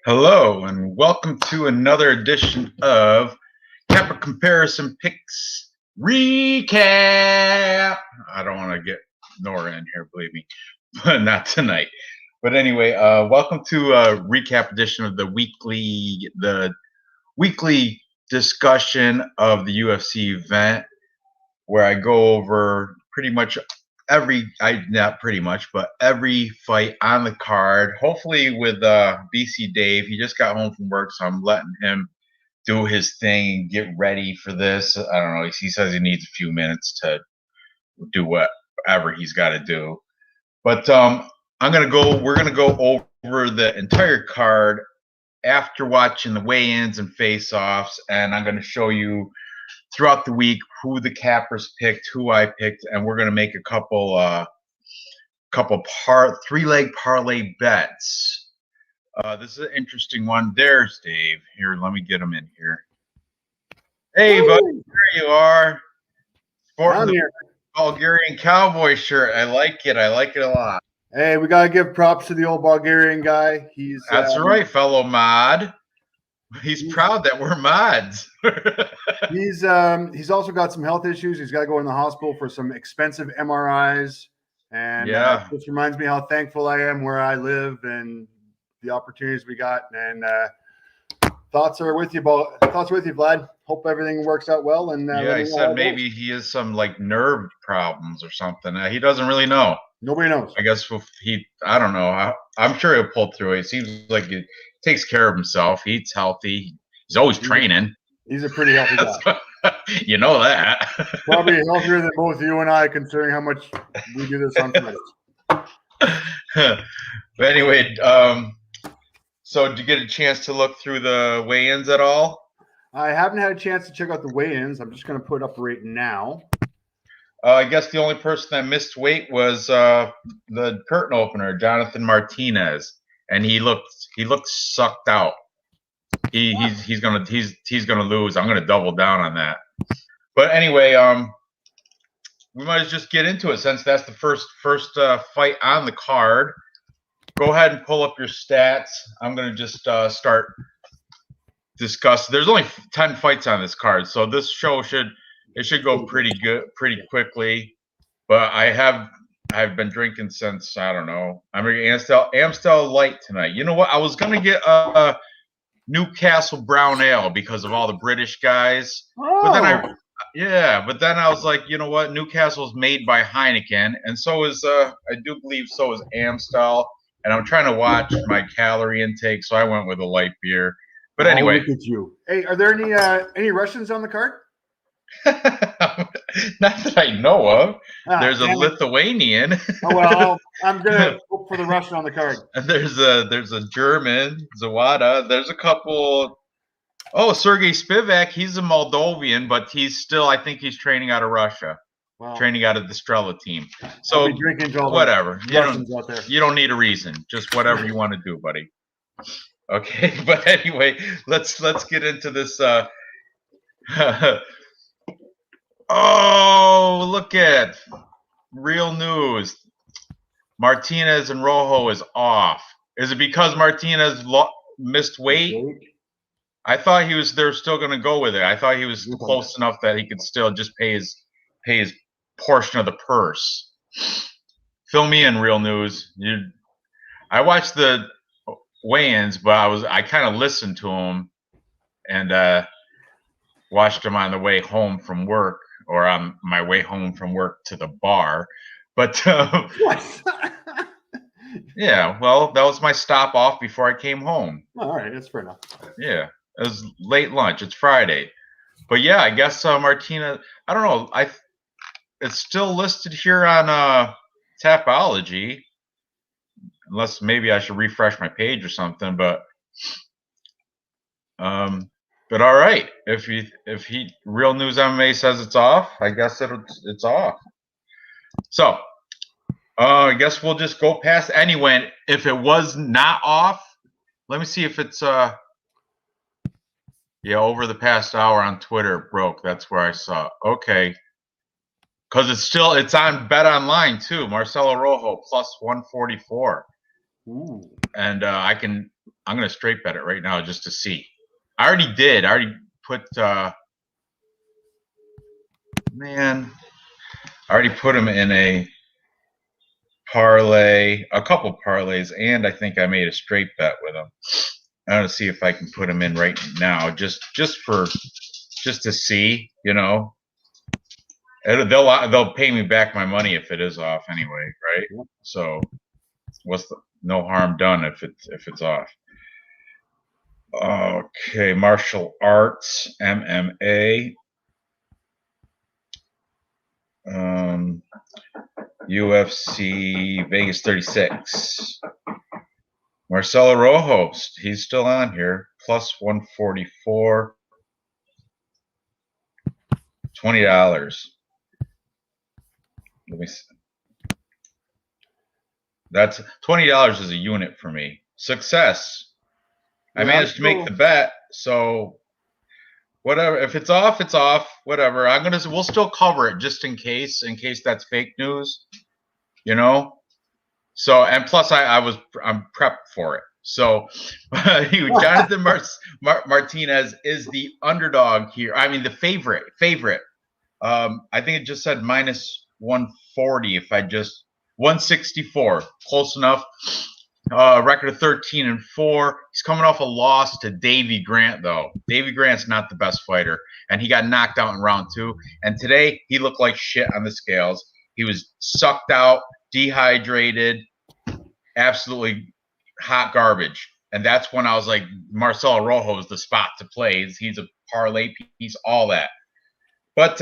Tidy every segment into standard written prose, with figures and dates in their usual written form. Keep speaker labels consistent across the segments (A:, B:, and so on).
A: Hello, and welcome to another edition of Kappa Comparison Picks Recap. I don't want to get Nora in here, believe me, but not tonight. But anyway, welcome to a recap edition of the weekly discussion of the UFC event, where I go over pretty much not pretty much, but every fight on the card. Hopefully with BC Dave. He just got home from work, so I'm letting him do his thing and get ready for this. I don't know. He says he needs a few minutes to do whatever he's got to do. But we're gonna go over the entire card after watching the weigh-ins and face-offs, and I'm gonna show you throughout the week who the cappers picked, who I picked, and we're gonna make a couple three-leg parlay bets. This is an interesting one. There's Dave. Here, let me get him in here. Hey, buddy, there you are. Sporting the Bulgarian cowboy shirt. I like it. I like it a lot.
B: Hey, we gotta give props to the old Bulgarian guy.
A: That's right, fellow mod. He's proud that we're mods.
B: He's also got some health issues. He's got to go in the hospital for some expensive MRIs. And
A: yeah,
B: this reminds me how thankful I am where I live and the opportunities we got. And thoughts are with you, Vlad. Hope everything works out well. And
A: yeah, he said maybe he has some like nerve problems or something. He doesn't really know.
B: Nobody knows.
A: I guess I don't know. I'm sure he'll pull through it. It seems like he takes care of himself. He eats healthy. He's always training.
B: He's a pretty healthy guy.
A: You know that.
B: Probably healthier than both you and I, considering how much we do this on Fridays.
A: But anyway, so did you get a chance to look through the weigh-ins at all?
B: I haven't had a chance to check out the weigh-ins. I'm just going to put it up right now.
A: I guess the only person that missed weight was the curtain opener, Jonathan Martinez, and he looked sucked out. He's gonna lose. I'm gonna double down on that. But anyway, we might just get into it since that's the first fight on the card. Go ahead and pull up your stats. I'm gonna just start discuss. There's only 10 fights on this card, so this show should go pretty quickly. But I've been drinking since, I don't know. I'm drinking Amstel Light tonight. You know what? I was gonna get a Newcastle Brown Ale because of all the British guys.
B: Oh.
A: But then I was like, you know what? Newcastle's made by Heineken, and so is I do believe so is Amstel. And I'm trying to watch my calorie intake, so I went with a light beer. But anyway,
B: look at you. Hey, are there any Russians on the card?
A: Not that I know of. There's a Lithuanian.
B: Oh well, I'm gonna look for the Russian on the card.
A: And there's a German, Zawada. There's a couple. Oh, Sergey Spivak. He's a Moldovan, but I think he's training out of Russia. Wow. Training out of the Strela team. So whatever. You don't need a reason. Just whatever you want to do, buddy. Okay, but anyway, let's get into this. Oh, look at real news. Martinez and Rojo is off. Is it because Martinez missed weight? I thought they're still going to go with it. I thought he was close enough that he could still just pay his portion of the purse. Fill me in, real news. I watched the weigh-ins, but I kind of listened to them and watched them on the way home from work, or on my way home from work to the bar. But yeah, well, that was my stop off before I came home.
B: All right, that's fair enough.
A: Yeah, it was late lunch. It's Friday. But yeah, I guess Martina, I don't know. It's still listed here on Tapology, unless maybe I should refresh my page or something. But all right, if Real News MMA says it's off, I guess it's off. So I guess we'll just go past anyway. If it was not off, let me see if it's over the past hour on Twitter it broke. That's where I saw it. Okay. Because it's on Bet Online too. Marcelo Rojo plus 144.
B: Ooh.
A: And I can I'm gonna straight bet it right now just to see. I already did. I already put man. I already put him in a parlay, a couple parlays, and I think I made a straight bet with him. I'm gonna see if I can put him in right now, just to see, you know. They'll pay me back my money if it is off anyway, right? So no harm done if it's off. Okay, martial arts, MMA, UFC Vegas 36. Marcelo Rojo, he's still on here, plus 144, $20. Let me see. That's $20 is a unit for me. Success. I managed to make the bet, so whatever. If it's off, it's off. Whatever. We'll still cover it just in case that's fake news, you know. So, and plus I'm prepped for it. So Jonathan Martinez is the underdog here. I mean the favorite. I think it just said minus 140 if I just 164. Close enough. Record of 13-4. He's coming off a loss to Davy Grant, though. Davy Grant's not the best fighter, and he got knocked out in round 2. And today he looked like shit on the scales. He was sucked out, dehydrated, absolutely hot garbage. And that's when I was like, Marcelo Rojo is the spot to play. He's a parlay piece, all that. But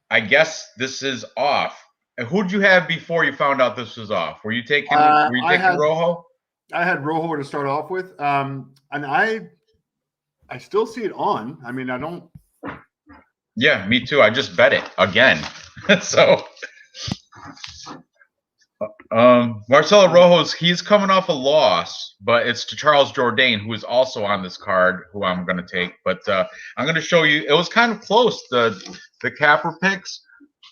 A: I
B: guess
A: this is off. Who'd you have before you found out this was off? Were you taking Rojo?
B: I had Rojo to start off with, and I still see it on. I mean, I don't.
A: Yeah, me too. I just bet it again. So, Marcelo Rojo's he's coming off a loss, but it's to Charles Jourdain, who is also on this card, who I'm going to take. But I'm going to show you. It was kind of close. The capper picks.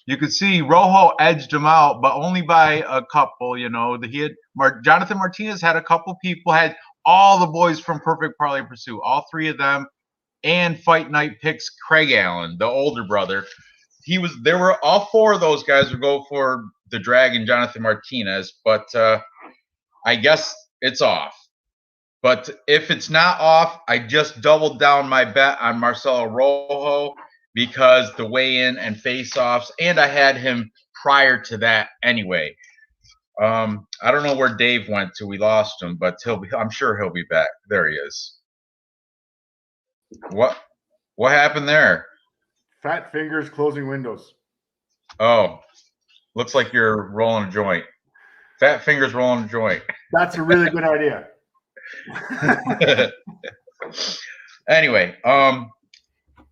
A: You could see Rojo edged him out, but only by a couple. You know, Jonathan Martinez had a couple people, had all the boys from Perfect Parlay Pursuit, all 3 of them, and Fight Night picks Craig Allen, the older brother. There were all 4 of those guys would go for the Dragon, Jonathan Martinez, but I guess it's off. But if it's not off, I just doubled down my bet on Marcelo Rojo, because the weigh-in and face-offs, and I had him prior to that anyway. I don't know where Dave went to. We lost him, but I'm sure he'll be back. There he is. What happened there?
B: Fat fingers closing windows.
A: Oh, looks like you're rolling a joint. Fat fingers rolling a joint.
B: That's a really good idea.
A: Anyway,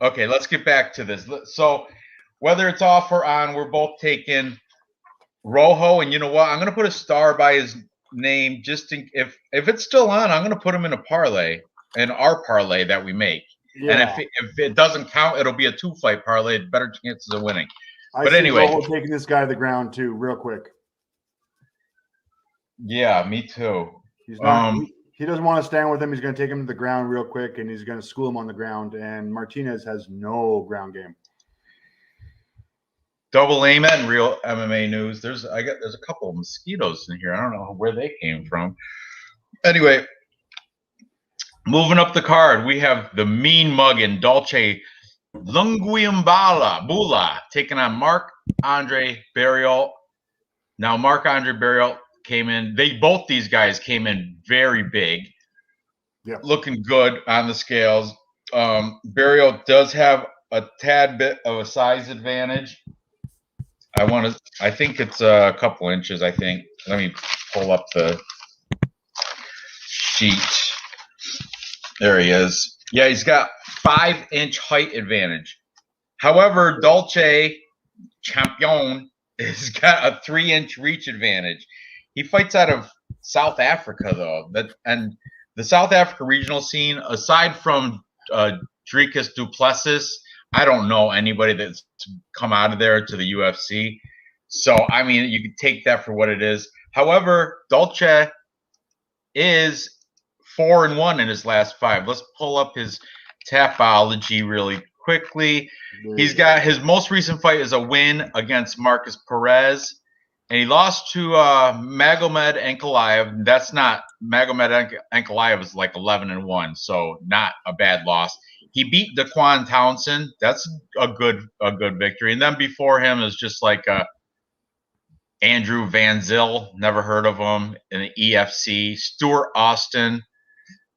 A: okay, let's get back to this. So whether it's off or on, we're both taking Rojo. And you know what? I'm going to put a star by his name just if it's still on, I'm going to put him in a parlay, in our parlay that we make. Yeah. And if it doesn't count, it'll be a 2-fight parlay. Better chances of winning. But anyway.
B: Rojo taking this guy to the ground too, real quick.
A: Yeah, me too.
B: He's not, he doesn't want to stand with him. He's going to take him to the ground real quick, and he's going to school him on the ground. And Martinez has no ground game.
A: Double amen, real MMA news. There's a couple of mosquitoes in here. I don't know where they came from. Anyway, moving up the card, we have the mean mugging Dolce Lunguiambula taking on Marc-Andre Barriault. Now, Marc-Andre Barriault came in. Both these guys came in very big, looking good on the scales. Barriault does have a tad bit of a size advantage. I think it's a couple inches. I think. Let me pull up the sheet. There he is. Yeah, he's got 5-inch height advantage. However, Dolce Champion has got a 3-inch reach advantage. He fights out of South Africa, though. And the South Africa regional scene, aside from Dricus du Plessis, I don't know anybody that's come out of there to the UFC. So, I mean, you can take that for what it is. However, Dolce is 4-1 in his last 5. Let's pull up his Tapology really quickly. He's got his most recent fight is a win against Marcus Perez, and he lost to Magomed Ankalaev. That's not Magomed Ankalaev is like 11-1, so not a bad loss. He beat Daquan Townsend. That's a good victory. And then before him is just like Andrew Van Zyl, never heard of him in the EFC. Stuart Austin,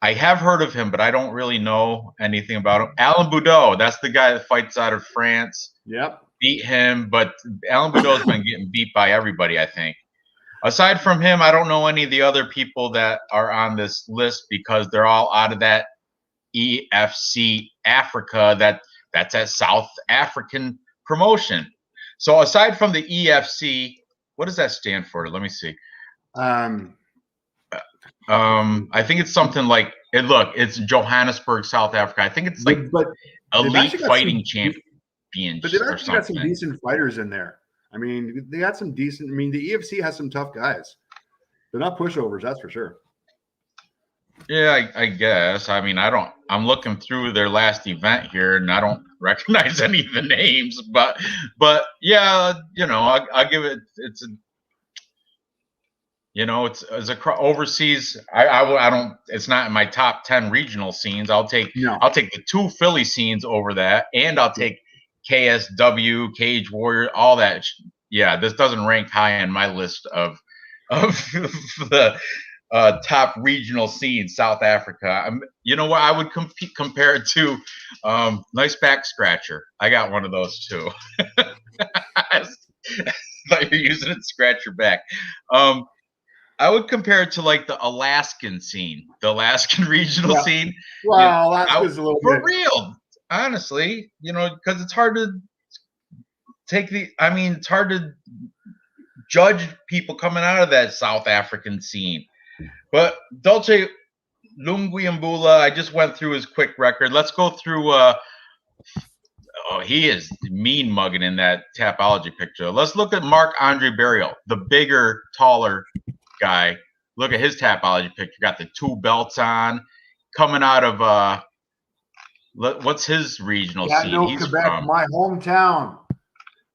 A: I have heard of him, but I don't really know anything about him. Alan Boudreaux, that's the guy that fights out of France.
B: Yep.
A: Beat him, but Alan Boudreaux's been getting beat by everybody, I think. Aside from him, I don't know any of the other people that are on this list because they're all out of that EFC Africa, that's a South African promotion. So aside from the EFC, what does that stand for? Let me see. I think it's something like it's Johannesburg, South Africa. I think it's like Elite Fighting Championship.
B: But they've actually got some decent fighters in there. I mean, they got some decent. I mean, the EFC has some tough guys. They're not pushovers, that's for sure.
A: Yeah, I guess. I mean, I'm looking through their last event here, and I don't recognize any of the names. But yeah, I'll give it. It's a overseas. I don't. It's not in my top 10 regional scenes. I'll take the 2 Philly scenes over that, and I'll take KSW, Cage Warrior, all that. Yeah, this doesn't rank high on my list of the top regional scenes. South Africa. You know what? I would compare it to nice back scratcher. I got one of those too. I thought you're using it to scratch your back. I would compare it to like the Alaskan scene, the Alaskan regional scene.
B: Wow, Alaska's a little
A: for
B: bit
A: real, honestly. Because it's hard to it's hard to judge people coming out of that South African scene. But Dolce Lungiambula, I just went through his quick record. Let's go through. He is mean mugging in that Tapology picture. Let's look at Marc-Andre Barriault, the bigger, taller guy. Look at his Tapology picture. Got the 2 belts on, coming out of what's his regional scene? He's
B: Quebec,
A: from
B: my hometown.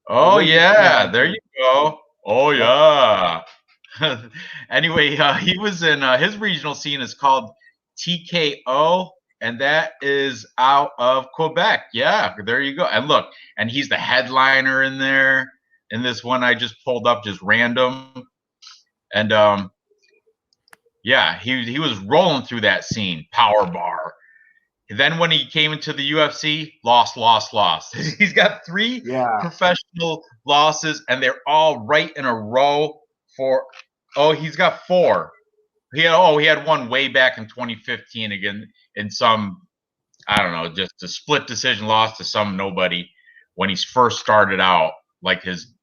A: Oh yeah, there you go. Oh yeah. Anyway, he was in his regional scene is called TKO, and that is out of Quebec. Yeah, there you go. And look, and he's the headliner in there in this one I just pulled up, just random. And yeah, he was rolling through that scene, power bar. And then when he came into the UFC, lost. He's got 3 professional losses, and they're all right in a row. He's got 4. He had one way back in 2015 again in some, I don't know, just a split decision loss to some nobody when he first started out, like his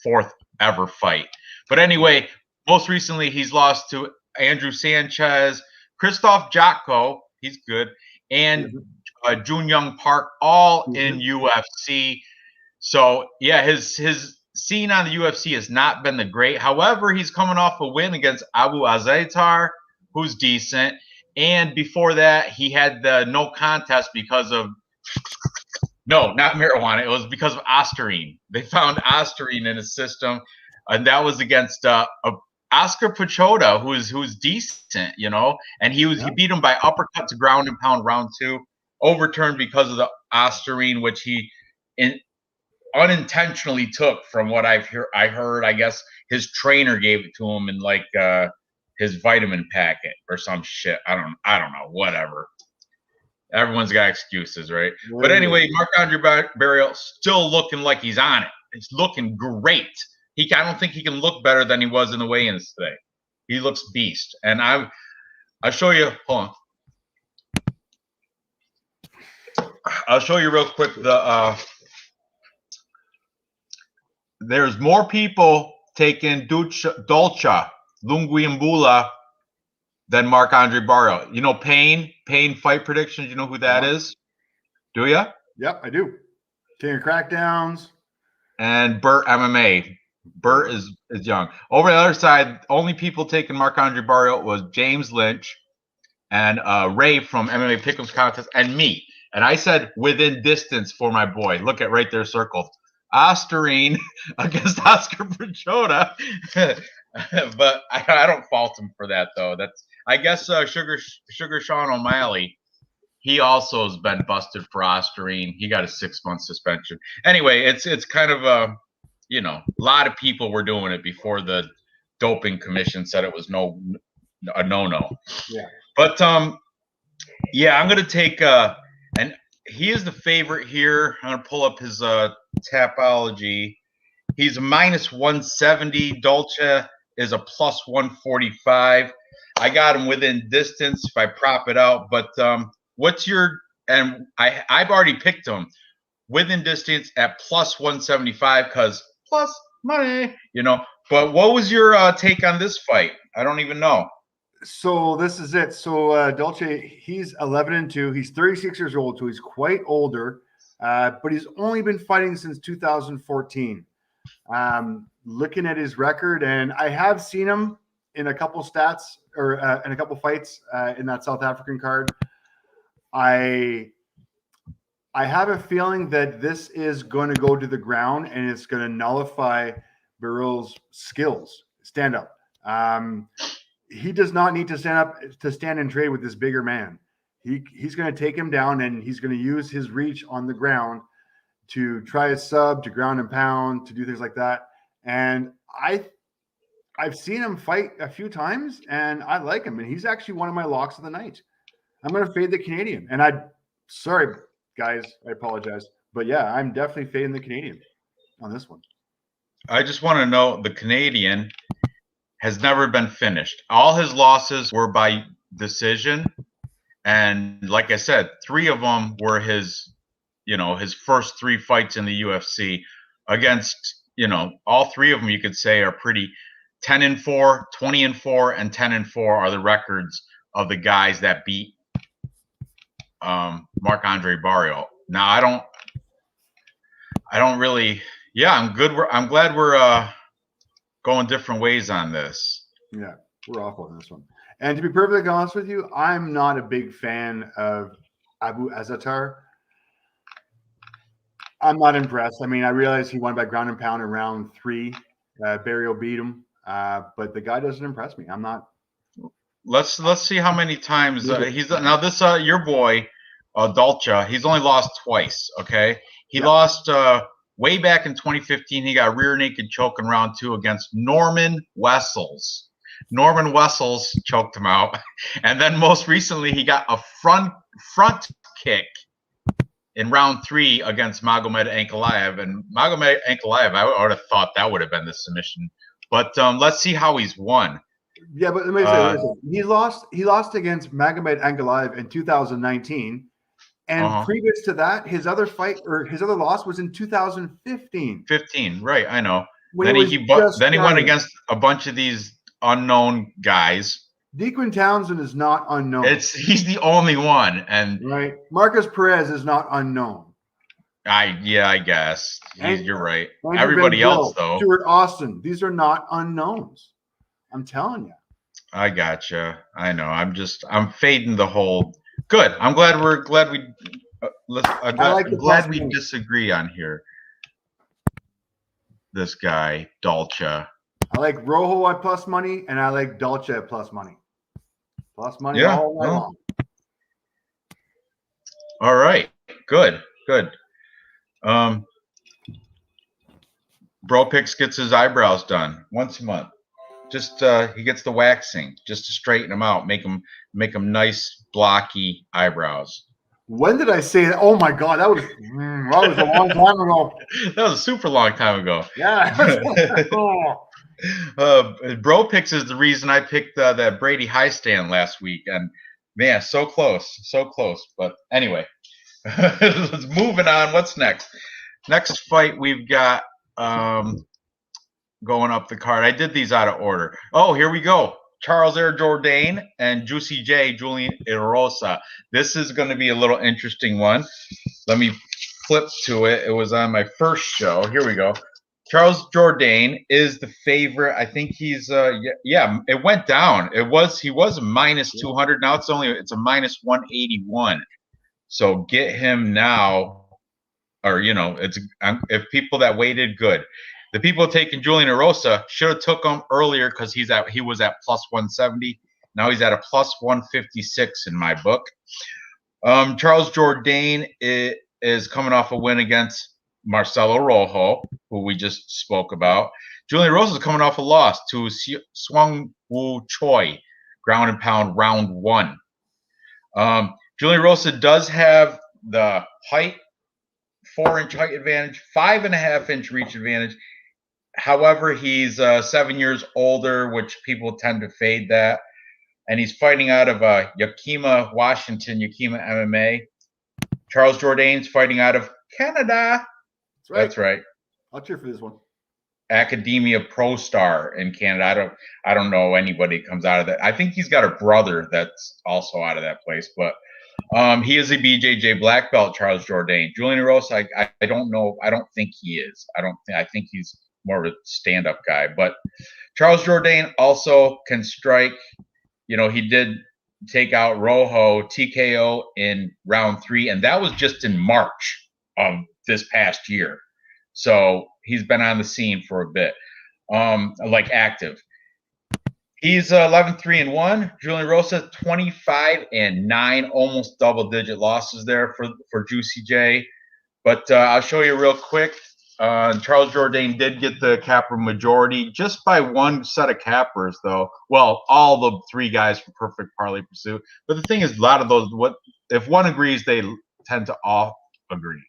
A: 4th ever fight. But anyway, most recently he's lost to Andrew Sanchez, Christoph Jotko, he's good, and Jun Young Park, all in UFC. So yeah, his scene on the UFC has not been the great. However, he's coming off a win against Abu Azaitar, who's decent. And before that, he had the no contest because of not marijuana. It was because of Ostarine. They found Ostarine in his system, and that was against Oscar Pichota, who's decent, and he beat him by uppercut to ground and pound round 2, overturned because of the Ostarine, which he unintentionally took from what I heard. I guess his trainer gave it to him in like his vitamin packet or some shit. I don't know, whatever. Everyone's got excuses, right? But anyway, Marc-Andre Barriault still looking like he's on it. He's looking great. I don't think he can look better than he was in the weigh-ins today. He looks beast. And I'll show you. Hold on. I'll show you real quick there's more people taking Dolce Lungiambula than Marc-Andre Barriault. Pain fight predictions. You know who that is? Do you?
B: Yep, I do. King of Crackdowns.
A: And Burt MMA. Burt is young. Over the other side, only people taking Marc-Andre Barriault was James Lynch, and Ray from MMA Pick'ems Contest, and me. And I said within distance for my boy. Look at right there circled. Osterine against Oscar Brachota. But I don't fault him for that, though. That's I guess Sugar Sean O'Malley, he also has been busted for Osterine. He got a 6-month suspension. Anyway, it's kind of a lot of people were doing it before the doping commission said it was a no-no.
B: Yeah.
A: But yeah, I'm gonna take and he is the favorite here. I'm gonna pull up his Tapology. He's a -170. Dolce is a +145. I got him within distance if I prop it out. But what's your and I've already picked him within distance at +175 because plus money, But what was your take on this fight? I don't even know.
B: So this is it. So Dolce, he's 11-2. He's 36 years old, so he's quite older. But he's only been fighting since 2014. Looking at his record, and I have seen him in a couple stats or in a couple fights in that South African card. I have a feeling that this is going to go to the ground and it's going to nullify Burrell's skills. Stand up. He does not need to stand and trade with this bigger man. He's going to take him down, and he's going to use his reach on the ground to try a sub, to ground and pound, to do things like that. And I've seen him fight a few times, and I like him. And he's actually one of my locks of the night. I'm going to fade the Canadian. And sorry, guys, I apologize. But yeah, I'm definitely fading the Canadian on this one.
A: I just want to know the Canadian has never been finished. All his losses were by decision. And like I said, 3 of them were his first 3 fights in the UFC against, all 3 of them you could say are pretty 10-4, 20-4, and 10-4 are the records of the guys that beat Marc-Andre Barriault. Now I don't really, I'm good. I'm glad we're going different ways on this.
B: Yeah, we're off on this one. And to be perfectly honest with you, I'm not a big fan of Abu Azaitar. I'm not impressed. I mean, I realize he won by ground and pound in round 3. Barriault beat him, but the guy doesn't impress me. I'm not.
A: Let's see how many times he's now. This your boy Dolce. He's only lost twice. Okay, he lost way back in 2015. He got rear naked choke in round 2 against Norman Wessels. Norman Wessels choked him out, and then most recently he got a front kick in round 3 against Magomed Ankalaev. And Magomed Ankalaev, I would have thought that would have been the submission. But let's see how he's won.
B: Yeah, but let me say, he lost against Magomed Ankalaev in 2019, and previous to that, his other loss was in 2015.
A: 15, right? I know. Then he went against a bunch of these unknown guys.
B: Dequan Townsend is not unknown.
A: He's the only one, and
B: right. Marcus Perez is not unknown.
A: I guess you're right. Everybody else though.
B: Stuart Austin. These are not unknowns. I'm telling you.
A: I gotcha. I know. I'm fading the whole. Good. I'm glad we disagree on here. This guy Dolce.
B: I like Rojo at plus money, and I like Dolce at plus money. Plus money all night long.
A: All right. Good. Bro Picks gets his eyebrows done once a month. Just he gets the waxing just to straighten them out, make them nice blocky eyebrows.
B: When did I say that? Oh my God, that was a long time ago.
A: That was a super long time ago.
B: Yeah.
A: Bro Picks is the reason I picked that Brady Highstand last week, and man, so close. But anyway, let's moving on. What's next? Next fight we've got going up the card. I did these out of order. Oh, here we go. Charles Air Jourdain and Juicy J Julian Erosa. This is going to be a little interesting one. Let me flip to it. It was on my first show. Here we go. Charles Jourdain is the favorite. I think he's yeah, it went down. He was a minus 200. Now it's a minus 181. So get him now, or if people that waited, good. The people taking Julian Erosa should have took him earlier because he was at plus 170. Now he's at a plus 156 in my book. Charles Jourdain is coming off a win against Marcelo Rojo, who we just spoke about. Julian Erosa is coming off a loss to Swung Woo Choi, ground and pound round 1. Julian Erosa does have the height, 4-inch height advantage, 5.5-inch reach advantage. However, he's 7 years older, which people tend to fade that. And he's fighting out of Yakima, Washington, Yakima MMA. Charles Jourdain's fighting out of Canada. That's right.
B: I'll cheer for this one.
A: Academia Pro Star in Canada. I don't know anybody comes out of that. I think he's got a brother that's also out of that place, but he is a BJJ black belt, Charles Jourdain. Julian Erosa, I don't know. I don't think he is. I think he's more of a stand-up guy. But Charles Jourdain also can strike. He did take out Rojo TKO in round 3, and that was just in March of this past year. So he's been on the scene for a bit, active. He's 11-3-1. Julian Erosa 25-9, almost double-digit losses there for Juicy J. But I'll show you real quick. Charles Jourdain did get the capper majority just by one set of cappers, though. Well, all the 3 guys from Perfect Parlay Pursuit. But the thing is, a lot of those, if one agrees, they tend to all agree.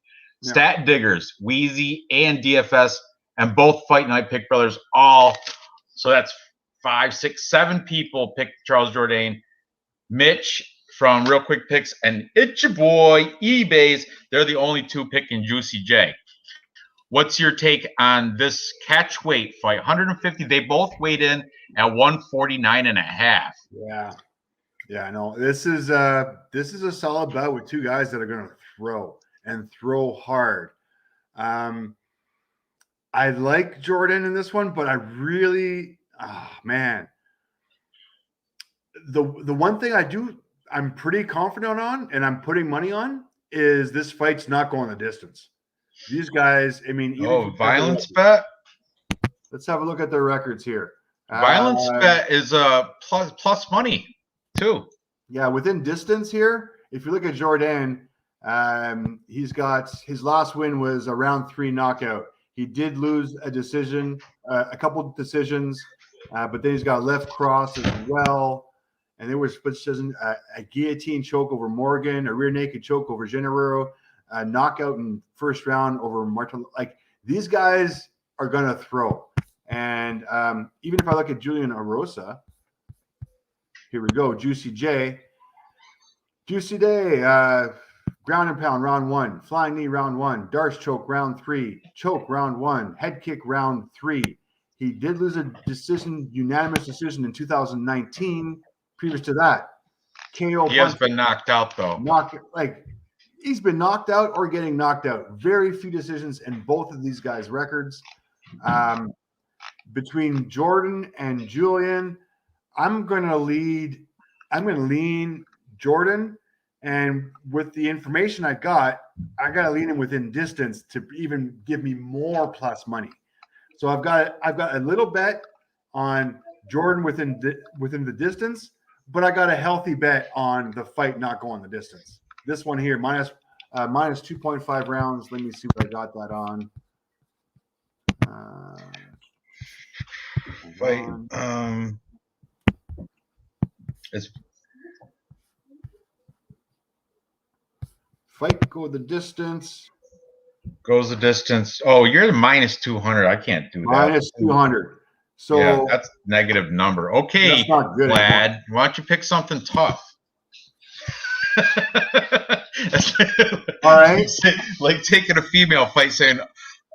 A: Yeah. Stat Diggers, Wheezy, and DFS, and both Fight Night Pick Brothers, all. So that's 5, 6, 7 people picked Charles Jourdain. Mitch from Real Quick Picks and it's your boy eBay's. They're the only 2 picking Juicy J. What's your take on this catch weight fight? 150. They both weighed in at 149.5.
B: Yeah, I know. This is a solid bout with 2 guys that are going to throw and throw hard. I like Jourdain in this one, but I really, man. The one thing I'm pretty confident on, and I'm putting money on, is this fight's not going the distance. These guys, I mean,
A: Violence Bet.
B: Let's have a look at their records here.
A: Violence Bet is plus money too.
B: Yeah, within distance here. If you look at Jourdain, he's got his last win was a round 3 knockout. He did lose a decision, a couple of decisions, but then he's got a left cross as well. And there was split decision, a guillotine choke over Morgan, a rear naked choke over Genero, a knockout in first round over Martin. Like, these guys are going to throw. And even if I look at Julian Erosa, here we go, Juicy J. Juicy Day, ground and pound, round 1. Flying knee, round 1. Darce choke, round 3. Choke, round 1. Head kick, round 3. He did lose a unanimous decision in 2019. Previous to that, KO.
A: He has been knocked out, though.
B: He's been knocked out or getting knocked out. Very few decisions in both of these guys' records. Between Jordan and Julian, I'm going to lean Jordan. And with the information I got to lean him within distance to even give me more plus money. So I've got a little bet on Jordan within the distance, but I got a healthy bet on the fight not going the distance. This one here, minus 2.5 rounds. Let me see what I got that on. Fight go the distance.
A: Goes the distance. Oh, you're the minus 200. I can't do that.
B: Minus 200. So
A: yeah, that's a negative number. Okay,
B: that's not good,
A: Vlad, why don't you pick something tough?
B: All right.
A: Like taking a female fight saying,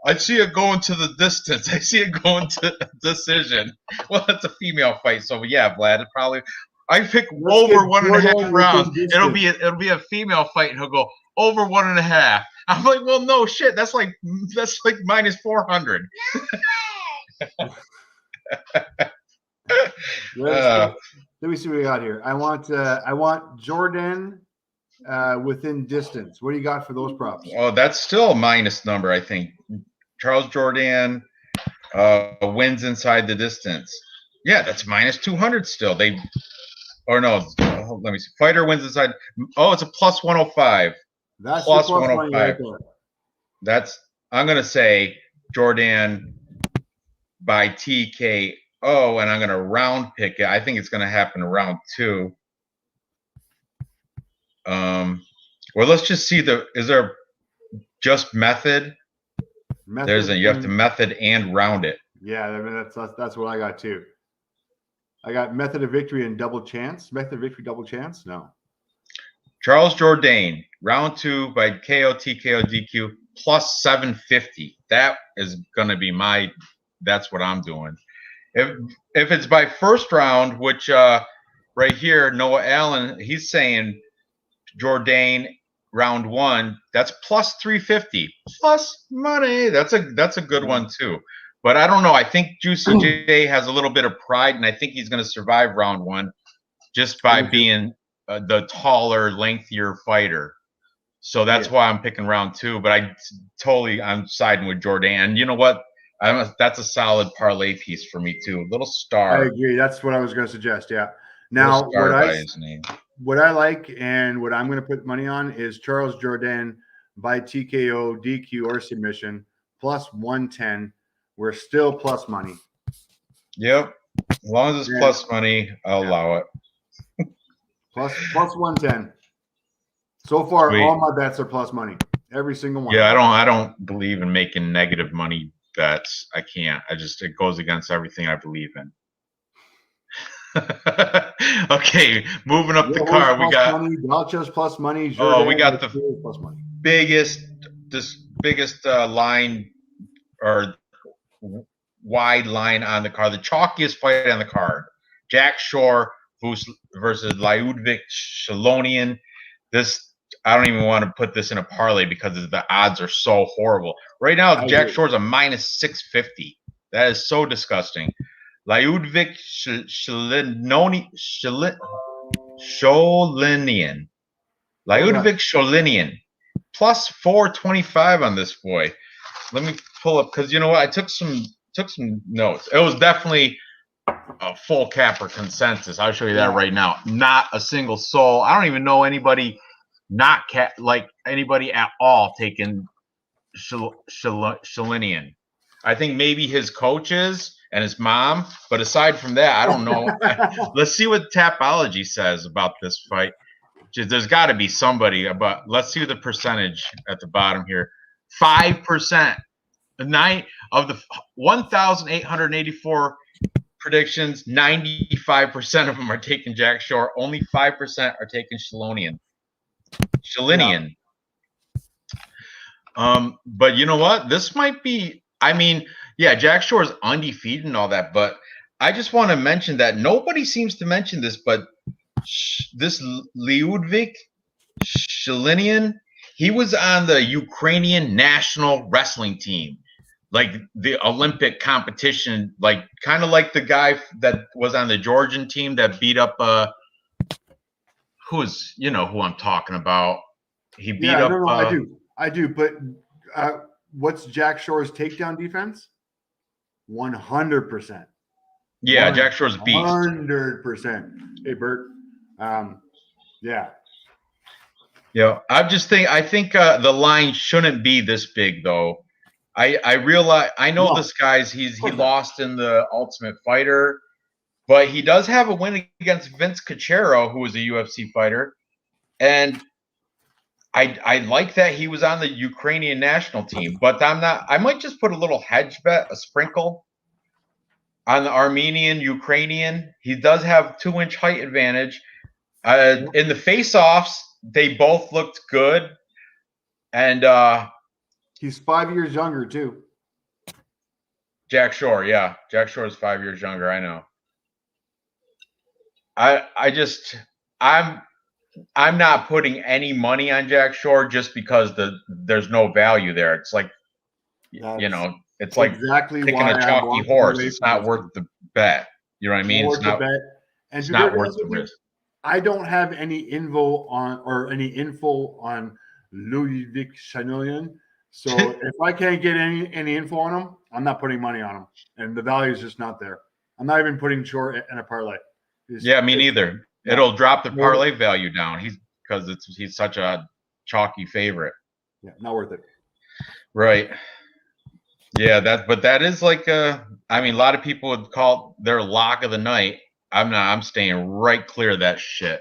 A: I see it going to the distance. I see it going to decision. Well, it's a female fight. So yeah, Vlad, it probably I pick over 1.5 rounds. It'll be a female fight and he'll go over 1.5. I'm like, well, no shit. That's like minus 400.
B: Let me see what we got here. I want Jordan within distance. What do you got for those props?
A: Oh, that's still a minus number, I think. Charles Jourdain wins inside the distance. Yeah, that's minus 200 still. Let me see. Fighter wins inside. Oh, it's a plus 105.
B: That's
A: Plus
B: your plus
A: 105.
B: money right there.
A: I'm going to say Jourdain by TKO, and I'm going to round pick it. I think it's going to happen in round 2. Well, let's just see is there just method? You have to method and round it.
B: Yeah, I mean that's what I got too. I got method of victory and double chance. Method of victory, double chance? No.
A: Charles Jourdain, round 2 by KO, TKO, DQ, plus 750. That is going to be that's what I'm doing. If it's by first round, which right here, Noah Allen, he's saying Jourdain round 1, that's plus 350. Plus money. That's a good one too. But I don't know. I think Juicy J has a little bit of pride, and I think he's going to survive round 1 just by being the taller, lengthier fighter. So that's why I'm picking round 2. But I'm siding with Jourdain. And you know what? That's a solid parlay piece for me too. Little star.
B: I agree. That's what I was going to suggest. Yeah. Now, what I like and what I'm going to put money on is Charles Jourdain by TKO, DQ, or submission plus 110. We're still plus money.
A: Yep. As long as it's plus money, I'll allow it.
B: plus 110. So far, all my bets are plus money. Every single one.
A: Yeah, I don't believe in making negative money bets. I can't. It goes against everything I believe in. Okay, moving up the card, we got
B: Dalchos plus money.
A: We got the
B: plus money.
A: biggest line or wide line on the card, the chalkiest fight on the card. Jack Shore versus Lyudvik Shalonian. I don't even want to put this in a parlay because the odds are so horrible. Right now, Jack Shore's a minus 650. That is so disgusting. Lyudvik Sholinian. Lyudvik Sholinian. Plus 425 on this boy. Let me pull up, because you know what? I took some notes. It was definitely a full capper consensus. I'll show you that right now. Not a single soul. I don't even know anybody anybody at all taking Sholinian. I think maybe his coaches and his mom, but aside from that, I don't know. Let's see what Tapology says about this fight. There's got to be somebody, but let's see the percentage at the bottom here. 5%. 9 of the 1,884 predictions, 95% of them are taking Jack Shore. Only 5% are taking Sholinian. But you know what? This might be. I mean, yeah, Jack Shore is undefeated and all that, but I just want to mention that nobody seems to mention this, but this Lyudvik Sholinian, he was on the Ukrainian national wrestling team, like the Olympic competition, kind of like the guy that was on the Georgian team that beat up who I'm talking about. He beat up.
B: No, I do. But what's Jack Shore's takedown defense? 100%.
A: Yeah, Jack Shore's beast.
B: 100%. Hey, Bert. Yeah.
A: Yeah, I think the line shouldn't be this big though. I realize this guy's he lost in the Ultimate Fighter, but he does have a win against Vince Cachero, who was a UFC fighter, and I like that he was on the Ukrainian national team. But I might just put a little hedge bet, a sprinkle on the Armenian Ukrainian. He does have 2-inch height advantage. In the face-offs, they both looked good, and
B: he's 5 years younger too.
A: Jack Shore, yeah, Jack Shore is 5 years younger. I know. I'm not putting any money on Jack Shore just because there's no value there. It's like, it's like
B: exactly
A: picking
B: why
A: a
B: I
A: chalky
B: walked
A: horse.
B: away
A: It's
B: from
A: not
B: this
A: worth
B: one.
A: the bet. You know what I mean?
B: Worth the bet. And
A: It's
B: to be
A: not
B: honest
A: worth the
B: with you,
A: risk.
B: I don't have any info on Ludwig Chanelian. So if I can't get any info on him, I'm not putting money on him, and the value is just not there. I'm not even putting Shore in a parlay.
A: Me neither.
B: No.
A: It'll drop the parlay value down. He's such a chalky favorite.
B: Yeah, not worth it.
A: Right. Yeah, that is like a lot of people would call their lock of the night. I'm staying right clear of that shit.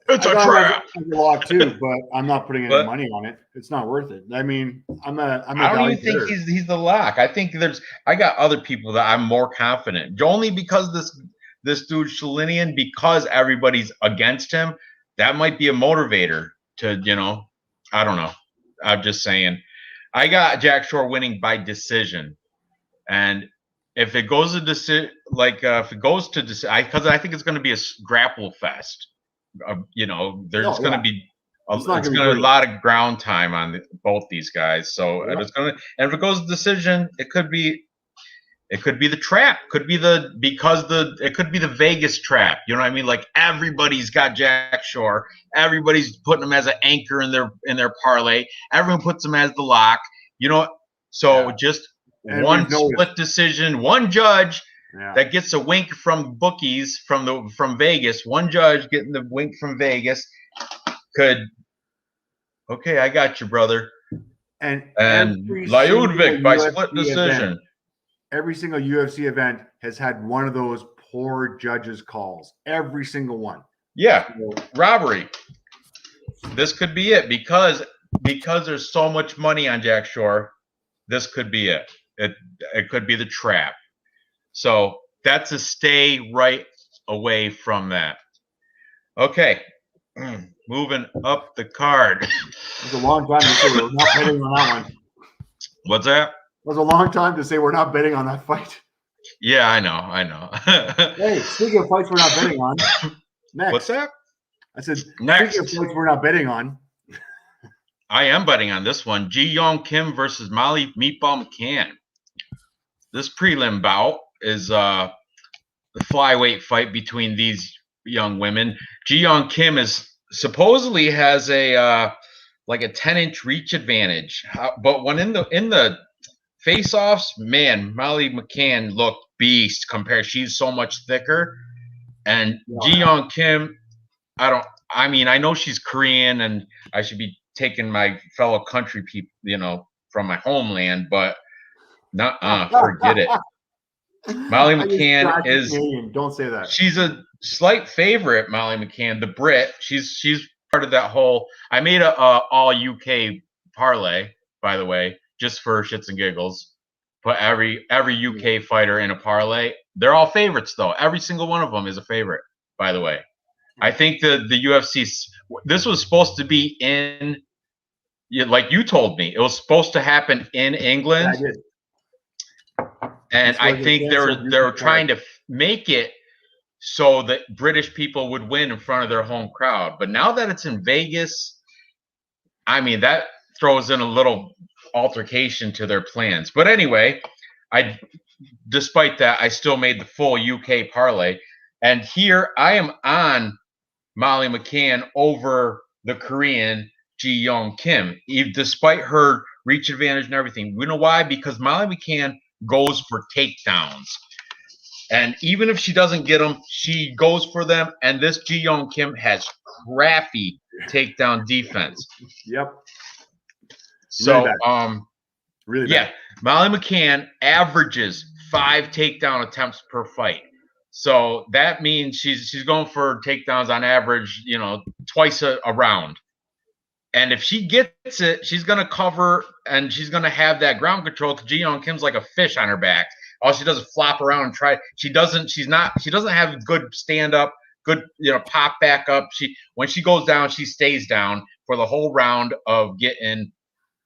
A: It's a trap.
B: A lock too, but I'm not putting any
A: But-
B: money on it. It's not worth it. I mean, I'm a
A: I don't even think
B: player.
A: he's the lock. I think I got other people that I'm more confident. Only because this dude Shalinian, because everybody's against him, that might be a motivator to, I don't know. I'm just saying. I got Jack Shore winning by decision. And if it goes to decision, because I think it's going to be a grapple fest. There's going to be a lot of ground time on both these guys. So it's going to, and if it goes to decision, it could be the trap. It could be the Vegas trap. You know what I mean? Like everybody's got Jack Shore. Everybody's putting him as an anchor in their parlay. Everyone puts him as the lock. Just one split decision, one judge that gets a wink from bookies from Vegas. One judge getting the wink from Vegas okay, I got you, brother.
B: And
A: Lyudvik by split decision.
B: Every single UFC event has had one of those poor judges' calls. Every single one.
A: Yeah, robbery. This could be it because there's so much money on Jack Shore. This could be it. It could be the trap. So that's a stay right away from that. Okay, moving up the card.
B: It was a long time to say we're not betting on that one.
A: What's that?
B: It was a long time to say we're not betting on that fight.
A: Yeah, I know.
B: Hey, speaking of fights we're not betting on, next.
A: What's that?
B: I said,
A: next.
B: Speaking of fights we're not betting on.
A: I am betting on this one. Ji Young Kim versus Molly Meatball McCann. This prelim bout is the flyweight fight between these young women. Ji Young Kim supposedly has a 10-inch reach advantage, but when in the face-offs, man, Molly McCann looked beast compared. She's so much thicker, and Ji Young Kim, I know she's Korean, and I should be taking my fellow country people, from my homeland, but forget it. Molly McCann is
B: Canadian. Don't say that.
A: She's a slight favorite, Molly McCann, the Brit. She's part of that whole. I made a all UK parlay, by the way, just for shits and giggles. Put every UK fighter in a parlay. They're all favorites though. Every single one of them is a favorite, by the way. I think the UFC. This was supposed to be in. Like you told me, it was supposed to happen in England.
B: Yeah, I did.
A: And I think they were trying to make it so that British people would win in front of their home crowd. But now that it's in Vegas, that throws in a little altercation to their plans. But anyway, despite that, I still made the full UK parlay. And here I am on Molly McCann over the Korean Ji Young Kim, despite her reach advantage and everything. You know why? Because Molly McCann goes for takedowns. And even if she doesn't get them, she goes for them. And this Ji Young Kim has crappy takedown defense.
B: Yep.
A: So,
B: really
A: bad. Molly McCann averages 5 takedown attempts per fight. So that means she's going for takedowns on average, twice a round. And if she gets it, she's going to cover and she's going to have that ground control because Ji Young Kim's like a fish on her back. All she does is flop around and try. She doesn't have good stand up, good, pop back up. When she goes down, she stays down for the whole round of getting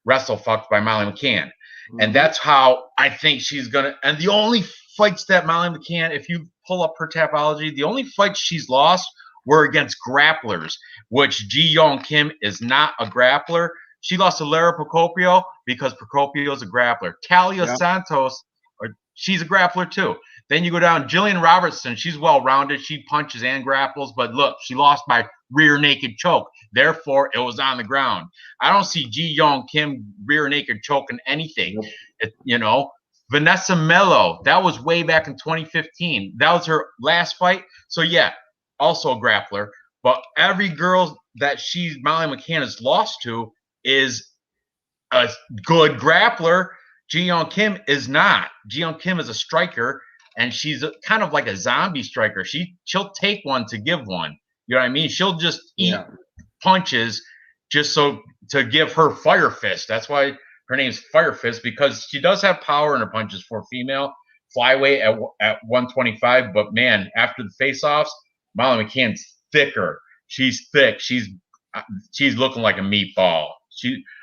A: wrestle fucked by Molly McCann. Mm-hmm. And that's how I think she's going to. And the only fights that Molly McCann, if you pull up her Tapology, the only fights she's lost were against grapplers, which Ji Yeon Kim is not a grappler. She lost to Lara Procopio because Procopio is a grappler. Talia Santos, she's a grappler too. Then you go down, Jillian Robertson, she's well-rounded. She punches and grapples, but look, she lost by rear naked choke. Therefore, it was on the ground. I don't see Ji Yeon Kim rear naked choking anything. Vanessa Mello, that was way back in 2015. That was her last fight. So, yeah, also a grappler. But every girl that Molly Mccann has lost to is a good grappler. Ji Yeon Kim is not. Ji Yeon Kim is a striker, and she's kind of like a zombie striker. She'll take one to give one. You know what I mean? She'll just eat punches just so to give her fire fist. That's why her name's Fire Fist, because she does have power in her punches for a female flyweight at 125. But man, after the face-offs, Molly McCann's thicker. She's thick. She's looking like a meatball.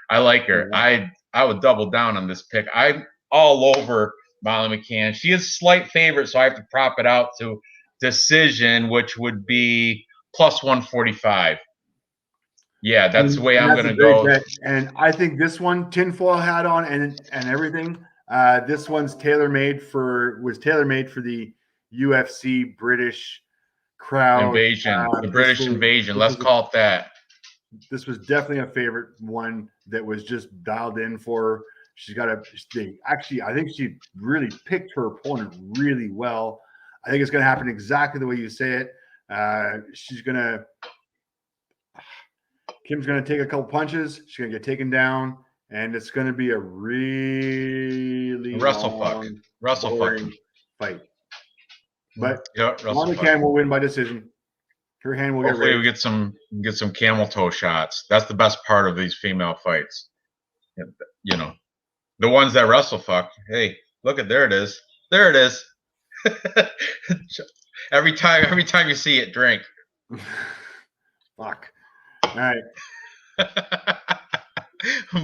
A: I like her. I would double down on this pick. I'm all over Molly McCann. She is a slight favorite, so I have to prop it out to decision, which would be plus 145. Yeah, that's the way I'm going to go.
B: Bet. And I think this one, tinfoil hat on and everything. This one's was tailor made for the UFC British crowd
A: invasion, the British invasion. Let's call it that.
B: This was definitely a favorite one that was just dialed in for her. She's got I think she really picked her opponent really well. I think it's going to happen exactly the way you say it. Kim's going to take a couple punches. She's going to get taken down, and it's going to be a really
A: wrestle fight.
B: But Molly McCann will win by decision. Her hand will
A: Hopefully we get some camel toe shots. That's the best part of these female fights. The ones that wrestle fuck. Hey, look at there it is. There it is. every time you see it, drink.
B: Fuck. All right.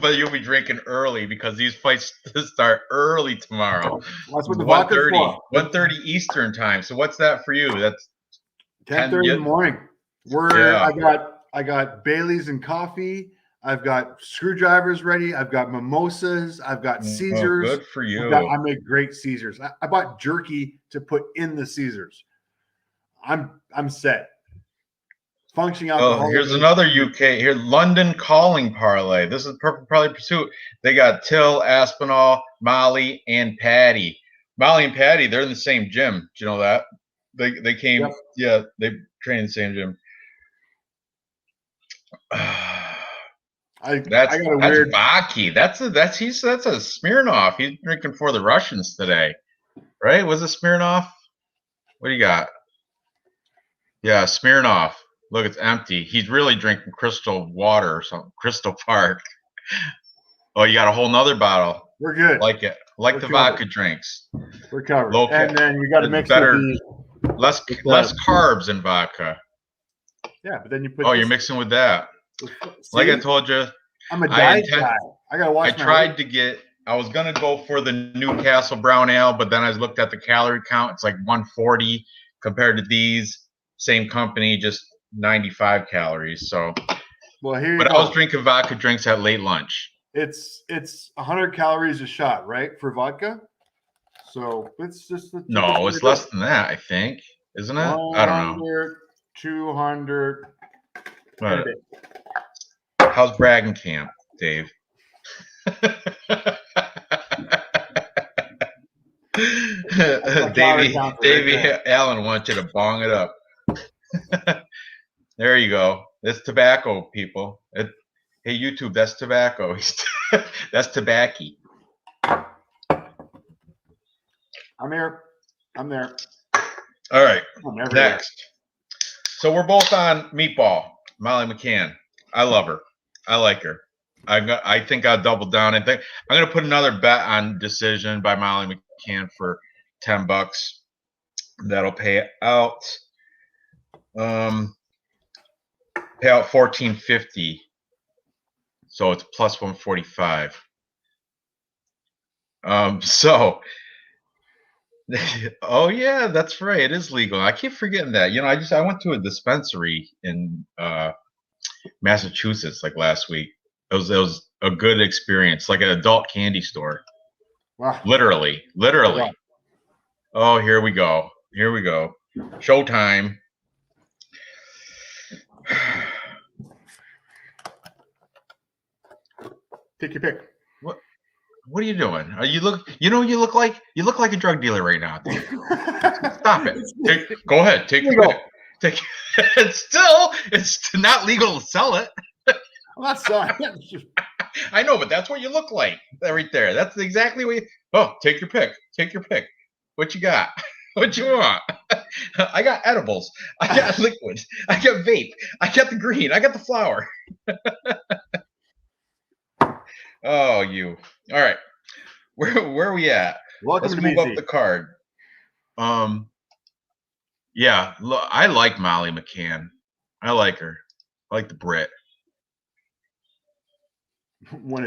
A: But you'll be drinking early because these fights start early tomorrow.
B: That's what the
A: 1:30 1:30 Eastern time. So what's that for you? That's
B: 10:30 in the morning. I got Bailey's and coffee. I've got screwdrivers ready. I've got mimosas. I've got Caesars.
A: Good for you.
B: I make great Caesars. I bought jerky to put in the Caesars. I'm set. Functioning alcohol.
A: Oh, here's another UK here. London Calling Parlay. This is Perfect Parlay Pursuit. They got Till, Aspinall, Molly, and Paddy. Molly and Paddy, they're in the same gym. Do you know that? They came. Yep. Yeah, they train in the same gym. That's Baki. That's a Smirnoff. He's drinking for the Russians today, right? Was it Smirnoff? What do you got? Yeah, Smirnoff. Look, it's empty. He's really drinking Crystal water or something. Crystal Park. Oh, you got a whole nother bottle.
B: We're good.
A: Like it. Like the vodka drinks.
B: We're covered. And then you got to mix better.
A: Less carbs in vodka.
B: Yeah, but then you put.
A: Oh, you're mixing with that. See, like I told you,
B: I'm a diet guy. I gotta watch.
A: I was gonna go for the Newcastle Brown Ale, but then I looked at the calorie count. It's like 140 compared to these. Same company, just 95 calories. So,
B: well, here.
A: But I was drinking vodka drinks at late lunch.
B: It's 100 calories a shot, right, for vodka? So it's just
A: no, it's less than that, I think, isn't it? I don't know.
B: 200.
A: But, how's bragging camp, Dave? Davey Allen wants you to bong it up. There you go. That's tobacco, people. Hey, YouTube, that's tobacco. That's tobacco.
B: I'm here. I'm there.
A: All right. Next. So we're both on Meatball, Molly McCann. I love her. I like her. I think I'll double down. I'm going to put another bet on decision by Molly McCann for $10. That'll pay out. Pay out $14.50. So it's plus 145. So Oh yeah, that's right. It is legal. I keep forgetting that. I went to a dispensary in Massachusetts like last week. It was a good experience, like an adult candy store.
B: Wow.
A: Literally, literally. Oh, here we go. Here we go. Showtime.
B: Take your pick.
A: What are you doing? You look like a drug dealer right now, dude. Stop it. Go ahead. Take your pick. It's not legal to sell it.
B: Well, that's
A: I know, but that's what you look like right there. That's exactly what take your pick. Take your pick. What you got? What you want? I got edibles. I got liquids. I got vape. I got the green. I got the flower. Oh, you. All right. Where are we at? Let's move up the card. Yeah, look, I like Molly Mccann. I like her. I like the Brit.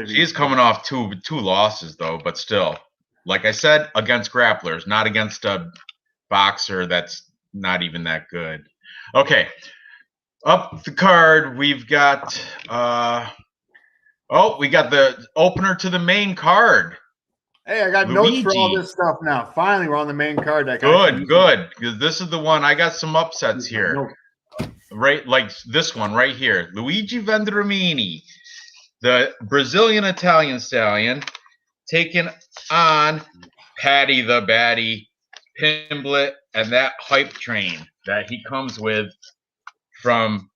A: She's coming off two losses though, but still, like I said, against grapplers, not against a boxer that's not even that good. Okay, up the card we've got. We got the opener to the main card.
B: Hey, I got notes for all this stuff now. Finally, we're on the main card.
A: Good. Because this is the one. I got some upsets here. Right, like this one right here. Luigi Vendramini, the Brazilian-Italian stallion, taking on Paddy the Baddy Pimlet and that hype train that he comes with from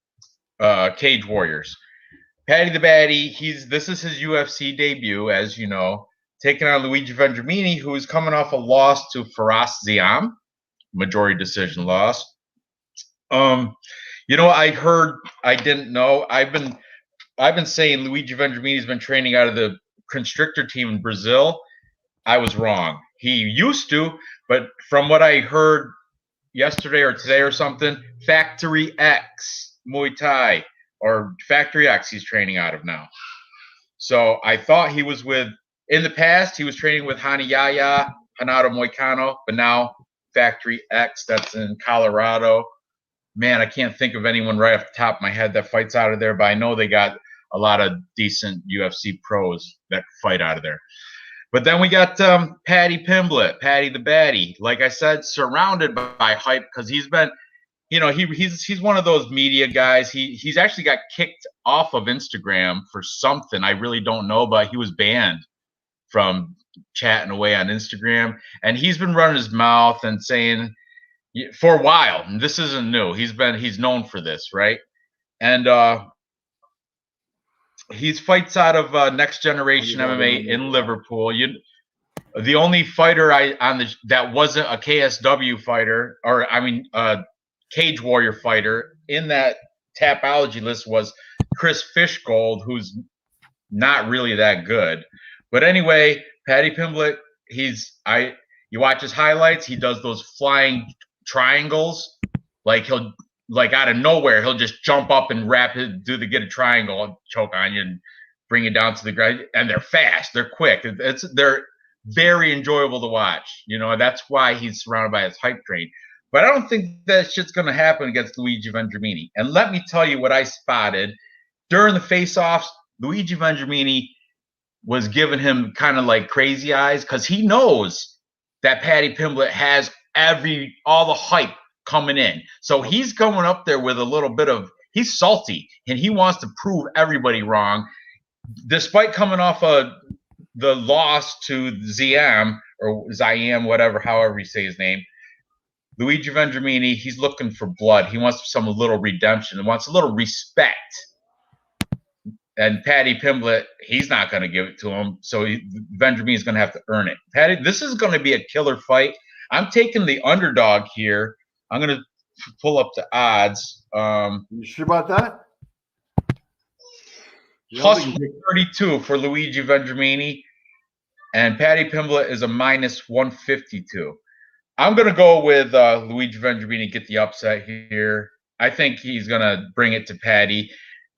A: Cage Warriors. Paddy the Baddy, this is his UFC debut, as you know, taking on Luigi Vendramini, who is coming off a loss to Faraz Ziam, majority decision loss. I didn't know. I've been saying Luigi Vendramini's been training out of the constrictor team in Brazil. I was wrong. He used to, but from what I heard yesterday or today or something, Factory X Muay Thai or Factory X he's training out of now. So I thought he was in the past, he was training with Hanayaya, Hanato Moicano, but now Factory X, that's in Colorado. Man, I can't think of anyone right off the top of my head that fights out of there, but I know they got a lot of decent UFC pros that fight out of there. But then we got Paddy Pimlet, Paddy the Baddy. Like I said, surrounded by hype because he's been, he's one of those media guys. He's actually got kicked off of Instagram for something. I really don't know, but he was banned from chatting away on Instagram. And he's been running his mouth and saying for a while, and this isn't new. He's known for this, right? And he fights out of Next Generation MMA in Liverpool. The only fighter that wasn't a KSW fighter, or Cage Warrior fighter in that Tapology list was Chris Fishgold, who's not really that good. But anyway, Paddy Pimlet, you watch his highlights, he does those flying triangles, like he'll out of nowhere, he'll just jump up and get a triangle and choke on you and bring you down to the ground. And they're fast, they're quick, they're very enjoyable to watch. That's why he's surrounded by his hype train. But I don't think that shit's going to happen against Luigi Vendramini. And let me tell you what I spotted during the face-offs. Luigi Vendramini was giving him kind of like crazy eyes because he knows that Paddy Pimlet has all the hype coming in. So he's going up there with a little bit of, he's salty and he wants to prove everybody wrong. Despite coming off the loss to Ziam or Ziam, however you say his name, Luigi Vendramini, he's looking for blood. He wants a little redemption. He wants a little respect. And Paddy Pimlet, he's not going to give it to him. So Vendramini is going to have to earn it. Paddy, this is going to be a killer fight. I'm taking the underdog here. I'm going to pull up the odds.
B: You sure about that?
A: Plus 132 for Luigi Vendramini. And Paddy Pimlet is a minus 152. I'm going to go with Luigi Vendramini, get the upset here. I think he's going to bring it to Paddy.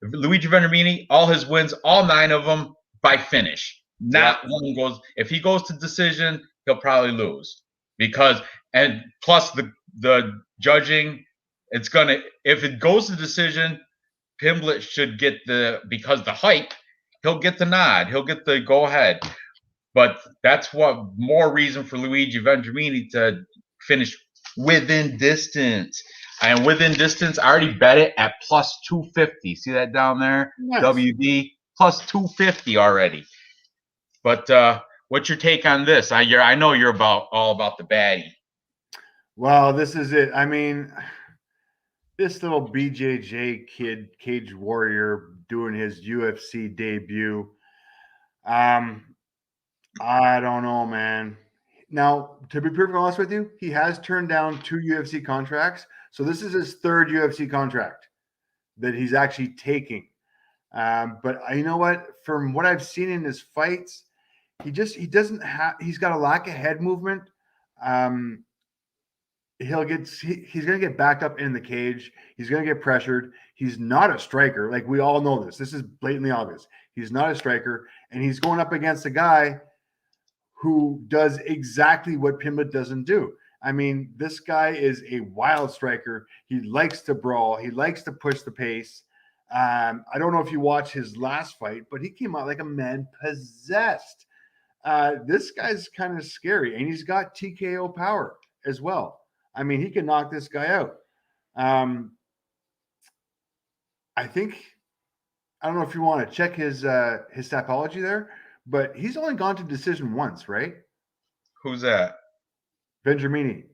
A: Luigi Vendramini, all his wins, all 9 of them by finish. Not one goes. If he goes to decision, he'll probably lose. because and plus the judging, it's gonna if it goes to decision, Pimlet should get because the hype, he'll get the nod, he'll get the go ahead. But that's what more reason for Luigi Vendramini to finish within distance. And within distance, I already bet it at plus 250. See that down there?
B: Nice.
A: WD plus 250 already. But what's your take on this? I know you're all about the baddie.
B: Well, this is it. I mean, this little BJJ kid, Cage Warrior, doing his UFC debut. I don't know, man. Now, to be perfectly honest with you, he has turned down 2 UFC contracts. So this is his 3rd UFC contract that he's actually taking. But you know what? From what I've seen in his fights, he's got a lack of head movement. He's going to get backed up in the cage. He's going to get pressured. He's not a striker. Like, we all know this. This is blatantly obvious. He's not a striker, and he's going up against a guy who does exactly what Pimlet doesn't do. I mean, this guy is a wild striker. He likes to brawl. He likes to push the pace. I don't know if you watch his last fight, but he came out like a man possessed. This guy's kind of scary, and he's got TKO power as well. I mean, he can knock this guy out. I don't know if you want to check his Tapology there, but he's only gone to decision once, right?
A: Who's that?
B: Vendramini.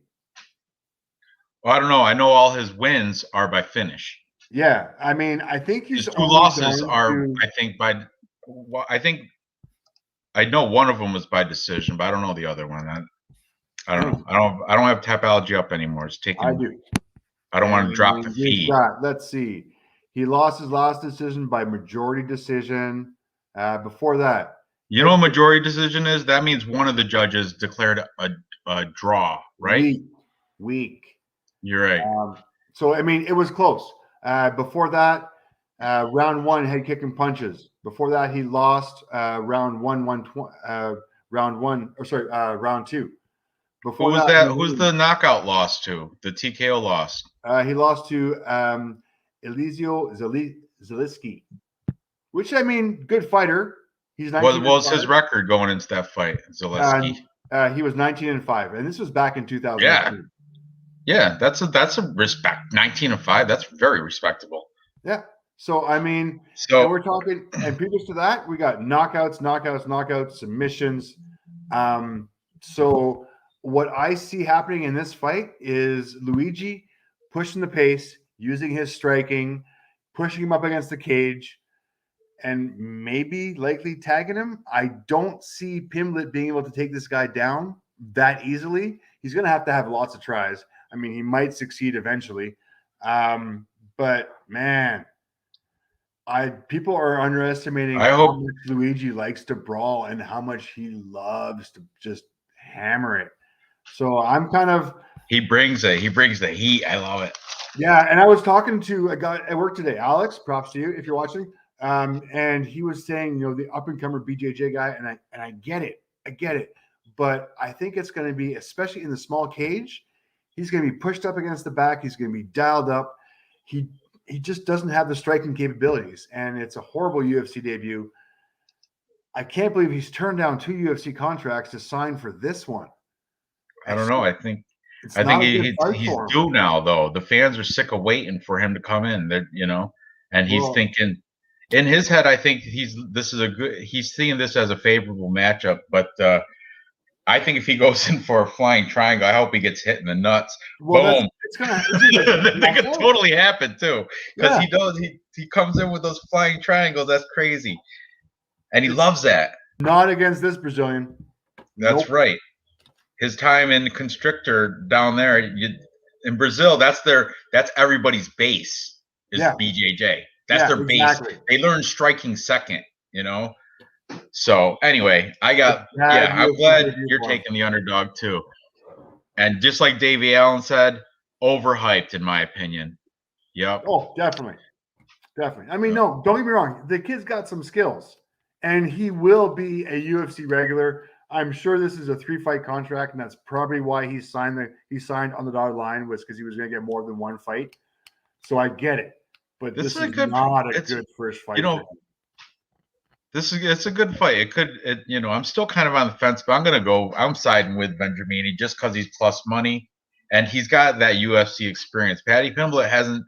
A: Well, I don't know. I know all his wins are by finish.
B: Yeah, I mean, I think
A: his 2 losses are, I think, by. Well, I think I know one of them was by decision, but I don't know the other one. I don't know. I don't have Tapology up anymore. It's taking.
B: I do.
A: I don't want to drop the feed.
B: Let's see. He lost his last decision by majority decision. Before that,
A: you know what majority decision is? That means one of the judges declared a draw, right?
B: Weak.
A: You're right.
B: So, I mean, it was close. Before that, round 1, head kick and punches. Before that, he lost round 2. Before
A: Who's the knockout loss to? The TKO loss?
B: He lost to Eliseo Zaleski, which, I mean, good fighter. He's 19.
A: What was his record going into that fight, Zaleski?
B: He was 19-5, and this was back in 2002.
A: Yeah, that's a respect. 19-5, that's very respectable.
B: Yeah. So I mean, we're talking, and previous to that, we got knockouts, submissions. So what I see happening in this fight is Luigi pushing the pace, using his striking, pushing him up against the cage, and likely tagging him. I don't see Pimlet being able to take this guy down that easily. He's going to have lots of tries. I mean, he might succeed eventually. But man, people are underestimating how much Luigi likes to brawl and how much he loves to just hammer it. So I'm kind of.
A: He brings the heat. I love it.
B: Yeah, and I was talking to a guy at work today, Alex. Props to you if you're watching. And he was saying, the up and comer BJJ guy, and I get it, but I think it's going to be, especially in the small cage, he's going to be pushed up against the back. He's going to be dialed up. He just doesn't have the striking capabilities, and it's a horrible UFC debut. I can't believe he's turned down 2 UFC contracts to sign for this one.
A: I don't know. I think he's due now, though. The fans are sick of waiting for him to come in. And he's thinking in his head. I think he's seeing this as a favorable matchup. But I think if he goes in for a flying triangle, I hope he gets hit in the nuts. Boom! That could totally happen too, because he comes in with those flying triangles. That's crazy, and he loves that.
B: Not against this Brazilian.
A: That's right. His time in Constrictor down there in Brazil, that's everybody's base is BJJ. That's their base. They learn striking second, So anyway, I'm glad you're taking the underdog too. And just like Davey Allen said, overhyped in my opinion. Yep.
B: Oh, definitely. I mean, no, don't get me wrong. The kid's got some skills, and he will be a UFC regular. I'm sure this is a 3-fight contract, and that's probably why he signed on the dotted line, was because he was going to get more than one fight. So I get it, but this is not a good first fight.
A: It's a good fight. I'm still kind of on the fence, but I'm siding with Vendramini just because he's plus money and he's got that UFC experience. Paddy Pimlet hasn't,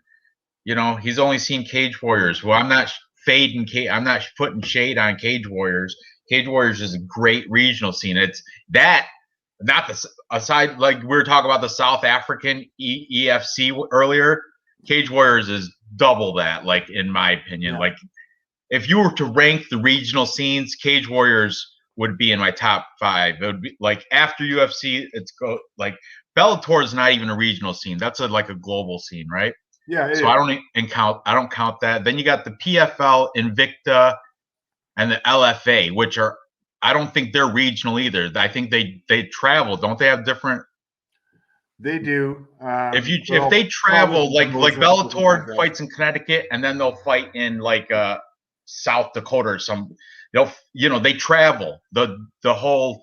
A: he's only seen Cage Warriors. Well, I'm not I'm not putting shade on Cage Warriors. Cage Warriors is a great regional scene. It's that, not the aside, like we were talking about the South African EFC earlier. Cage Warriors is double that, like, in my opinion. Yeah. Like, if you were to rank the regional scenes, Cage Warriors would be in my top 5. It would be like after UFC, like Bellator is not even a regional scene. That's like a global scene, right?
B: Yeah.
A: So I don't count that. Then you got the PFL, Invicta, and the LFA, which I don't think they're regional either. I think they travel. Don't they have different?
B: They do.
A: If they travel, like Bellator fights in Connecticut, and then they'll fight in like South Dakota or they travel the whole.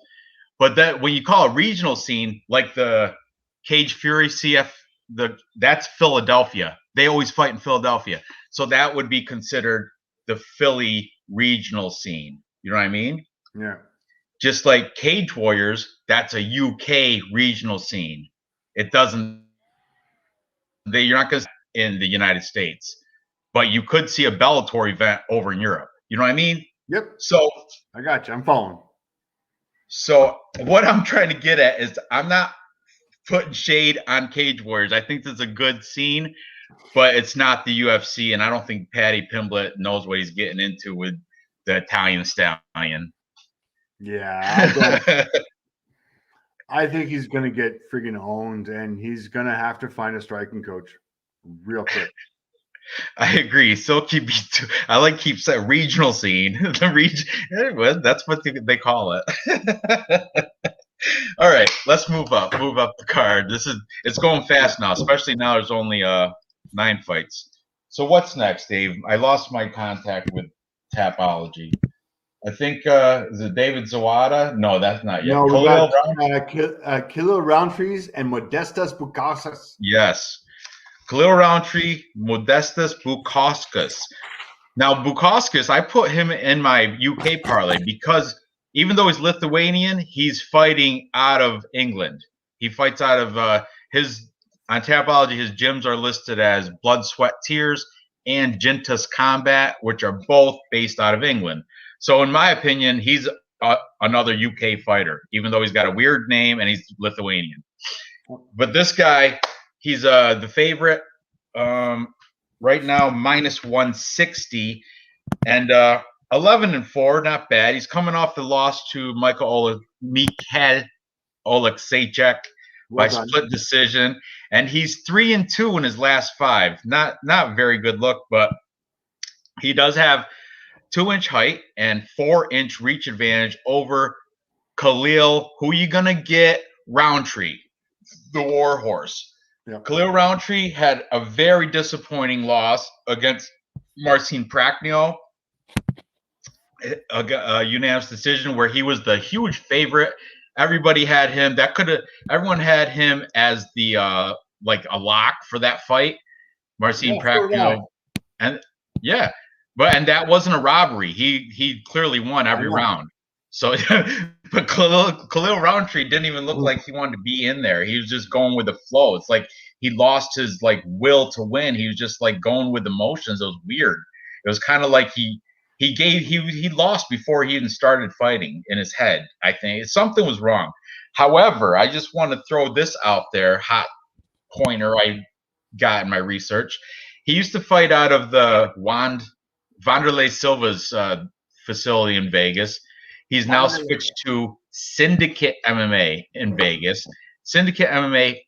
A: But that when you call a regional scene, like the Cage Fury CF, that's Philadelphia. They always fight in Philadelphia, so that would be considered the Philly regional scene. You know what I mean?
B: Yeah.
A: Just like Cage Warriors, that's a UK regional scene. It doesn't. You're not going to in the United States, but you could see a Bellator event over in Europe. You know what I mean?
B: Yep.
A: So
B: I got you. I'm following.
A: So what I'm trying to get at is I'm not putting shade on Cage Warriors. I think this is a good scene, but it's not the UFC, and I don't think Paddy Pimlet knows what he's getting into with the Italian Stallion.
B: Yeah. I think he's going to get friggin' owned, and he's going to have to find a striking coach real quick.
A: I agree. So I like keep saying regional scene. The region, that's what they call it. All right, let's move up the card. It's going fast now, especially now there's only 9 fights. So what's next, Dave? I lost my contact with Tapology. I think is it David Zawada? No, that's not yet.
B: No, we got Khalil Roundtrees and Modestas Bukauskas.
A: Yes. Khalil Roundtree, Modestas Bukauskas. Now, Bukauskas, I put him in my UK parlay because even though he's Lithuanian, he's fighting out of England. He fights out of on Tapology, his gyms are listed as Blood, Sweat, Tears and Gentis Combat, which are both based out of England. So in my opinion, he's another UK fighter, even though he's got a weird name and he's Lithuanian. But this guy, he's the favorite right now, minus 160, and 11-4, not bad. He's coming off the loss to Michail Oleksiejczuk by split decision, and he's 3-2 in his last 5. Not very good look, but he does have 2-inch height and 4-inch reach advantage over Khalil. Who you gonna get? Roundtree, the Warhorse.
B: Yep.
A: Khalil Roundtree had a very disappointing loss against Marcin Prachnio, a unanimous decision where he was the huge favorite. Everybody had him. Everyone had him as the like a lock for that fight. Marcin Prachnio, and that wasn't a robbery. He clearly won every round. So, but Khalil Roundtree didn't even look like he wanted to be in there. He was just going with the flow. It's like he lost his like will to win. He was just like going with emotions. It was weird. It was kind of like he lost before he even started fighting in his head. I think something was wrong. However, I just want to throw this out there, hot pointer I got in my research. He used to fight out of the Wanderlei Silva's facility in Vegas. He's now switched to Syndicate MMA in Vegas. Syndicate MMA,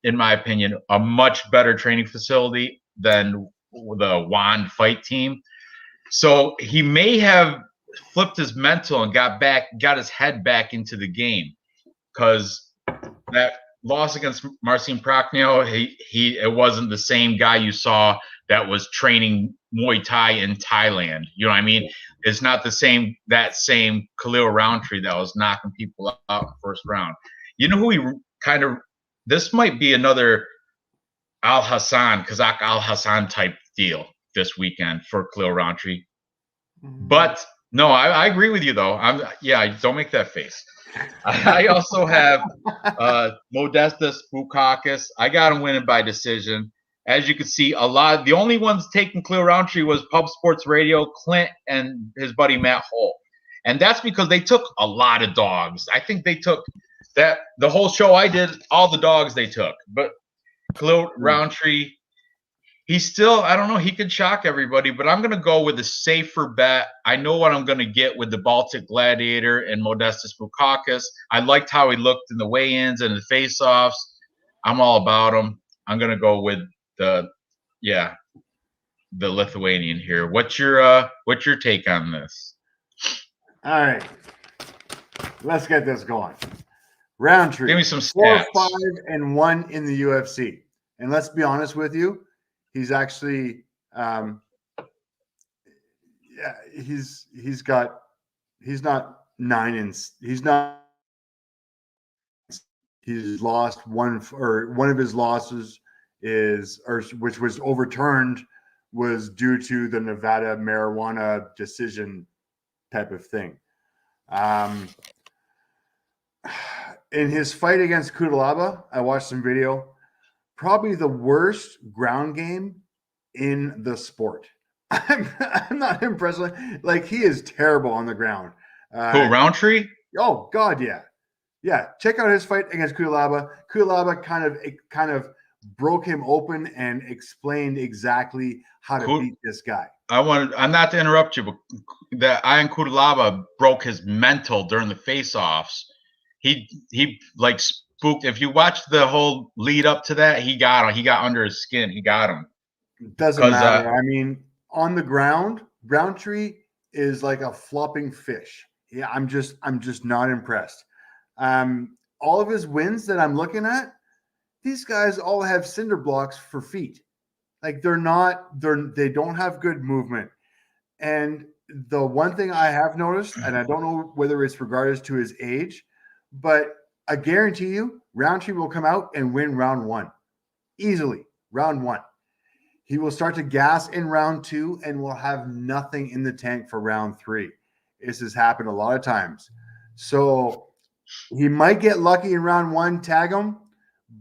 A: in my opinion, a much better training facility than the Wand fight team. So he may have flipped his mental and got his head back into the game, because that loss against Marcin Prachnio, it wasn't the same guy you saw that was training Muay Thai in Thailand. You know what I mean? is not the same Khalil Roundtree that was knocking people out in the first round. You know who he kind of – this might be another Kazak Al Hassan type deal this weekend for Khalil Roundtree. But no, I agree with you though. Don't make that face. I also have Modestas Bukauskas. I got him winning by decision. As you can see, the only ones taking Khalil Roundtree was Pub Sports Radio, Clint, and his buddy Matt Holt. And that's because they took a lot of dogs. I think they took the whole show I did, all the dogs they took. But Khalil Roundtree, he's still, I don't know, he could shock everybody, but I'm going to go with a safer bet. I know what I'm going to get with the Baltic Gladiator and Modestas Bukauskas. I liked how he looked in the weigh-ins and the face-offs. I'm all about him. I'm going to go with the Lithuanian here. What's your take on this?
B: All right. Let's get this going. Roundtree.
A: Give me some stats.
B: 4-5-1 in the UFC. And let's be honest with you, he's actually he's lost one, or one of his losses which was overturned, was due to the Nevada marijuana decision type of thing. In his fight against Kudalaba, I watched some video. Probably the worst ground game in the sport. I'm not impressed. Like, he is terrible on the ground.
A: Roundtree?
B: Oh God, yeah. Yeah. Check out his fight against Kudalaba. Kudalaba kind of broke him open and explained exactly how to beat this guy.
A: I'm not to interrupt you, but that Ian Kudalaba broke his mental during the face-offs. He like spooked. If you watch the whole lead up to that, he got him. He got under his skin. He got him.
B: Doesn't matter. I mean, on the ground, Roundtree is like a flopping fish. Yeah, I'm just not impressed. All of his wins that I'm looking at, these guys all have cinder blocks for feet. Like, they don't have good movement. And the one thing I have noticed, and I don't know whether it's regardless to his age, but I guarantee you, Roundtree will come out and win round one easily. Round one, he will start to gas in round two and will have nothing in the tank for round three. This has happened a lot of times. So he might get lucky in round one, tag him,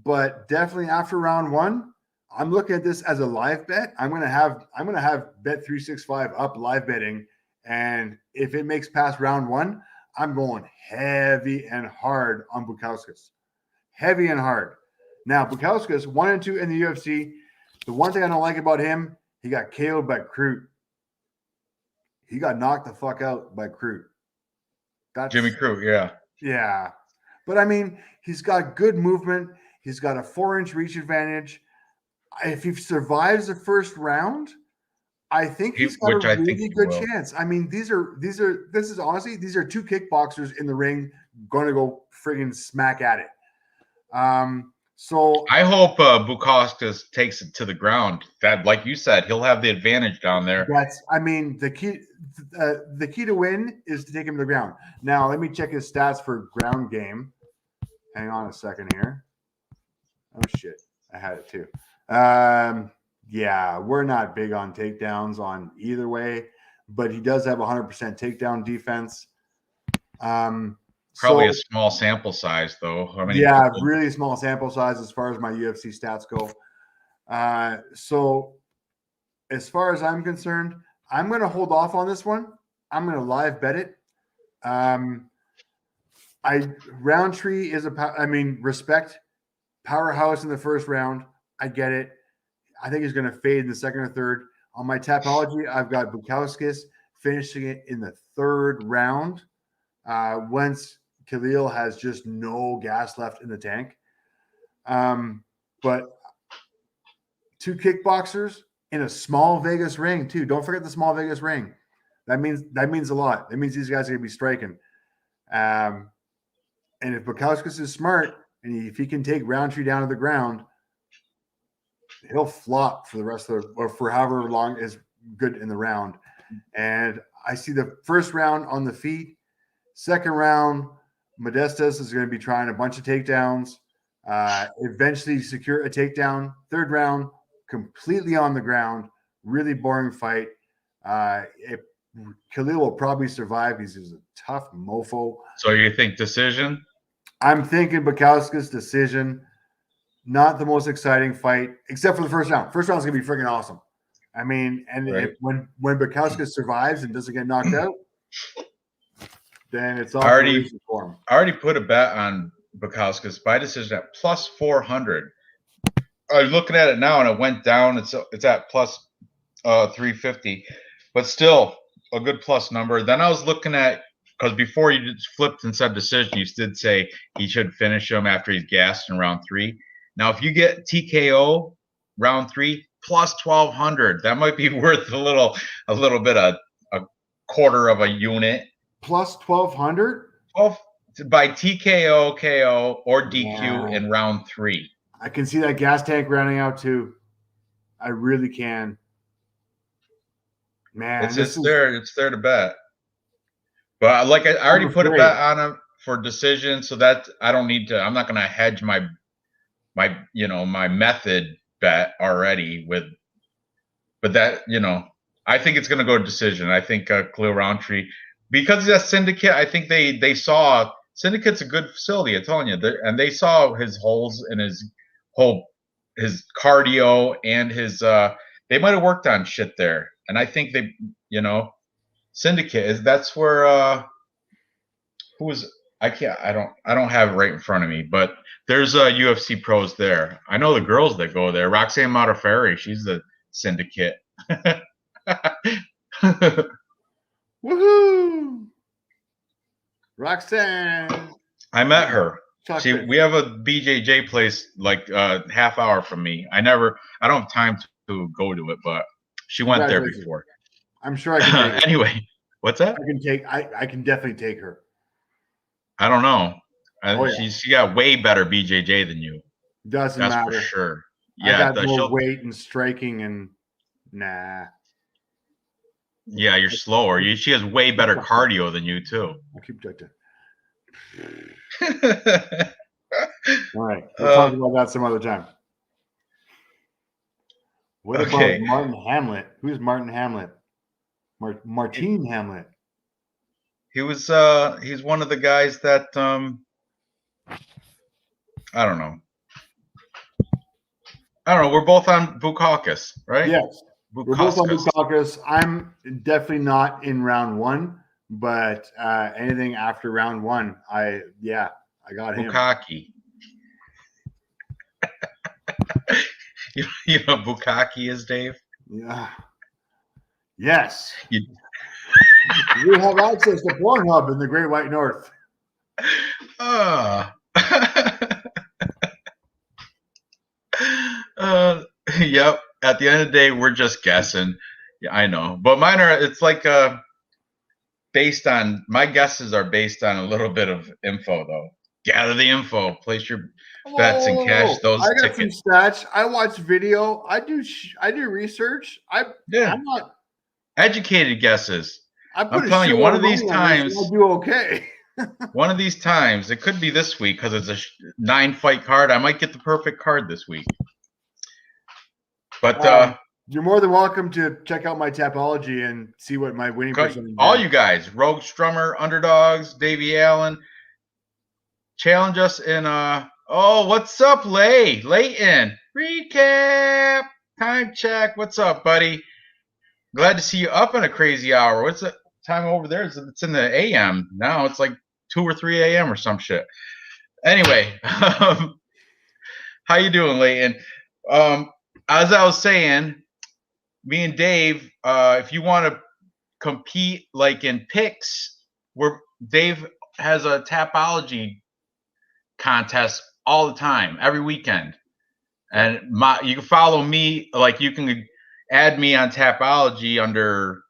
B: but definitely after round one, I'm looking at this as a live bet. I'm gonna have Bet365 up live betting, and if it makes past round one, I'm going heavy and hard on Bukauskas. Heavy and hard. Now, Bukauskas, 1-2 in the UFC. The one thing I don't like about him, he got KO'd by Crute. He got knocked the fuck out by Crute.
A: Jimmy Crute, yeah.
B: Yeah. But, I mean, he's got good movement. He's got a 4-inch reach advantage. If he survives the first round, I think he's got a really good chance. I mean, these are two kickboxers in the ring going to go friggin' smack at it. So
A: I hope Bukauskas takes it to the ground. That, like you said, he'll have the advantage down there.
B: The key to win is to take him to the ground. Now, let me check his stats for ground game. Hang on a second here. Oh shit, I had it too. Yeah, we're not big on takedowns on either way, but he does have 100% takedown defense.
A: Probably a small sample size, though.
B: Really small sample size as far as my UFC stats go. So as far as I'm concerned, I'm going to hold off on this one. I'm going to live bet it. Roundtree is respect, powerhouse in the first round. I get it. I think he's going to fade in the second or third. On my Tapology, I've got Bukauskas finishing it in the third round once Khalil has just no gas left in the tank. But two kickboxers in a small Vegas ring too. Don't forget the small Vegas ring. That means a lot. That means these guys are going to be striking. And if Bukauskas is smart, and if he can take Roundtree down to the ground, he'll flop for the rest of or for however long is good in the round. And I see the first round on the feet. Second round, Modestas is going to be trying a bunch of takedowns. Eventually secure a takedown. Third round, completely on the ground. Really boring fight. Khalil will probably survive. He's a tough mofo.
A: So you think decision?
B: I'm thinking Bukowski's decision. Not the most exciting fight, except for the first round. First round is going to be freaking awesome. I mean, and
A: Right.
B: when Bukowski survives and doesn't get knocked out, then it's all
A: I already put a bet on Bukowski's by decision at plus 400. I'm looking at it now, and it went down. It's at plus 350, but still a good plus number. Then I was looking at, because before you just flipped and said decision, you did say he should finish him after he's gassed in round 3. Now, if you get TKO round 3 plus 1,200, that might be worth a little bit of a quarter of a unit.
B: Plus 1,200?
A: 12 by TKO, KO, or DQ in round 3.
B: I can see that gas tank rounding out too. I really can. Man,
A: it's there to bet. But like I already put a bet on him for decision, so that I don't need to. I'm not going to hedge my method bet already with. But that I think it's going to go to decision. I think Khalil Roundtree, because he's a syndicate. I think they saw syndicate's a good facility. I'm telling you, and they saw his holes in his cardio and his. They might have worked on shit there, and I think they syndicate that's where I don't have it right in front of me, but there's UFC pros there. I know the girls that go there. Roxanne Modafferi, she's the syndicate.
B: Woohoo! Roxanne.
A: I met her. We have a BJJ place like half hour from me. I don't have time to go to it, but she went there before.
B: I'm sure I can take
A: anyway, what's that?
B: I can definitely take her.
A: I don't know. She got way better BJJ than you.
B: Doesn't matter.
A: That's for sure.
B: Yeah, I got more weight and striking and nah.
A: Yeah, you're slower. She has way better cardio than you too.
B: I'll keep that. All right, we'll talk about that some other time. What about Martin Hamlet? Who's Martin Hamlet? Martin Hamlet.
A: He was he's one of the guys that I don't know. We're both on Bukauskas, right?
B: Yes. We're both on Bukauskas. I'm definitely not in round 1, but anything after round 1, I got him.
A: Bukkake. You know what Bukkake is, Dave?
B: Yeah. Yes. We have access to Pornhub in the Great White North.
A: Yep. At the end of the day, we're just guessing. Yeah, I know. But mine are, it's like my guesses are based on a little bit of info, though. Gather the info, place your bets, and cash those tickets.
B: I got some stats. I watch video. I do research. I'm not
A: educated guesses.
B: I'm telling you, one of these times I'll do okay.
A: One of these times, it could be this week because it's a 9-fight card. I might get the perfect card this week. But
B: you're more than welcome to check out my Tapology and see what my winning percentage is.
A: All you guys, Rogue Strummer, Underdogs, Davey Allen, challenge us in what's up, Leighton? Reeecaaap, time check. What's up, buddy? Glad to see you up in a crazy hour. What's the time over there? It's in the AM now. It's like 2 or 3 a.m. or some shit. Anyway, how you doing, Leighton? As I was saying, me and Dave, if you want to compete like in picks, Dave has a Tapology contest all the time, every weekend. And you can follow me, like you can add me on Tapology under,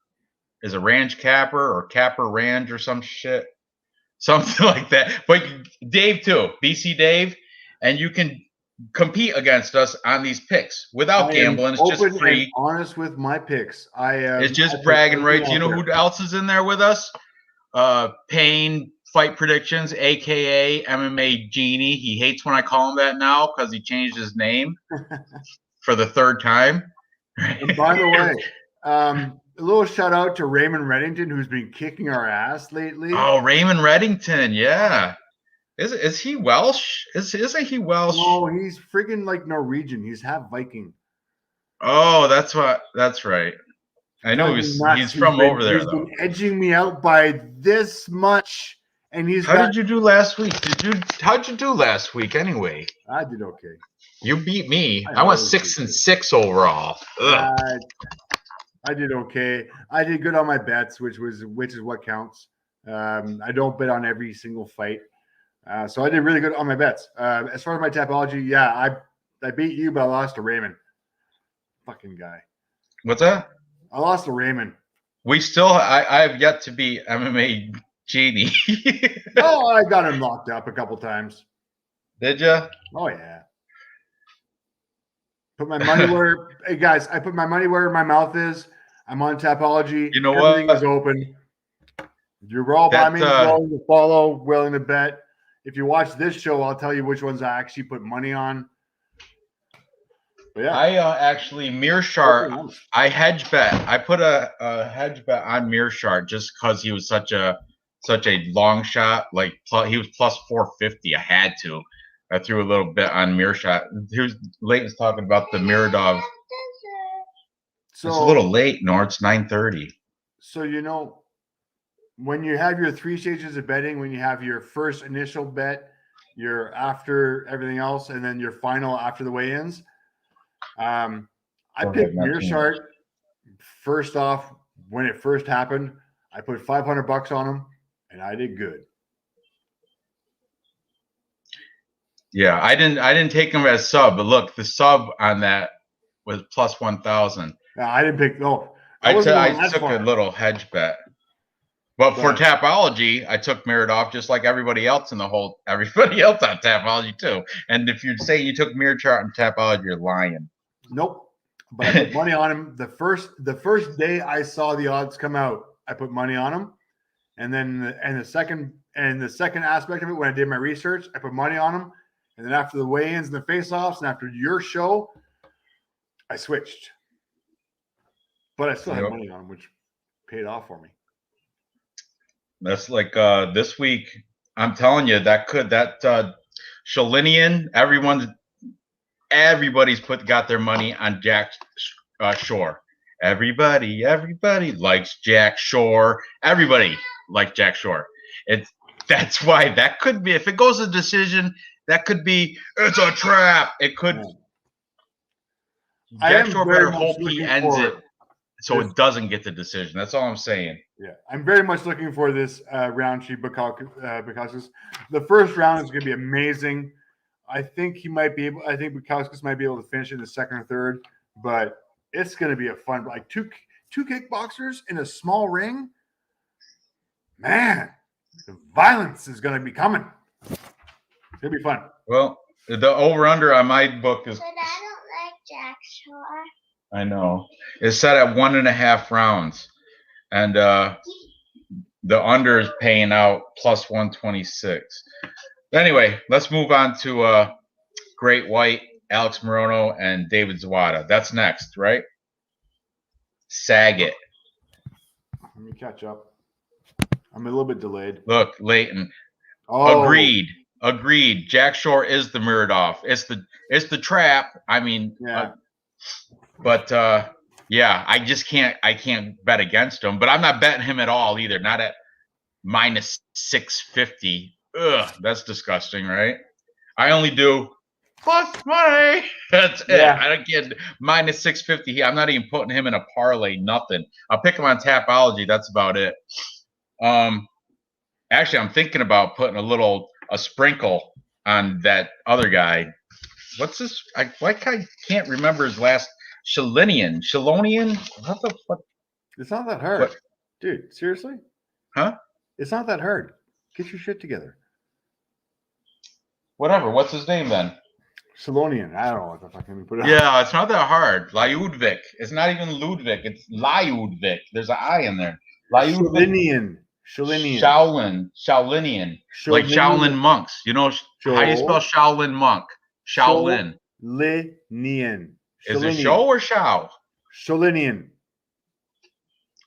A: is it Ranj Capper or Capper Ranj or some shit? Something like that. But Dave too, BC Dave. And you can compete against us on these picks without
B: I am
A: gambling. It's just
B: open and
A: free.
B: honest with my picks.
A: It's just bragging rights. You know who else is in there with us? Payne Fight Predictions, aka MMA Genie. He hates when I call him that now because he changed his name for the third time.
B: And by the way, a little shout out to Raymond Reddington, who's been kicking our ass lately.
A: Oh, Raymond Reddington, yeah. Is he Welsh? Isn't he Welsh?
B: No, he's friggin' like Norwegian. He's half Viking.
A: Oh, that's right. I know he's from over there.
B: He's been edging me out by this much, and he's.
A: How did you do last week? How'd you do last week anyway?
B: I did okay.
A: You beat me. I went 6-6 overall.
B: I did okay. I did good on my bets, which is what counts. I don't bet on every single fight, so I did really good on my bets. As far as my Tapology, yeah, I beat you, but I lost to Raymond. Fucking guy.
A: What's that?
B: I lost to Raymond.
A: I have yet to be MMA Genie.
B: Oh, I got him locked up a couple times.
A: Did you?
B: Oh yeah. Put my money where, hey guys, I put my money where my mouth is. I'm on Tapology.
A: You know
B: Everything
A: what?
B: is open. You're all by me, willing to follow, willing to bet. If you watch this show, I'll tell you which ones I actually put money on. But yeah.
A: I actually Mearshart. I hedge bet. I put a hedge bet on Mearshart just because he was such a long shot. Like he was plus 450. I had to. I threw a little bit on Mearshart. Here's Leighton's talking about the Miradov. So it's a little late, Nor. It's 9:30.
B: So when you have your 3 stages of betting, when you have your first initial bet, your after everything else, and then your final after the weigh-ins. I picked Mearshart first off when it first happened. I put $500 on him, and I did good.
A: Yeah, I didn't take him as sub, but look, the sub on that was plus 1,000.
B: I didn't pick. No,
A: I took a little hedge bet, but for Tapology, I took Miradov just like everybody else on Tapology too. And if you say you took Mearshart on Tapology, you're lying.
B: Nope. But I put money on him the first day I saw the odds come out. I put money on him, and then the second aspect of it, when I did my research, I put money on him, and then after the weigh-ins and the face-offs, and after your show, I switched. But I still had money on him, which paid off for me.
A: That's like this week. I'm telling you, that Shalinian, everybody's got their money on Jack Shore. Everybody likes Jack Shore. Everybody likes Jack Shore. That's why that could be, if it goes to decision, that could be, it's a trap. It could. Jack Shore better hope he ends it so it doesn't get the decision. That's all I'm saying.
B: Yeah, I'm very much looking for this round sheet because the first round is going to be amazing. I think Bukowskis might be able to finish in the second or third, but it's going to be a fun, like two kickboxers in a small ring. Man, the violence is going to be coming. It's going to be fun.
A: Well, the over-under on my book is.
C: But I don't like Jack Shore.
A: I know. It's set at 1.5 rounds. And the under is paying out plus 126. Anyway, let's move on to Great White, Alex Morono, and David Zawada. That's next, right? Saget.
B: Let me catch up. I'm a little bit delayed.
A: Look, Leighton.
B: Oh.
A: Agreed. Jack Shore is the Miradov. It's the trap. I mean,
B: yeah.
A: Yeah, I can't bet against him, but I'm not betting him at all either. Not at minus 650. Ugh, that's disgusting, right? I only do plus money. That's it. I don't get minus 650. I'm not even putting him in a parlay, nothing. I'll pick him on Tapology. That's about it. Actually, I'm thinking about putting a sprinkle on that other guy. What's this? I can't remember his last. Shalonian. What the fuck?
B: It's not that hard. What? Dude, seriously?
A: Huh?
B: It's not that hard. Get your shit together.
A: Whatever. What's his name then?
B: Shalonian. I don't know what the fuck. Let me put it.
A: Yeah, it's not that hard. Lyudvik. It's not even Ludwig. It's Lyudvik. There's an I in there. Lyudvik.
B: Shalinian.
A: Shaolinian. Like Shaolin monks. You know how you spell Shaolin monk? Shaolin.
B: Shalinian.
A: Is it show or shao?
B: Shalinian.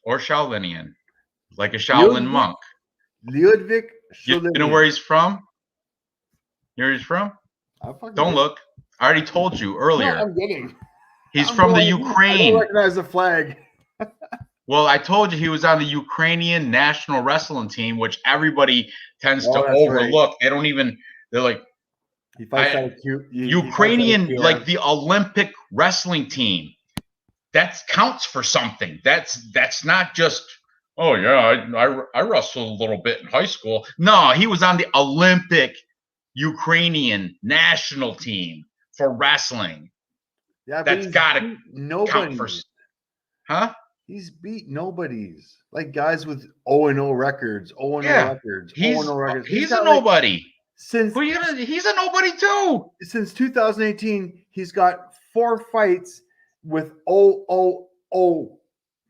A: Or Shaolinian. Like a Shaolin monk.
B: Ludwig
A: You
B: Shalinian.
A: know where he's from? You know where he's from? Don't look. I already told you earlier.
B: No, I'm kidding.
A: He's from the Ukraine.
B: I don't recognize the flag.
A: Well, I told you he was on the Ukrainian national wrestling team, which everybody tends to overlook. Right. They don't even. They're like
B: he fights out of
A: Ukrainian, like the Olympic wrestling team. That counts for something. That's not just. Oh yeah, I wrestled a little bit in high school. No, he was on the Olympic Ukrainian national team for wrestling.
B: Yeah,
A: that's got to count for. Huh?
B: He's beat nobodies. Like guys with 0-0 records, 0-0 records, 0-0 records.
A: He's a nobody.
B: He's
A: a nobody too.
B: Since 2018, he's got 4 fights with 0-0,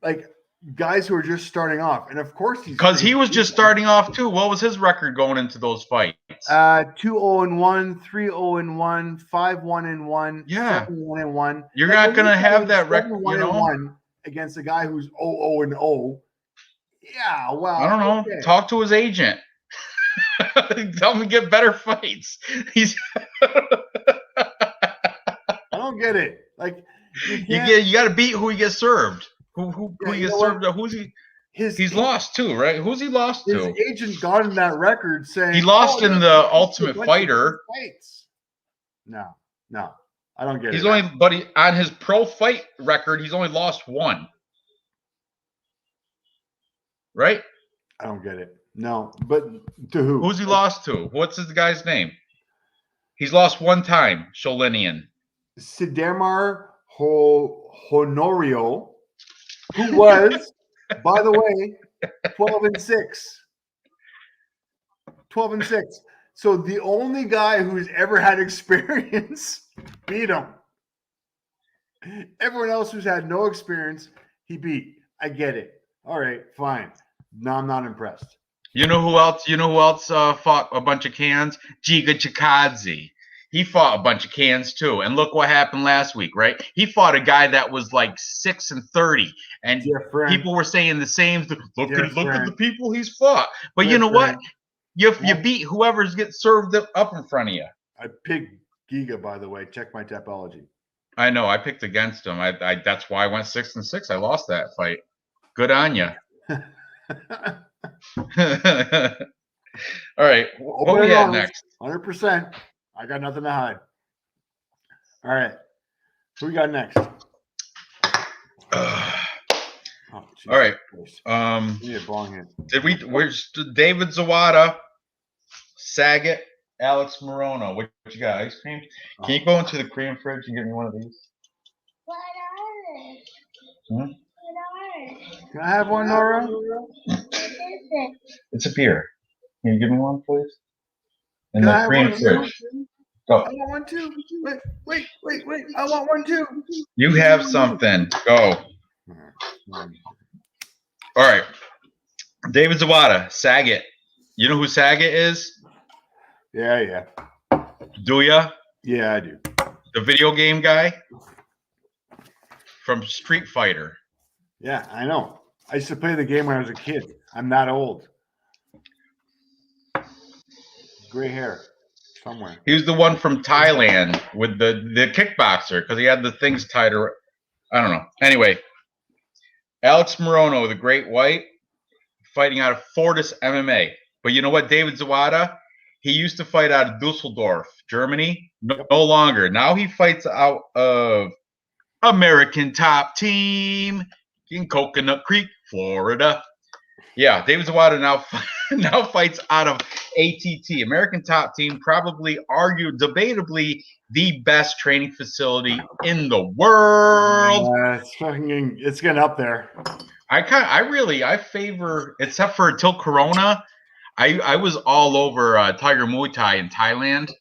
B: like guys who are just starting off. And of course
A: because he was just starting off too. What was his record going into those fights?
B: 2-0-1, 3-0-1, 5-1-1,
A: yeah,
B: 7-1-1.
A: You're not gonna have that record, you know,
B: against a guy who's 0-0. Yeah, well,
A: I don't know. Okay. Talk to his agent. Tell him to get better fights. He's.
B: I don't get it. Like
A: you got to beat who he gets served. Who he gets served? Who's he? He's lost too, right? Who's he lost to?
B: His agent got him that record saying
A: he lost in the Ultimate Fighter.
B: No, I don't get
A: it.
B: But
A: on his pro fight record, he's only lost 1. Right?
B: I don't get it. No, but to who?
A: Who's he lost to? What's his guy's name? He's lost 1 time. Sholinian.
B: Sidemar Honorio, who was, by the way, 12-6. 12-6. So the only guy who's ever had experience beat him. Everyone else who's had no experience, he beat. I get it. All right, fine. No, I'm not impressed.
A: You know who else? Fought a bunch of cans? Giga Chikadze. He fought a bunch of cans too. And look what happened last week, right? He fought a guy that was like 6-30, and people were saying the same. Look at the people he's fought. But you know what? You beat whoever's gets served up in front of you.
B: I picked Giga, by the way. Check my Tapology.
A: I know. I picked against him. That's why I went 6-6. I lost that fight. Good on you. All right. What we got next?
B: 100%. I got nothing to hide. All right. Who we got next?
A: All right. Where's David Zawada, Saget, Alex Morono? What you got? Ice cream? Can you go into the cream fridge and get me one of these?
C: What are they?
A: Hmm?
B: Can I have one, Nora?
C: What is it?
A: It's a beer. Can you give me one, please? In the cream fridge. Go.
B: I want one too. Wait. I want one too.
A: You have something. Go. All right. David Zawada, Saget. You know who Saget is?
B: Yeah.
A: Do ya?
B: Yeah, I do.
A: The video game guy from Street Fighter.
B: Yeah, I know. I used to play the game when I was a kid. I'm that old. Gray hair somewhere.
A: He was the one from Thailand with the kickboxer because he had the things tied around. I don't know. Anyway, Alex Morono, the Great White, fighting out of Fortis MMA. But you know what? David Zawada, he used to fight out of Dusseldorf, Germany. No longer. Now he fights out of American Top Team in Coconut Creek, Florida. Yeah, David Zawada now fights out of ATT, American Top Team, probably debatably the best training facility in the world.
B: It's getting up there.
A: I favor, except for till Corona, I was all over Tiger Muay Thai in Thailand.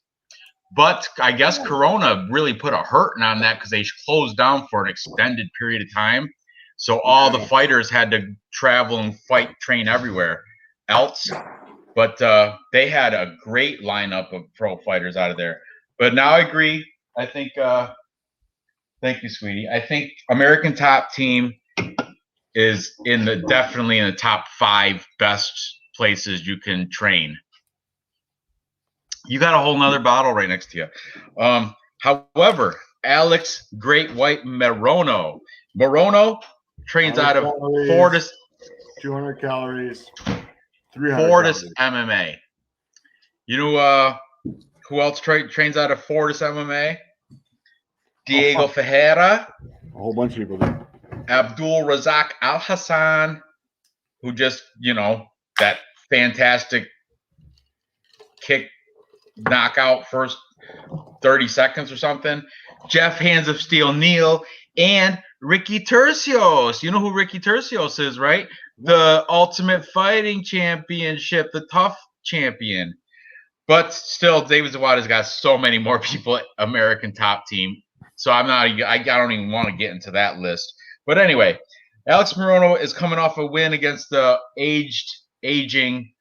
A: But I guess Corona really put a hurting on that because they closed down for an extended period of time. So all the fighters had to travel and fight, train everywhere else. But they had a great lineup of pro fighters out of there. But now I agree. I think, thank you, sweetie. I think American Top Team is definitely in the top 5 best places you can train. You got a whole nother bottle right next to you. However, Alex Great White Morono trains out of Fortis
B: 200 calories, 300
A: Fortis
B: calories.
A: MMA. You know who else trains out of Fortis MMA? Diego Ferreira.
B: A whole bunch of people do.
A: Abdul Razak Al Hassan, who just, that fantastic kick knockout first 30 seconds or something. Jeff Hands of Steel Neal and Ricky Tercios. You know who Ricky Tercios is, right? The Ultimate Fighting Championship, the tough champion. But still, David Zawada's got so many more people at American Top Team. So I don't even want to get into that list. But anyway, Alex Morono is coming off a win against the aging,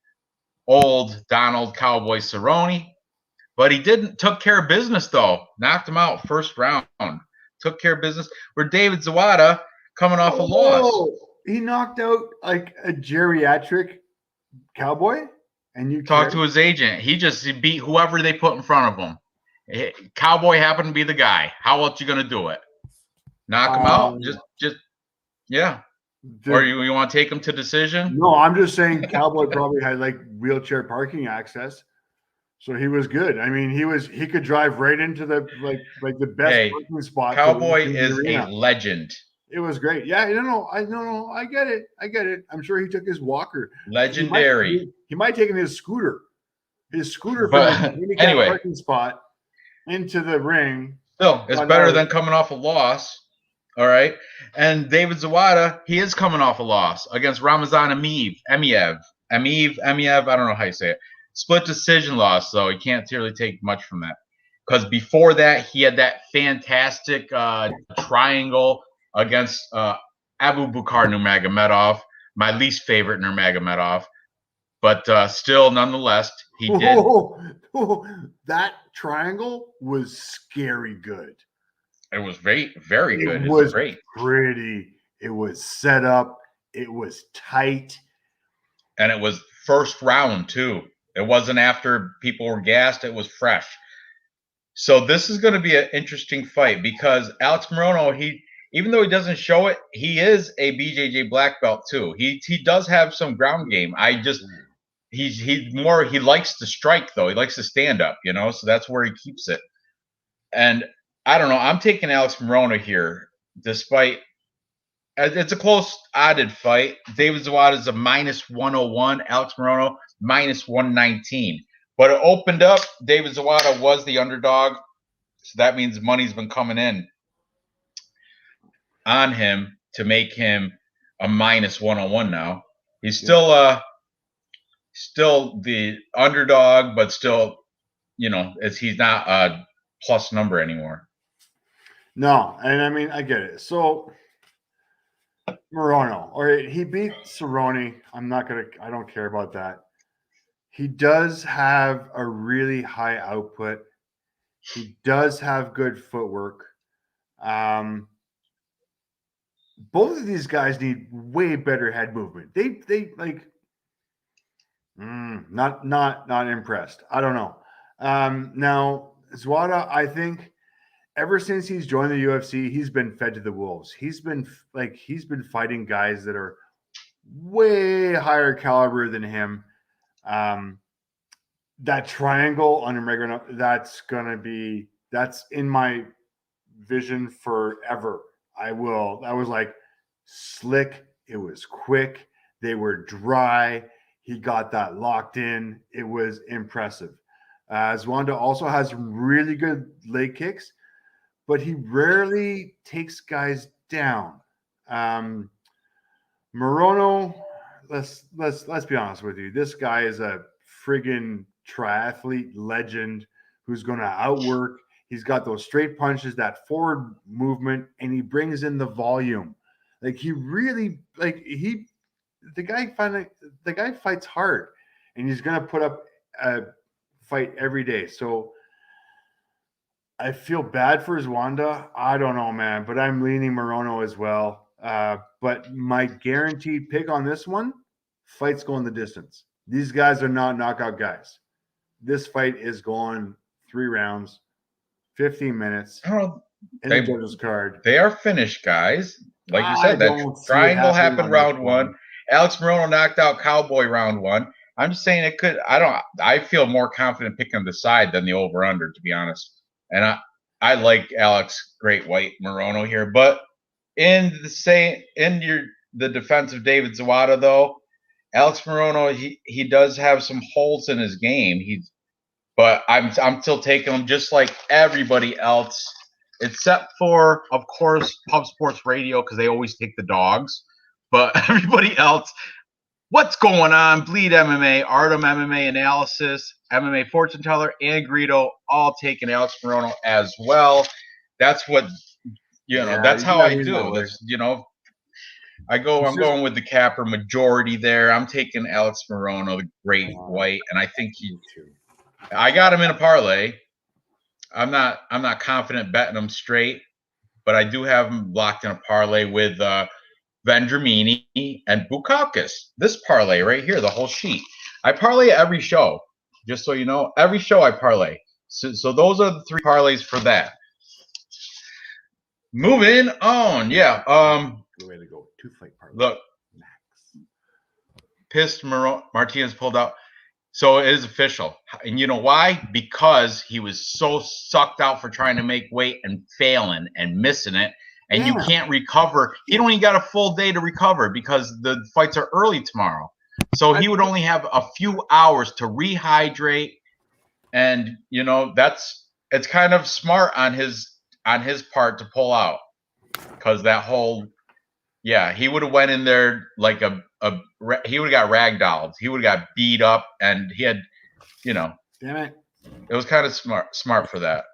A: old Donald Cowboy Cerrone. But he took care of business, though. Knocked him out first round. Took care of business. Where David Zawada coming off a loss.
B: He knocked out like a geriatric cowboy? And you
A: talked to his agent. He beat whoever they put in front of him. Cowboy happened to be the guy. How else you going to do it? Knock him out? Yeah. Or you want to take him to decision?
B: No, I'm just saying Cowboy probably had like wheelchair parking access. So he was good. I mean, he could drive right into the like the best parking spot.
A: Cowboy is a legend.
B: It was great. Yeah, I get it. I'm sure he took his walker.
A: Legendary.
B: He might take his scooter. His scooter from the handicap parking spot into the ring.
A: Still, it's better than coming off a loss. All right. And David Zawada, he is coming off a loss against Ramazan Emiev. I don't know how you say it. Split decision loss, though. He can't really take much from that. Because before that, he had that fantastic triangle against Abu Bakar Nurmagomedov, my least favorite Nurmagomedov. But still, nonetheless, he did.
B: That triangle was scary good.
A: It was very, very good.
B: It was
A: great.
B: Pretty. It was set up. It was tight.
A: And it was first round, too. It wasn't after people were gassed. It was fresh. So this is going to be an interesting fight because Alex Morono, even though he doesn't show it, he is a BJJ black belt, too. He does have some ground game. He likes to strike, though. He likes to stand up, so that's where he keeps it. And I don't know. I'm taking Alex Morono here, despite it's a close, odded fight. David Zawada is a -101. Alex Morono -119. But it opened up. David Zawada was the underdog, so that means money's been coming in on him to make him a -101 now. He's still the underdog, but still, he's not a plus number anymore.
B: No, and I mean, I get it. So Morono, all right, he beat Cerrone. I don't care about that. He does have a really high output. He does have good footwork. Both of these guys need way better head movement. They like not impressed. I don't know. Now Zawada, I think ever since he's joined the UFC, he's been fed to the wolves. He's been fighting guys that are way higher caliber than him. That triangle on Morono, that's in my vision forever. That was like slick. It was quick. They were dry. He got that locked in. It was impressive. Zawada also has some really good leg kicks, but he rarely takes guys down. Morono, let's be honest with you. This guy is a friggin' triathlete legend who's going to outwork. He's got those straight punches, that forward movement, and he brings in the volume. Like he really, the guy fights hard, and he's going to put up a fight every day. So I feel bad for Zwanda. I don't know, man, but I'm leaning Morono as well. But my guaranteed pick on this one, fight's going the distance. These guys are not knockout guys. This fight is going 3 rounds, 15 minutes in the judges' card.
A: They are finished, guys. Like you said, that triangle happened round 1. Alex Morono knocked out Cowboy round 1. I'm just saying it could. I feel more confident picking the side than the over/under, to be honest. And I like Alex Great White Morono here, but in the defense of David Zawada, though, Alex Morono he does have some holes in his game. But I'm still taking him just like everybody else, except for, of course, Pub Sports Radio, because they always take the dogs. But everybody else, what's going on? Bleed MMA, Artem MMA Analysis, MMA Fortune Teller, and Greedo all taking Alex Morono as well. That's what that's how I do. That's, I'm going with the capper majority there. I'm taking Alex Morono, the Great White, and I think I got him in a parlay. I'm not confident betting him straight, but I do have him locked in a parlay with Vendramini and Bukauskas. This parlay right here, the whole sheet. I parlay every show, just so you know. Every show I parlay. So those are the 3 parlays for that. Moving on, yeah.
B: Good way to go. 2-fight parlay.
A: Look, pissed Martinez pulled out. So it is official. And you know why? Because he was so sucked out for trying to make weight and failing and missing it. And you can't recover. He don't even got a full day to recover because the fights are early tomorrow. So he would only have a few hours to rehydrate. And, it's kind of smart on his part to pull out. Because that whole, he would have went in there like he would have got ragdolled. He would have got beat up, and he had,
B: Damn it.
A: It was kind of smart for that.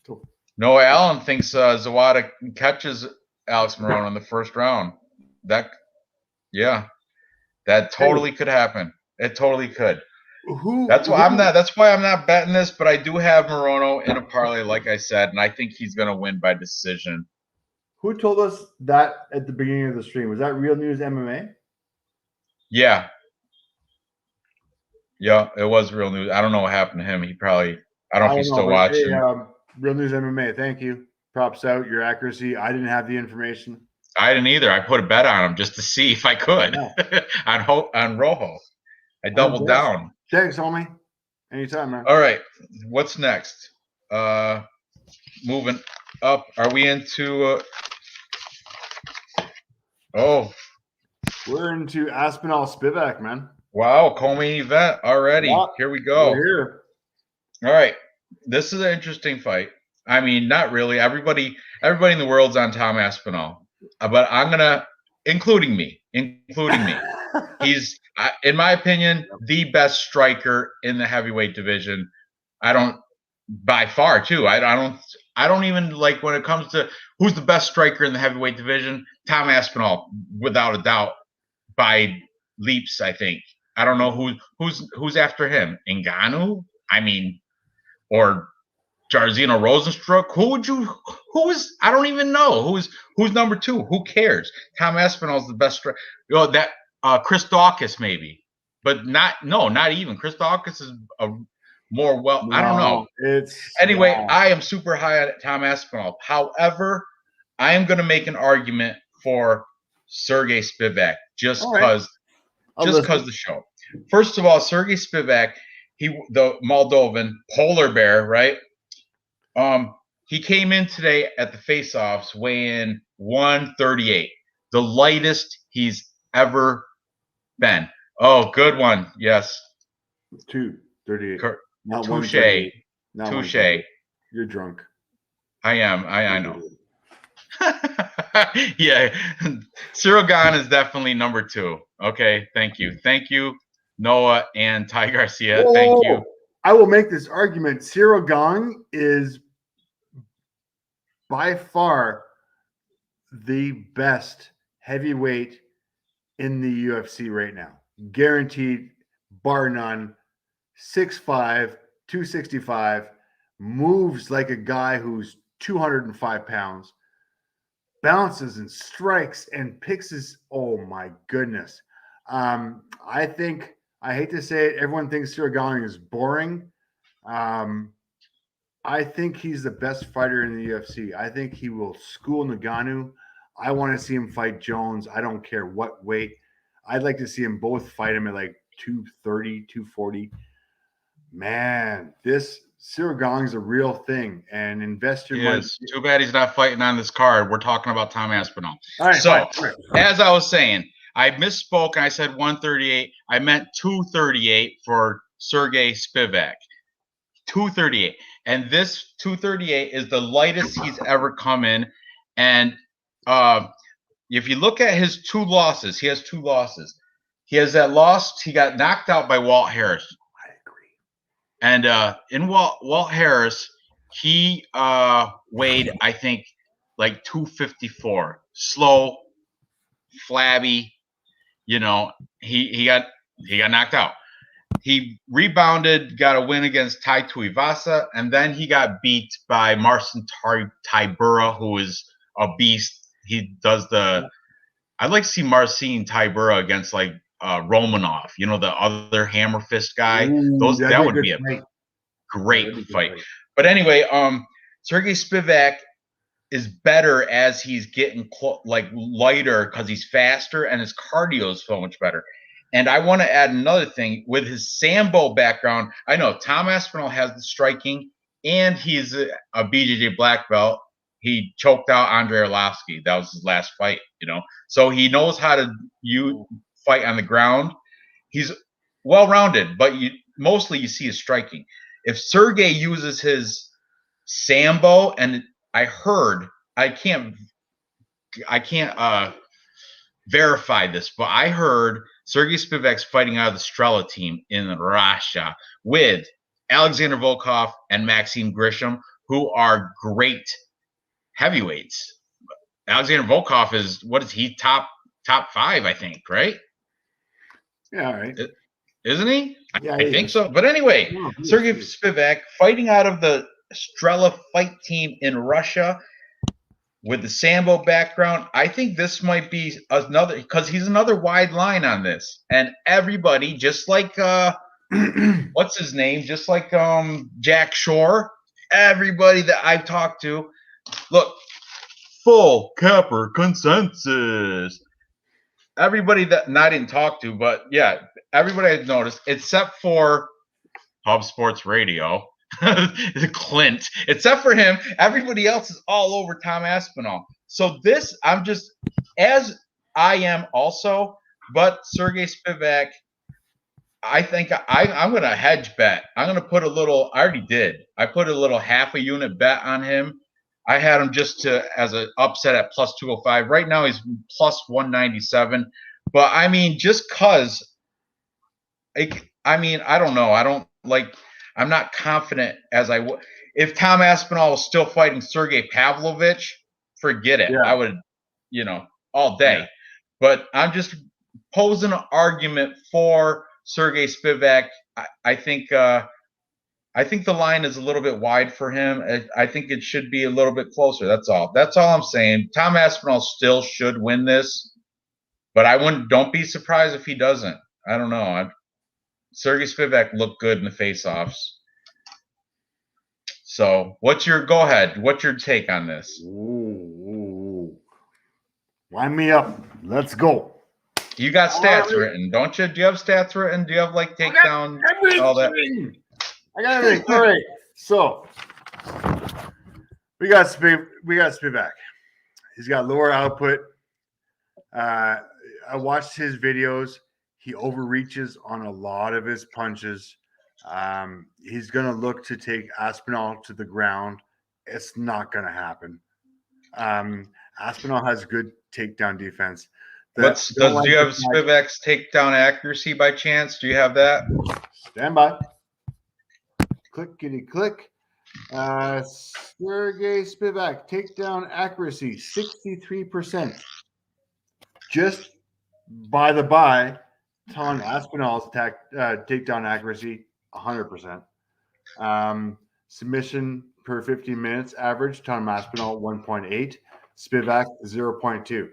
A: Cool. Noah Allen thinks Zawada catches Alex Morono in the first round. That totally could happen. It totally could. That's why I'm not betting this, but I do have Morono in a parlay, like I said, and I think he's going to win by decision.
B: Who told us that at the beginning of the stream? Was that Real News MMA?
A: Yeah. Yeah, it was Real News. I don't know what happened to him. I don't know if he's still watching.
B: Hey, Real News MMA, thank you. Props out, your accuracy. I didn't have the information.
A: I didn't either. I put a bet on him just to see if I could. on Rojo. I doubled down.
B: Thanks, homie. Anytime, man.
A: All right. What's next? Moving up. Are we into
B: we're into Aspinall Spivak, man.
A: Wow, co-main event already. Yeah, here we go.
B: We're here.
A: All right. This is an interesting fight. I mean, not really. Everybody in the world's on Tom Aspinall. But I'm going to, including me. He's, in my opinion, the best striker in the heavyweight division. By far, too. I don't even like when it comes to who's the best striker in the heavyweight division. Tom Aspinall, without a doubt, by leaps, I think. I don't know who's after him. Ngannou? I mean, or Jairzinho Rosenstruck? I don't even know. Who's number 2? Who cares? Tom Aspinall's the best striker. Chris Dawkins maybe. But not even. Chris Dawkins is a more I don't know. Anyway, I am super high on Tom Aspinall. However, I am going to make an argument for Sergey Spivak just because the show. First of all, Sergey Spivak, the Moldovan polar bear, right? He came in today at the face-offs weighing 138, the lightest he's ever been. Oh, good one. Yes.
B: 238.
A: Touche.
B: You're drunk.
A: I am. I know. Yeah. Cyril Gane is definitely number 2. Okay. Thank you. Noah and Ty Garcia. Thank you.
B: I will make this argument. Cyril Gong is by far the best heavyweight in the UFC right now. Guaranteed, bar none. 6'5", 265, moves like a guy who's 205 pounds, bounces and strikes and picks his, oh my goodness. I think, I hate to say it, everyone thinks Cyril Gong is boring. I think he's the best fighter in the UFC. I think he will school Ngannou. I want to see him fight Jones. I don't care what weight. I'd like to see him both fight him at like 230, 240. Man, this Cyril Gong's a real thing, and investor money.
A: Yes. Too bad he's not fighting on this card. We're talking about Tom Aspinall.
B: All right,
A: So,
B: fine.
A: as I was saying, I misspoke and I said 138. I meant 238 for Sergey Spivak. 238. And this 238 is the lightest he's ever come in. And if you look at his two losses, he has two losses. He has that loss. He got knocked out by Walt Harris.
B: I agree.
A: And in Walt Harris, he weighed, I think, like 254. Slow, flabby. You know, he got knocked out. He rebounded, got a win against Tai Tuivasa, and then he got beat by Marcin Tybura, who is a beast. He does the. I'd like to see Marcin Tybura against like Romanov, you know, the other hammer fist guy.
B: Ooh,
A: That would be a great fight. But anyway, Sergey Spivak is better as he's getting like lighter because he's faster and his cardio is so much better. And I want to add another thing with his Sambo background. I know Tom Aspinall has the striking, and he's a BJJ black belt. He choked out Andre Arlovsky. That was his last fight, you know. So he knows how to fight on the ground. He's well-rounded, but mostly you see his striking. If Sergey uses his Sambo, and I heard, I can't verify this, but I heard Sergey Spivak's fighting out of the Strela team in Russia with Alexander Volkov and Maxim Grisham, who are great heavyweights. Alexander Volkov is, what is he, top 5, I think, right?
B: Yeah, all right.
A: Isn't he?
B: Yeah,
A: I think so. But anyway, Sergey Spivak fighting out of the Strela fight team in Russia with the Sambo background. I think this might be another, because he's another wide line on this. And everybody, just like what's his name? Just like Jack Shore, everybody that I've talked to, look, full capper consensus. Everybody that I didn't talk to, but yeah, everybody I've noticed, except for Hub Sports Radio, Clint, except for him, everybody else is all over Tom Aspinall. So this, I'm just, as I am also, but Sergey Spivak, I think I'm going to hedge bet. I'm going to put a little, I already did. I put a little half a unit bet on him. I had him just as an upset at plus 205. Right now he's plus 197. But I mean, just because, I mean, I don't know. I don't like, I'm not confident as I would. If Tom Aspinall was still fighting Sergey Pavlovich, forget it.
B: Yeah.
A: I would, all day. Yeah. But I'm just posing an argument for Sergey Spivak. I think the line is a little bit wide for him. I think it should be a little bit closer. That's all. That's all I'm saying. Tom Aspinall still should win this, but don't be surprised if he doesn't. I don't know. Sergey Spivak looked good in the face-offs. So go ahead. What's your take on this?
B: Ooh. Line me up. Let's go.
A: You got stats written, don't you? Do you have stats written? Do you have like takedown, all that?
B: I got everything. All right. So we got Spivak. He's got lower output. I watched his videos. He overreaches on a lot of his punches. He's going to look to take Aspinall to the ground. It's not going to happen. Aspinall has good takedown defense.
A: Do you have Spivak's takedown accuracy by chance? Do you have that?
B: Stand by. Clickety click. Sergey Spivak, takedown accuracy 63%. Just by the by, Tom Aspinall's takedown accuracy 100%. Submission per 15 minutes average, Tom Aspinall 1.8, Spivak 0.2.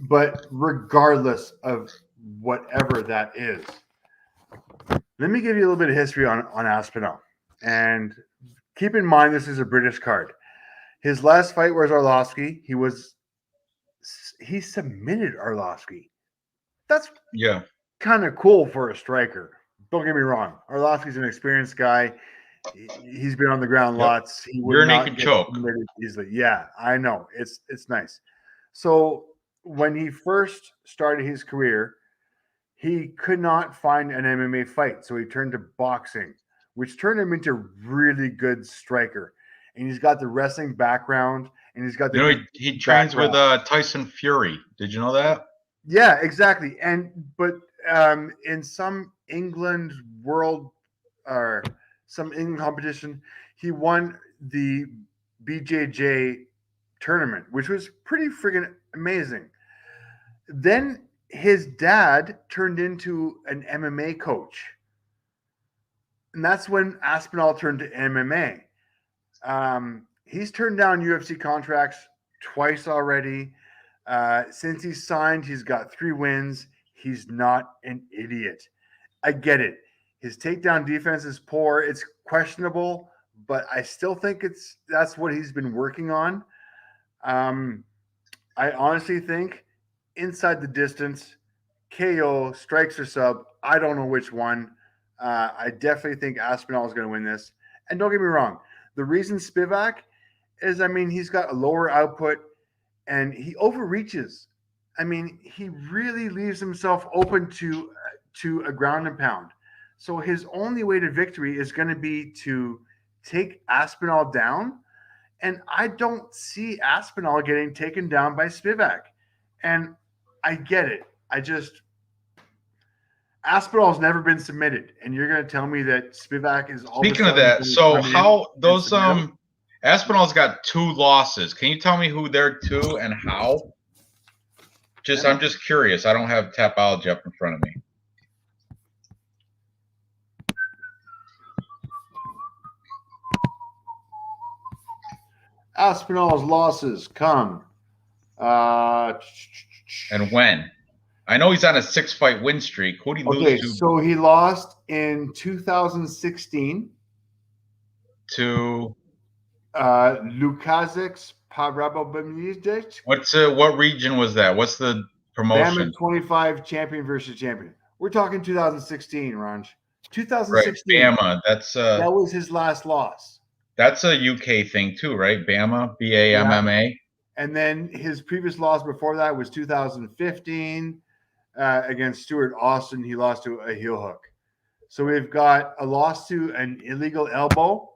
B: But regardless of whatever that is, let me give you a little bit of history on Aspinall. And keep in mind, this is a British card. His last fight was Arlovsky. He submitted Arlovsky. That's kind of cool for a striker. Don't get me wrong. Arlovsky's an experienced guy. He's been on the ground lots. He would
A: Rear
B: not
A: naked
B: get
A: choke
B: submitted easily. Yeah, I know. It's nice. So when he first started his career, he could not find an MMA fight. So he turned to boxing, which turned him into a really good striker. And he's got the wrestling background, and he's got the
A: he trains with Tyson Fury. Did you know that?
B: Yeah, exactly. But in some England world or some England competition, he won the BJJ tournament, which was pretty friggin' amazing. Then his dad turned into an MMA coach. And that's when Aspinall turned to MMA. He's turned down UFC contracts twice already. Since he's signed, he's got 3 wins. He's not an idiot. I get it. His takedown defense is poor. It's questionable, but I still think that's what he's been working on. I honestly think inside the distance, KO, strikes or sub. I don't know which one. I definitely think Aspinall is going to win this. And don't get me wrong. The reason Spivak is, he's got a lower output and he overreaches. He really leaves himself open to a ground and pound. So his only way to victory is going to be to take Aspinall down. And I don't see Aspinall getting taken down by Spivak. And I get it. Aspinall's never been submitted. And you're going to tell me that Spivak is all
A: Speaking of that, so how those Aspinall's got 2 losses. Can you tell me who they're to and how? I'm just curious. I don't have Tapology up in front of me.
B: Aspinall's losses come.
A: And when? I know he's on a 6-fight win streak. Who did he lose to?
B: So he lost in 2016
A: to
B: Lukaszek Parabobimidžić.
A: What region was that? What's the promotion?
B: Bama 25 champion versus champion. We're talking 2016, Ranj. 2016.
A: Right, Bama.
B: That was his last loss.
A: That's a UK thing too, right? Bama, BAMMA.
B: Yeah. And then his previous loss before that was 2015 against Stuart Austin. He lost to a heel hook. So we've got a loss to an illegal elbow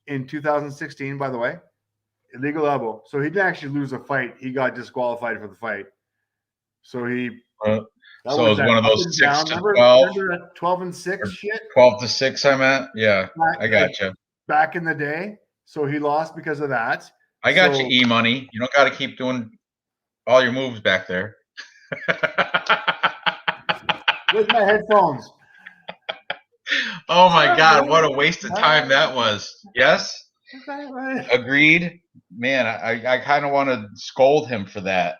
B: in 2016, by the way. Illegal elbow. So he didn't actually lose a fight. He got disqualified for the fight. So he
A: so it was one of those 6 to 12.
B: Remember that 12 and 6 shit?
A: 12 to 6, I meant. Yeah, I got you.
B: Back in the day. So he lost because of that.
A: I got you, E-Money. You don't got to keep doing all your moves back there.
B: Where's my headphones?
A: Oh, my God. What a waste of time that was. Yes? Agreed. Man, I kind of want to scold him for that.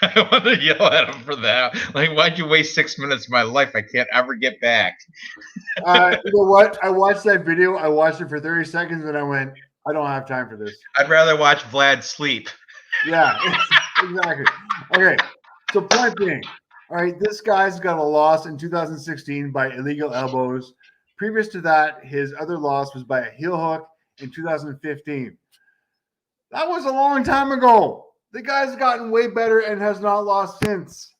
A: I want to yell at him for that. Like, why'd you waste 6 minutes of my life? I can't ever get back.
B: You know what? I watched that video. I watched it for 30 seconds and I went, I don't have time for this.
A: I'd rather watch Vlad sleep.
B: Yeah, exactly. Okay, so point being, all right, this guy's got a loss in 2016 by illegal elbows. Previous to that, his other loss was by a heel hook in 2015. That was a long time ago. The guy's gotten way better and has not lost since.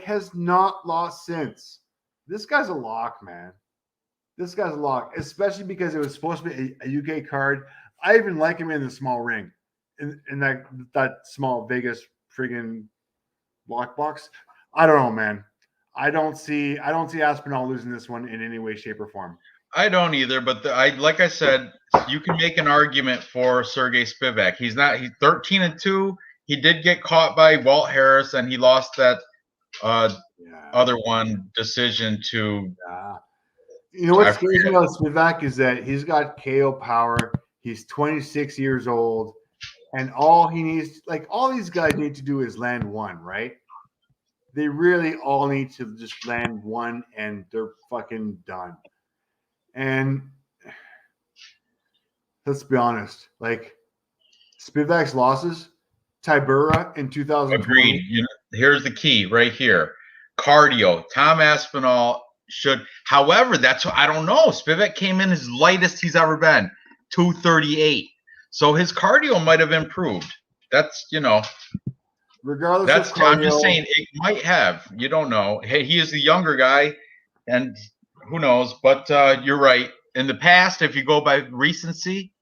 B: Has not lost since. This guy's a lock, man. This guy's a lock, especially because it was supposed to be a UK card. I even like him in the small ring, in that small Vegas friggin' lock box. I don't know, man. I don't see Aspinall losing this one in any way, shape, or form.
A: I don't either, but like I said, you can make an argument for Sergey Spivak. He's 13-2. He did get caught by Walt Harris, and he lost that other one decision to.
B: Yeah. You know what scares me about Spivak is that he's got KO power. He's 26 years old, and all he needs, like all these guys need to do is land one, right? They really all need to just land one, and they're fucking done. And let's be honest, like Spivak's losses, Tybura in 2020.
A: Agreed. Here's the key right here: cardio. Tom Aspinall should. However, that's what I don't know. Spivak came in his lightest he's ever been, 238. So his cardio might have improved. That's
B: Regardless
A: that's
B: of cardio,
A: I'm just saying it might have. You don't know. Hey, he is the younger guy, and who knows? But you're right. In the past, if you go by recency,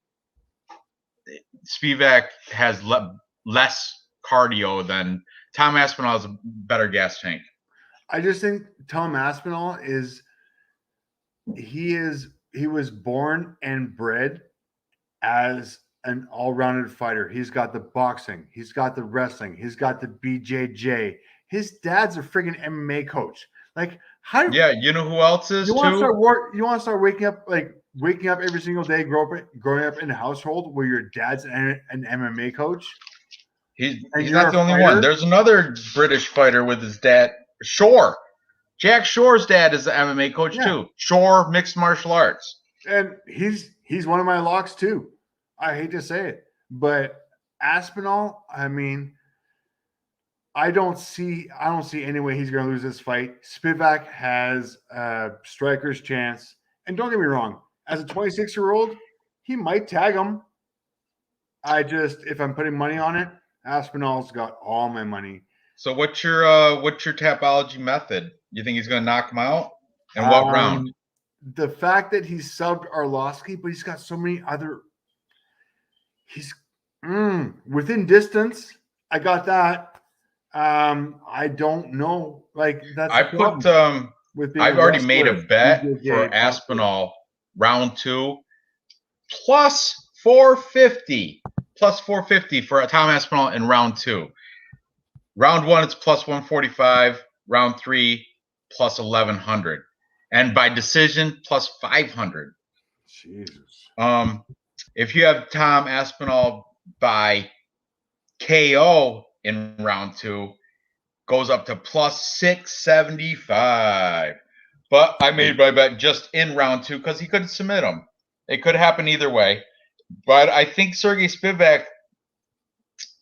A: Spivak has less cardio than Tom Aspinall has a better gas tank.
B: I just think Tom Aspinall he was born and bred as an all-rounded fighter. He's got the boxing, he's got the wrestling, he's got the BJJ. His dad's a friggin' MMA coach. Like, how?
A: Yeah, you know who else is
B: you want
A: too?
B: You want to start waking up every single day, growing up in a household where your dad's an MMA coach.
A: He's not the only one. There's another British fighter with his dad, Shore. Jack Shore's dad is an MMA coach too. Shore mixed martial arts,
B: and he's one of my locks too. I hate to say it, but Aspinall, I mean, I don't see any way he's going to lose this fight. Spivak has a striker's chance, and don't get me wrong, as a 26-year-old, he might tag him. If I'm putting money on it, Aspinall's got all my money.
A: So what's your tapology method? You think he's going to knock him out? And what round?
B: The fact that he's subbed Arlovsky, but he's got so many other. He's within distance. I got that. I don't know. Like that's.
A: I've already made a bet for Aspinall round 2 plus 450 for Tom Aspinall in round 2. Round 1 it's plus 145. Round 3 plus 1100, and by decision plus 500.
B: Jesus.
A: If you have Tom Aspinall by KO in round 2, goes up to plus 675. But I made my bet just in round 2 because he couldn't submit him. It could happen either way. But I think Sergey Spivak,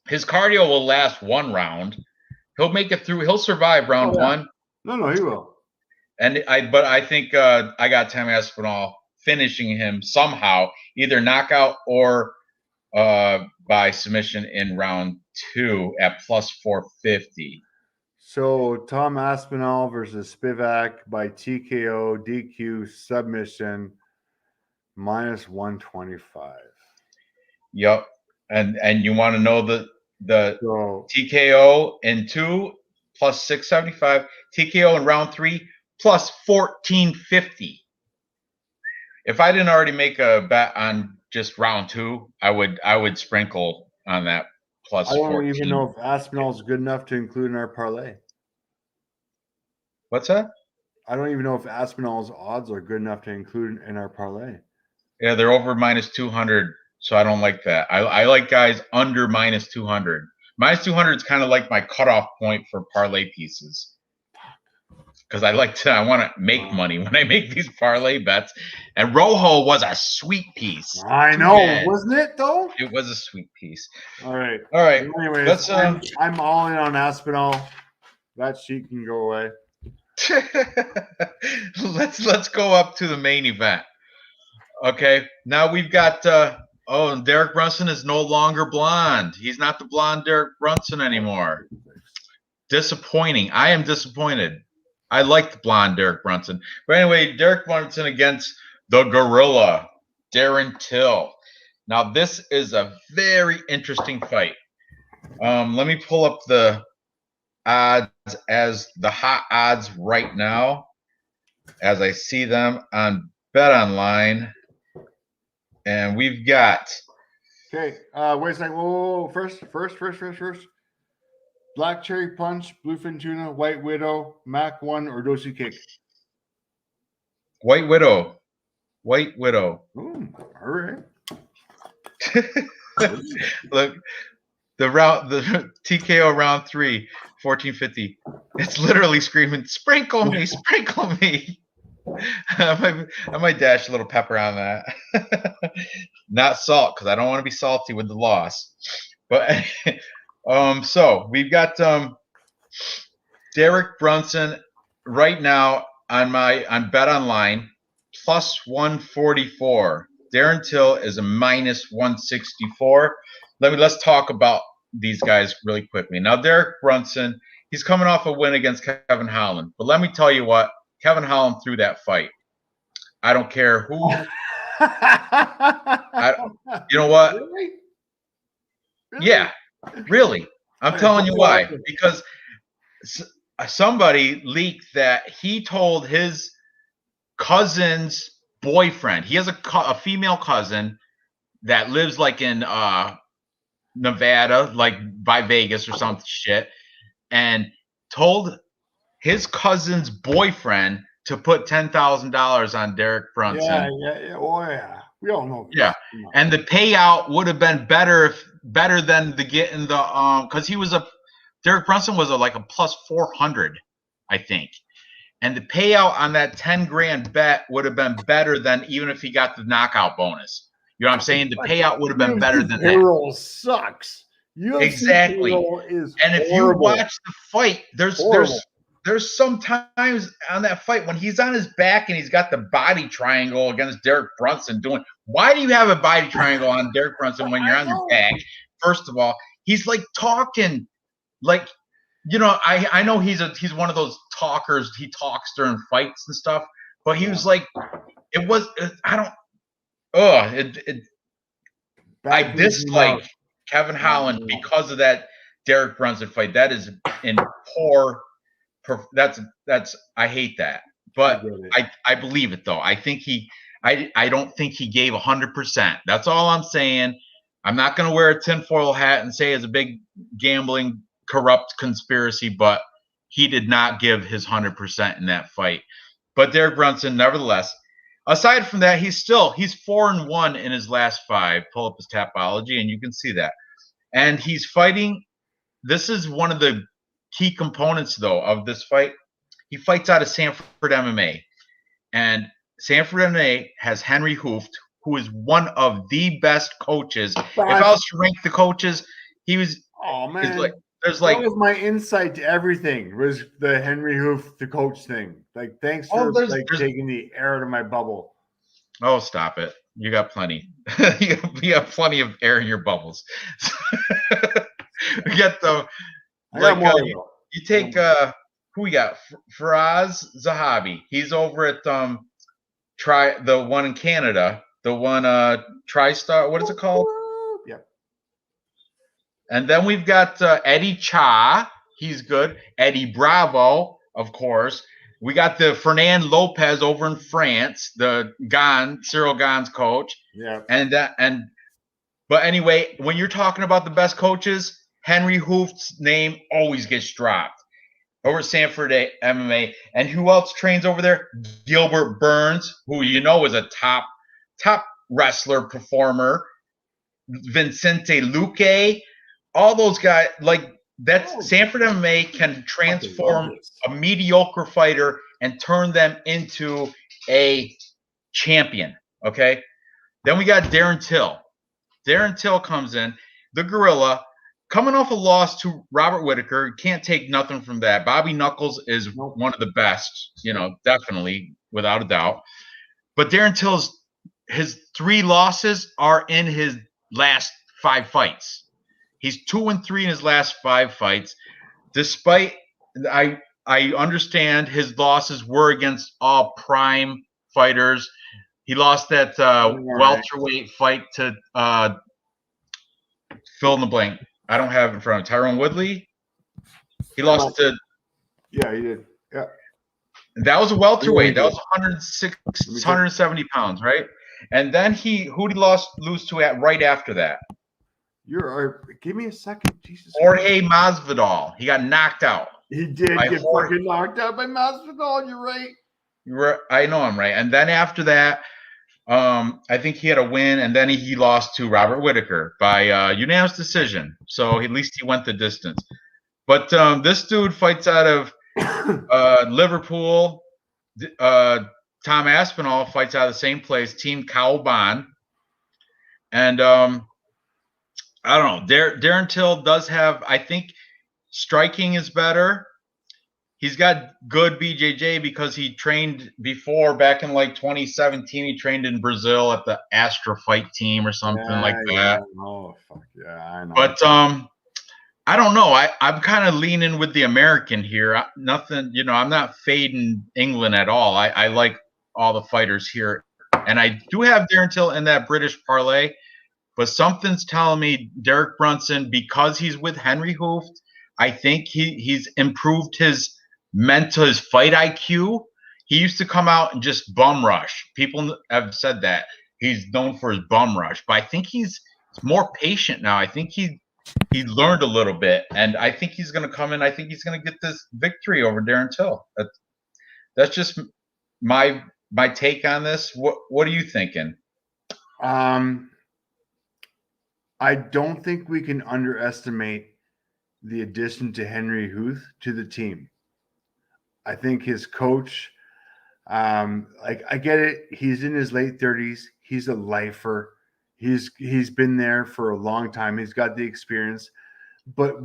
A: his cardio will last one round. He'll make it through. He'll survive round 1.
B: No, he will.
A: But I think I got Tom Aspinall finishing him somehow, either knockout or by submission in round 2 at plus 450.
B: So Tom Aspinall versus Spivak by TKO, DQ, submission, minus 125.
A: Yep. And you want to know the TKO in 2 plus 675, TKO in round 3 plus 1450. If I didn't already make a bet on just round 2, I would sprinkle on that plus 14.
B: I don't even know if Aspinall is good enough to include in our parlay.
A: What's that?
B: I don't even know if Aspinall's odds are good enough to include in our parlay.
A: Yeah, they're over minus 200, so I don't like that. I like guys under minus 200. Minus 200 is kind of like my cutoff point for parlay pieces. Because I want to make money when I make these parlay bets. And Rojo was a sweet piece.
B: I know, wasn't it though?
A: It was a sweet piece.
B: All right.
A: Anyways,
B: I'm all in on Aspinall. That sheet can go away.
A: let's go up to the main event. Okay, now we've got Derek Brunson is no longer blonde. He's not the blonde Derek Brunson anymore. Disappointing. I am disappointed. I like the blonde Derek Brunson. But anyway, Derek Brunson against the Gorilla, Darren Till. Now, this is a very interesting fight. Let me pull up the odds as the hot odds right now, as I see them on Bet Online, and we've got.
B: Okay. Wait a second. Whoa. First. Black cherry punch, bluefin tuna, white widow, Mac 1, or dosi cake.
A: White Widow. White Widow.
B: Ooh, all right.
A: Look, the TKO round 3, 1450. It's literally screaming, "Sprinkle me, sprinkle me." I might dash a little pepper on that. Not salt, because I don't want to be salty with the loss. But so we've got Derek Brunson right now on Bet Online plus 144. Darren Till is a minus 164. Let's talk about these guys really quickly. Now, Derek Brunson, he's coming off a win against Kevin Holland. But let me tell you what, Kevin Holland threw that fight. I don't care who. You know what?
B: Really?
A: Yeah, really. I'm telling you why. Because somebody leaked that he told his cousin's boyfriend. He has a female cousin that lives like in Nevada, like by Vegas or some shit, and told his cousin's boyfriend to put $10,000 on Derek Brunson.
B: Yeah. Oh yeah, we all know.
A: Yeah, and the payout would have been better than the getting the because Derek Brunson was like a plus 400, I think, and the payout on that 10 grand bet would have been better than even if he got the knockout bonus. You know what I'm saying? The payout would have been better than that.
B: Payroll sucks. UFC
A: Exactly.
B: Is
A: and if
B: horrible.
A: you watch the fight, there's some times on that fight when he's on his back and he's got the body triangle against Derek Brunson doing. Why do you have a body triangle on Derek Brunson when you're on your back? First of all, he's like talking, like, you know, I know he's one of those talkers. He talks during fights and stuff, but he was like, I dislike Kevin Holland because of that Derek Brunson fight. That is in poor. I hate that, but I believe it though. I think I don't think he gave 100%. That's all I'm saying. I'm not going to wear a tinfoil hat and say it's a big gambling, corrupt conspiracy, but he did not give his 100% in that fight. But Derek Brunson, nevertheless, aside from that, he's 4-1 in his last 5. Pull up his Tapology, and you can see that. And he's fighting. This is one of the key components, though, of this fight. He fights out of Sanford MMA. And Sanford MMA has Henry Hooft, who is one of the best coaches. If I was to rank the coaches, he was.
B: Oh, man.
A: That
B: was my insight to everything, was the Henry Hooft, the coach thing. Like, thanks for taking the air out of my bubble.
A: Oh, stop it. You got plenty. you got plenty of air in your bubbles. We got you take who we got? Faraz Zahabi. He's over at the one in Canada, the one TriStar. What is it called?
B: Yep.
A: And then we've got Eddie Cha. He's good. Eddie Bravo, of course. We got the Fernand Lopez over in France, the Cyril Gane's coach. Yeah. But anyway, when you're talking about the best coaches, Henry Hooft's name always gets dropped over at Sanford MMA. And who else trains over there? Gilbert Burns, who you know is a top wrestler, performer. Vincente Luque, all those guys. Like, that's Sanford MMA can transform a mediocre fighter and turn them into a champion. Okay. Then we got Darren Till. Darren Till comes in, the gorilla, coming off a loss to Robert Whittaker. Can't take nothing from that. Bobby Knuckles is one of the best, definitely, without a doubt. But Darren Till's, his 3 losses are in his last 5 fights. He's 2-3 in his last 5 fights. Despite, I understand his losses were against all prime fighters. He lost that welterweight fight to fill in the blank. I don't have it in front of Tyrone Woodley. He lost to.
B: Yeah, he did. Yeah.
A: That was a welterweight. That
B: Illegal.
A: was 106,
B: Let me check.
A: 170 pounds, right? And then who did he lose to at right after that?
B: Give me a second. Jesus Christ.
A: Jorge Masvidal. He got knocked out.
B: He did
A: By
B: get
A: Jorge.
B: fucking knocked out by Masvidal. You're right.
A: I know I'm right. And then after that, I think he had a win, and then he lost to Robert Whittaker by unanimous decision. So at least he went the distance. But this dude fights out of Liverpool. Tom Aspinall fights out of the same place, Team Kauban. And I don't know. Darren Till does have, I think, striking is better. He's got good BJJ because he trained before back in like 2017. He trained in Brazil at the Astra Fight Team or something like that.
B: Oh fuck yeah, I know.
A: But I don't know. I'm kind of leaning with the American here. Nothing, I'm not fading England at all. I like all the fighters here, and I do have Darren Till in that British parlay. But something's telling me Derek Brunson, because he's with Henry Hooft, I think he's improved his fight IQ. He used to come out and just bum rush. People have said that he's known for his bum rush, but I think he's more patient now. I think he learned a little bit, and I think he's going to come in. I think he's going to get this victory over Darren Till. That's just my take on this. What are you thinking?
B: I don't think we can underestimate the addition to Henry Hooft to the team. I think his coach, I get it. He's in his late 30s. He's a lifer. He's been there for a long time. He's got the experience. But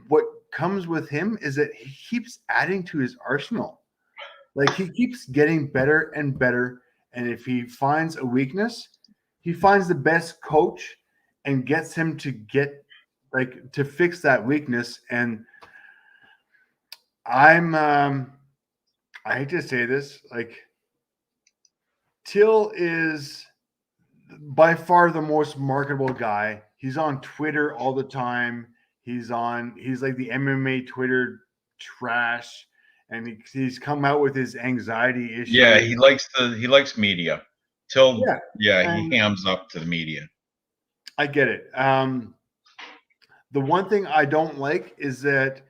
B: what comes with him is that he keeps adding to his arsenal. Like, he keeps getting better and better. And if he finds a weakness, he finds the best coach and gets him to to fix that weakness. And I hate to say this, Till is by far the most marketable guy. He's on Twitter all the time. He's like the MMA Twitter trash, and he's come out with his anxiety issue.
A: Yeah, he likes media. Till he hams up to the media.
B: I get it. The one thing I don't like is that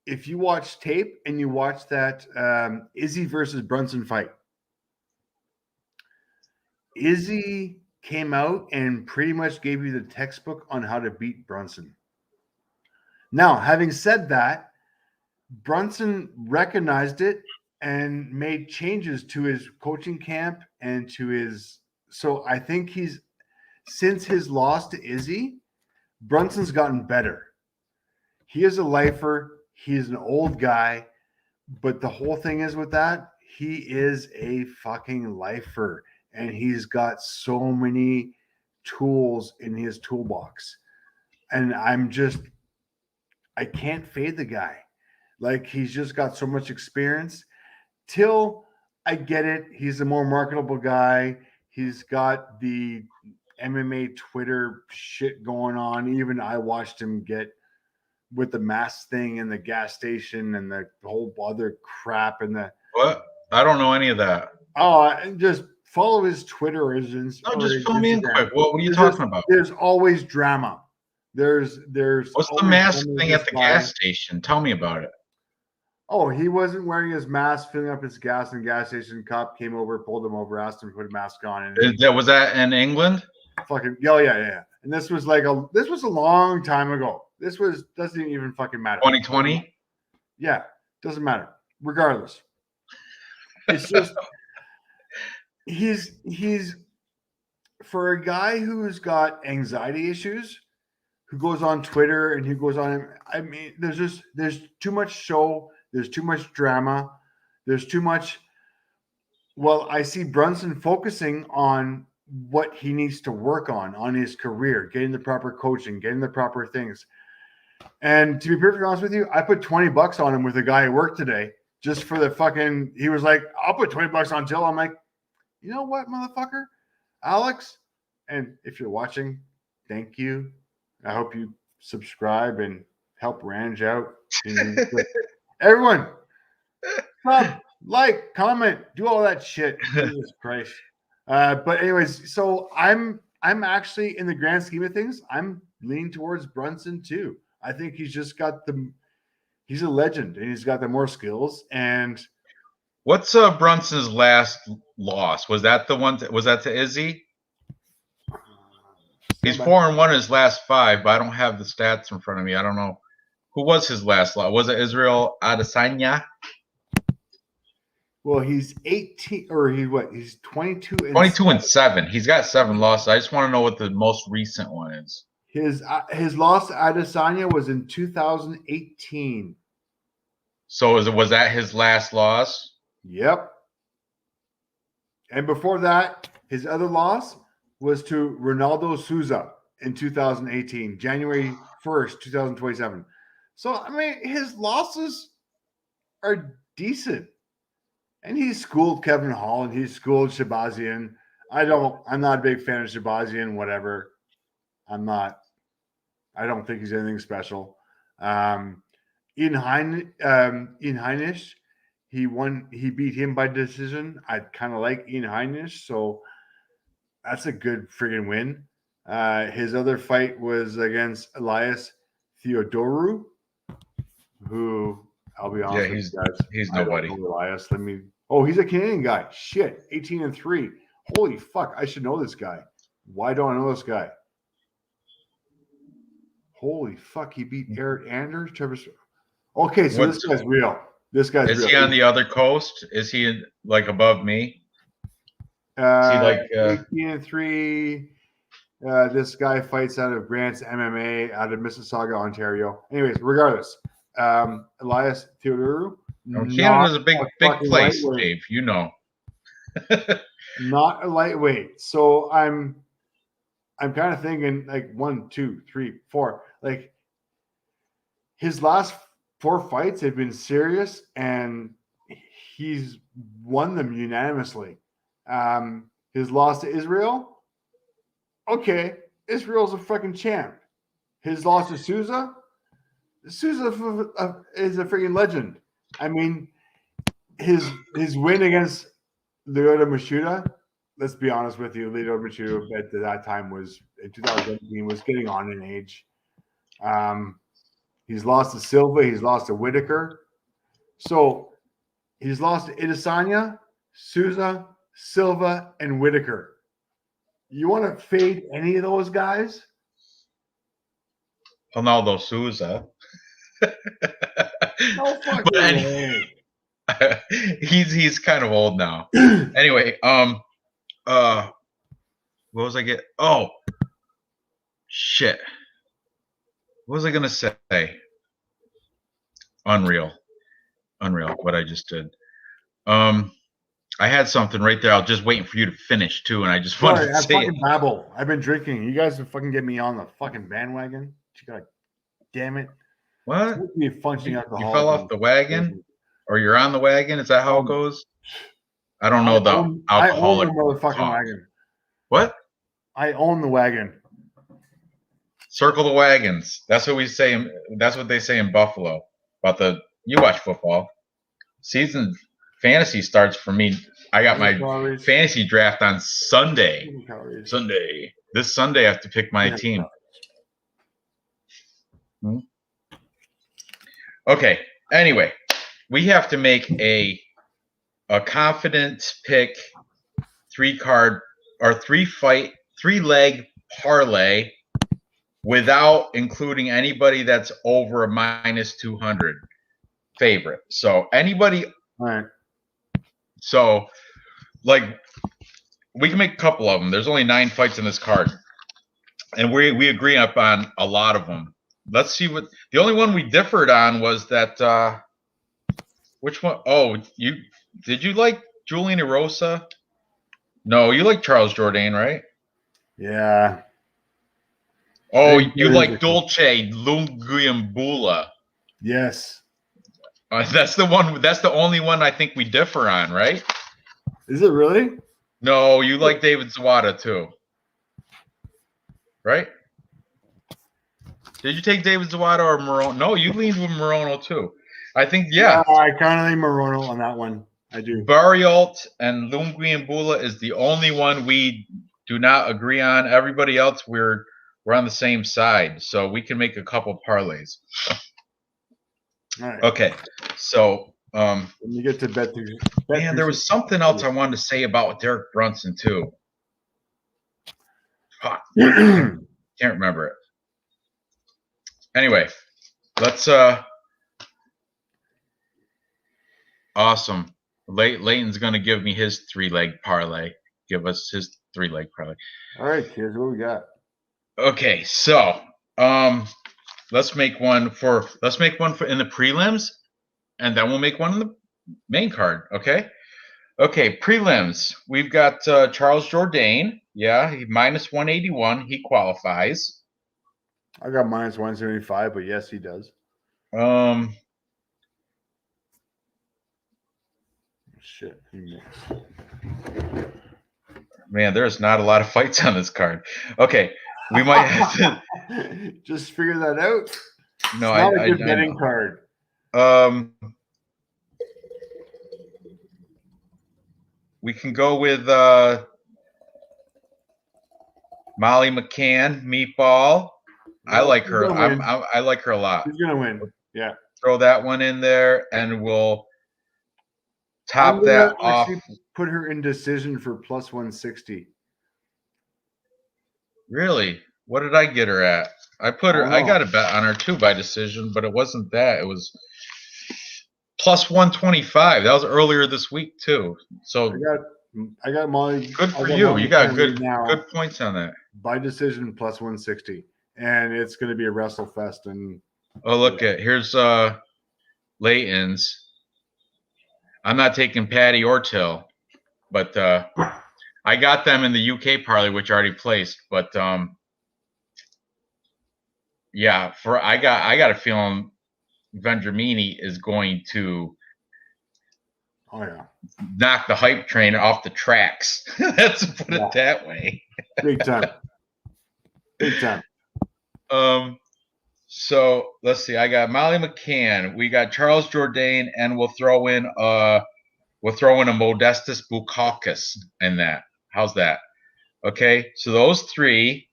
B: if you watch tape and you watch that Izzy versus Brunson fight, Izzy came out and pretty much gave you the textbook on how to beat Brunson. Now, having said that, Brunson recognized it and made changes to his coaching camp and to his. So I think since his loss to Izzy, Brunson's gotten better. He is a lifer. He is an old guy. But the whole thing is with that, he is a fucking lifer. And he's got so many tools in his toolbox. And I can't fade the guy. Like, he's just got so much experience. Till, I get it. He's a more marketable guy. He's got the MMA Twitter shit going on. Even I watched him get with the mask thing and the gas station and the whole other crap and the.
A: What? I don't know any of that.
B: Oh, just follow his Twitter or his Instagram.
A: No, just fill me in quick. What are you talking about?
B: There's always drama. There's.
A: What's the mask thing at the gas station? Tell me about it.
B: Oh, he wasn't wearing his mask, filling up his gas in the gas station. Cop came over, pulled him over, asked him to put a mask on. And
A: was that in England?
B: Fucking yeah. And this was a long time ago. Doesn't even fucking matter.
A: 2020?
B: Yeah, doesn't matter. Regardless. It's just he's for a guy who's got anxiety issues, who goes on Twitter and who goes on, I mean, there's too much show, there's too much drama, there's too much. Well, I see Brunson focusing on what he needs to work on his career, getting the proper coaching, getting the proper things. And to be perfectly honest with you, I put $20 on him with a guy at work today just for the fucking. He was like, "I'll put $20 on Till." I'm like, you know what, motherfucker, Alex. And if you're watching, thank you. I hope you subscribe and help Ranj out. Everyone, Like, comment, do all that shit. Jesus Christ. But anyways, so I'm actually in the grand scheme of things, I'm leaning towards Brunson too. I think he's just got he's a legend and he's got the more skills. And
A: What's Brunson's last loss? Was that the one? Was that to Izzy? He's 4-1 in his last 5, but I don't have the stats in front of me. I don't know who was his last loss. Was it Israel Adesanya?
B: Well, he's 18, or he's 22 and
A: 7. He's got 7 losses. I just want to know what the most recent one is.
B: His loss to Adesanya was in 2018.
A: So was that his last loss?
B: Yep. And before that, his other loss was to Ronaldo Souza in 2018, January 1st, 2027. So, I mean, his losses are decent. And he schooled Kevin Hall and he schooled Shabazian. I'm not a big fan of Shabazian, whatever. I don't think he's anything special. Ian Heinisch, he beat him by decision. I kind of like Ian Heinisch, so that's a good friggin' win. His other fight was against Elias Theodorou, who I'll be honest with you guys,
A: he's nobody.
B: Elias, he's a Canadian guy. Shit, 18-3. Holy fuck, I should know this guy. Why don't I know this guy? Holy fuck, he beat Eric Anders, Trevor. Okay, so this guy's real. Is real.
A: He on the other coast? Is he like above me? Is he like
B: 18-3? This guy fights out of Grant's MMA out of Mississauga, Ontario. Anyways, regardless, Elias Theodorou.
A: Canada's a big place, Dave. You know.
B: Not a lightweight. So I'm kind of thinking like 1, 2, 3, 4. Like his last 4 fights have been serious, and he's won them unanimously. His loss to Israel. Okay, Israel's a fucking champ. His loss to Souza. Souza is a freaking legend. I mean, his win against Lyoto Machida, let's be honest with you, Lyoto Machida at that time was, in 2017, was getting on in age. He's lost to Silva. He's lost to Whitaker. So he's lost to Adesanya, Souza, Silva, and Whitaker. You want to fade any of those guys?
A: Ronaldo Souza.
B: No fucking way.
A: He's kind of old now. Anyway, what was I get? Oh, shit. What was I gonna say? Unreal. What I just did. I had something right there. I was just waiting for you to finish too, and I just wanted to say it.
B: Babble. I've been drinking. You guys have fucking get me on the fucking bandwagon. God damn it.
A: What?
B: You
A: fell off the wagon? Or you're on the wagon? Is that how it goes? I don't know the alcoholic.
B: I own the motherfucking wagon.
A: What?
B: I own the wagon.
A: Circle the wagons. That's what we say. That's what they say in Buffalo about you watch football. Season fantasy starts for me. I got my fantasy draft on Sunday. This Sunday I have to pick my team. Okay. Anyway, we have to make a confident pick 3-card or 3-leg parlay without including anybody that's over a -200 favorite. So anybody.
B: All right.
A: So, like, we can make a couple of them. There's only 9 fights in this card, and we agree on a lot of them. Let's see what the only one we differed on was that. Which one? Oh, did you like Julian Erosa? No, you like Charles Jourdain, right?
B: Yeah.
A: Oh, you like Dolce Lungiambula.
B: Yes.
A: That's the one. That's the only one I think we differ on, right?
B: Is it really?
A: No, you like David Zawada too, right? Did you take David Zawada or Morono? No, you leaned with Morono too. I think, yeah.
B: I kind of lean Morono on that one. I do.
A: Barrialt and Lungui and Bula is the only one we do not agree on. Everybody else, we're on the same side, so we can make a couple parlays.
B: All right.
A: Okay, so
B: When you get to bet through.
A: man, there was something else I wanted to say about Derek Brunson too. Fuck, can't remember it. Anyway, let's awesome. Leighton's gonna give me his 3-leg parlay. Give us his 3-leg parlay.
B: All right, kids, what we got?
A: Okay, so let's make one for in the prelims, and then we'll make one in the main card. Okay. Okay, prelims. We've got Charles Jourdain. Yeah, he minus 181. He qualifies.
B: I got minus 175, but yes, he does. Shit.
A: Man, there's not a lot of fights on this card. Okay, we might have to
B: just figure that out.
A: No,
B: it's not a good betting card.
A: We can go with Molly McCann, Meatball. I like her. I like her a lot.
B: She's gonna win. Yeah.
A: Throw that one in there, and we'll top that off.
B: Put her in decision for plus 160.
A: Really? What did I get her at? I put her. I got a bet on her too by decision, but it wasn't that. It was plus 125. That was earlier this week too. So
B: I got Molly.
A: Good for you. You got good points on that.
B: By decision plus 160, and it's going to be a wrestle fest. And
A: oh, look at here's Leighton's. I'm not taking Paddy or Till, but I got them in the UK parlay, which I already placed. But yeah, I got a feeling Vendramini is going to knock the hype train off the tracks. Let's put it that way.
B: Big time. Big time.
A: So let's see. I got Molly McCann. We got Charles Jourdain, and we'll throw in a Modestus Bukauskas in that. How's that? Okay. So those three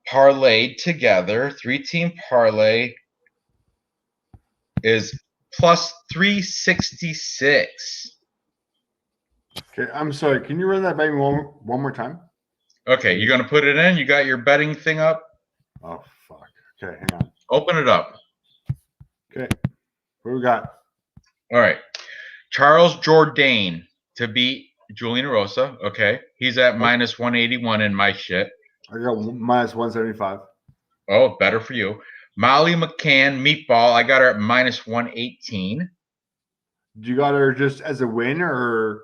A: parlayed together, 3-team parlay is plus 366.
B: Okay, I'm sorry. Can you run that by me one more time?
A: Okay, you're gonna put it in. You got your betting thing up.
B: Oh fuck. Okay, hang on.
A: Open it up.
B: Okay, what we got?
A: All right, Charles Jourdain to beat Julian Rosa. Okay, he's at minus 181 in my shit.
B: I got minus 175.
A: Oh, better for you. Molly McCann, Meatball. I got her at minus 118.
B: You got her just as a win or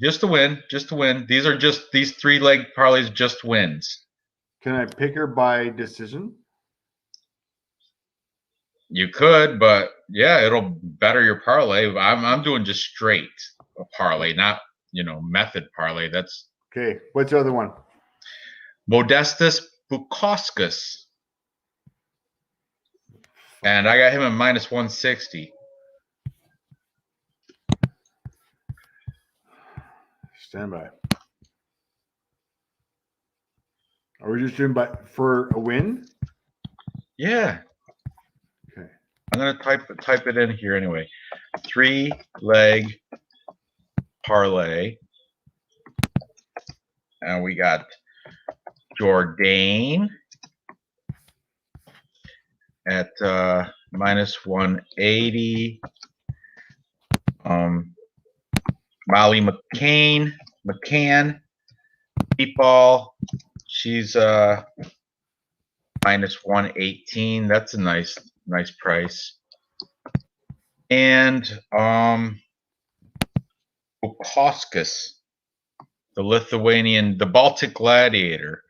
A: just to win? Just to win. These 3-leg parlays, just wins.
B: Can I pick her by decision?
A: You could, but yeah, it'll better your parlay. I'm doing just straight a parlay, not method parlay. That's
B: okay. What's the other one?
A: Modestus Bukauskas. And I got him at minus 160.
B: Stand by. Are we just doing for a win?
A: Yeah.
B: Okay.
A: I'm gonna type it in here anyway. 3-leg parlay. And we got Jourdain at minus 180. Molly McCann, Meatball. She's minus 118. That's a nice price. And Bukauskas, the Lithuanian, the Baltic Gladiator.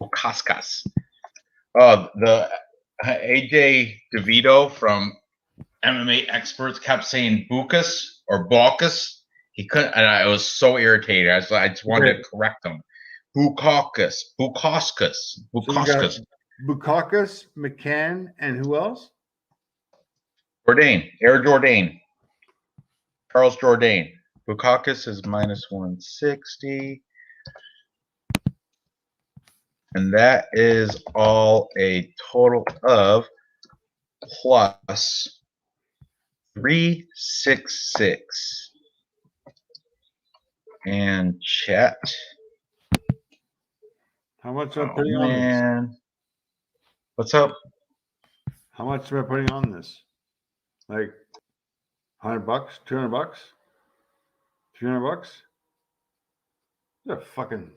A: Bukauskas. Oh, the AJ DeVito from MMA Experts kept saying Bukas or Balkus. He couldn't, and I was so irritated. I just wanted to correct him. Bukauskas.
B: Bukakis, McCann, and who else?
A: Jourdain, Air Jourdain, Charles Jourdain. Reeecaaap is minus 160. And that is all a total of plus 366. And chat.
B: How much am I
A: Oh,
B: putting on this?
A: man. What's up?
B: How much am I putting on this? Like $100, $200, $300? Yeah, fucking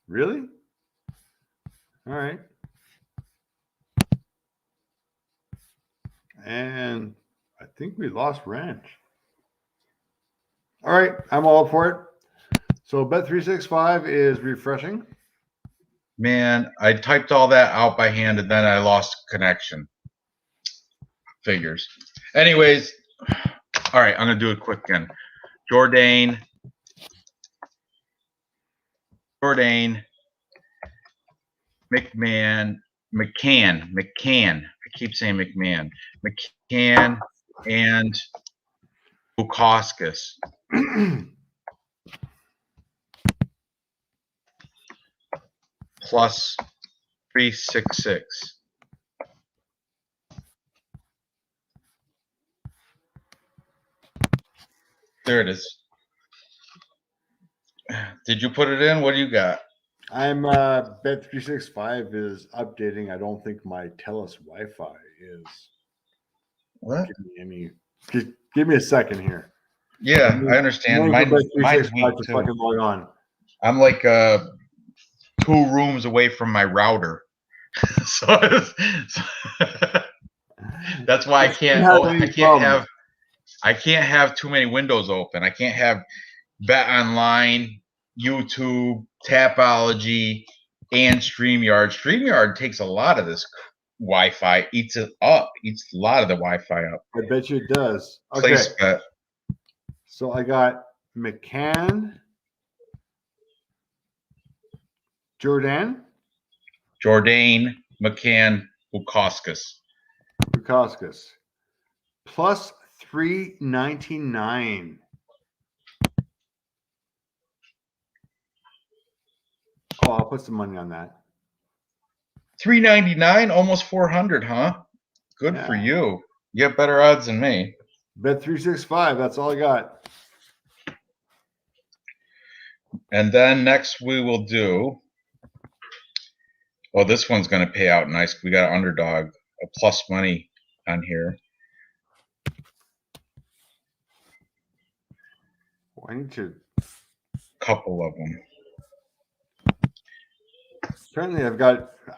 B: really? All right. And I think we lost Ranch. All right, I'm all for it. So Bet365 is refreshing.
A: Man, I typed all that out by hand and then I lost connection. Figures. Anyways, all right, I'm going to do it quick again. Jourdain, Mccann. I keep saying McMahon. McCann and Bukakis. Plus 366. There it is. Did you put it in? What do you got?
B: I'm Bet365 is updating. I don't think my TELUS Wi-Fi is
A: What?
B: giving me any. Give me a second here.
A: Yeah, I understand. Mine's
B: Bet365
A: weak
B: to
A: too.
B: fucking log on.
A: I'm like 2 rooms away from my router. So that's why I can't have too many windows open. I can't have Bet Online, YouTube, Tapology, and StreamYard. StreamYard takes a lot of this Wi-Fi, eats it up, eats a lot of the Wi-Fi up.
B: I bet you it does. Okay.
A: Place bet.
B: So I got McCann, Jourdain,
A: McCann, Bukakis.
B: plus 399. Oh, I'll put some money on that.
A: 399, almost 400, huh? Good
B: Yeah.
A: for you. You have better odds than me.
B: Bet365. That's all I got.
A: And then next we will do. Well, this one's going to pay out nice. We got underdog, a plus money on here.
B: Oh, I need to.
A: Couple of them.
B: Apparently,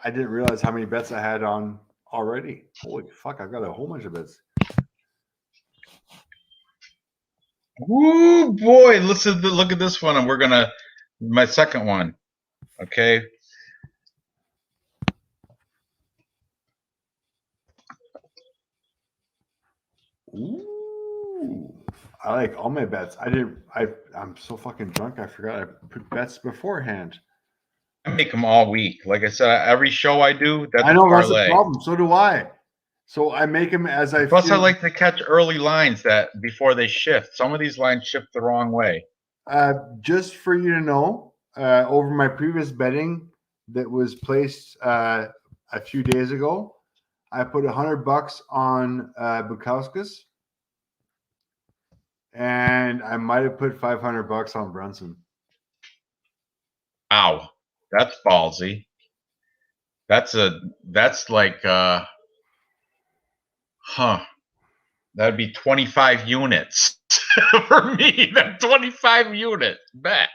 B: I didn't realize how many bets I had on already. Holy fuck, I've got a whole bunch of bets.
A: Woo, boy. Look at this one. And we're going to, my second one. Okay.
B: Ooh, I like all my bets. I'm so fucking drunk. I forgot I put bets beforehand.
A: I make them all week. Like I said, every show I do, that's
B: I know
A: a
B: that's
A: parlay.
B: the problem. So do I. So I make them as I.
A: Plus, I like to catch early lines that before they shift. Some of these lines shift the wrong way.
B: Just for you to know, over my previous betting that was placed a few days ago, I put $100 on Bukakis, and I might have put $500 on Brunson.
A: Ow, that's ballsy. That's like that'd be 25 units for me. That 25 unit bet.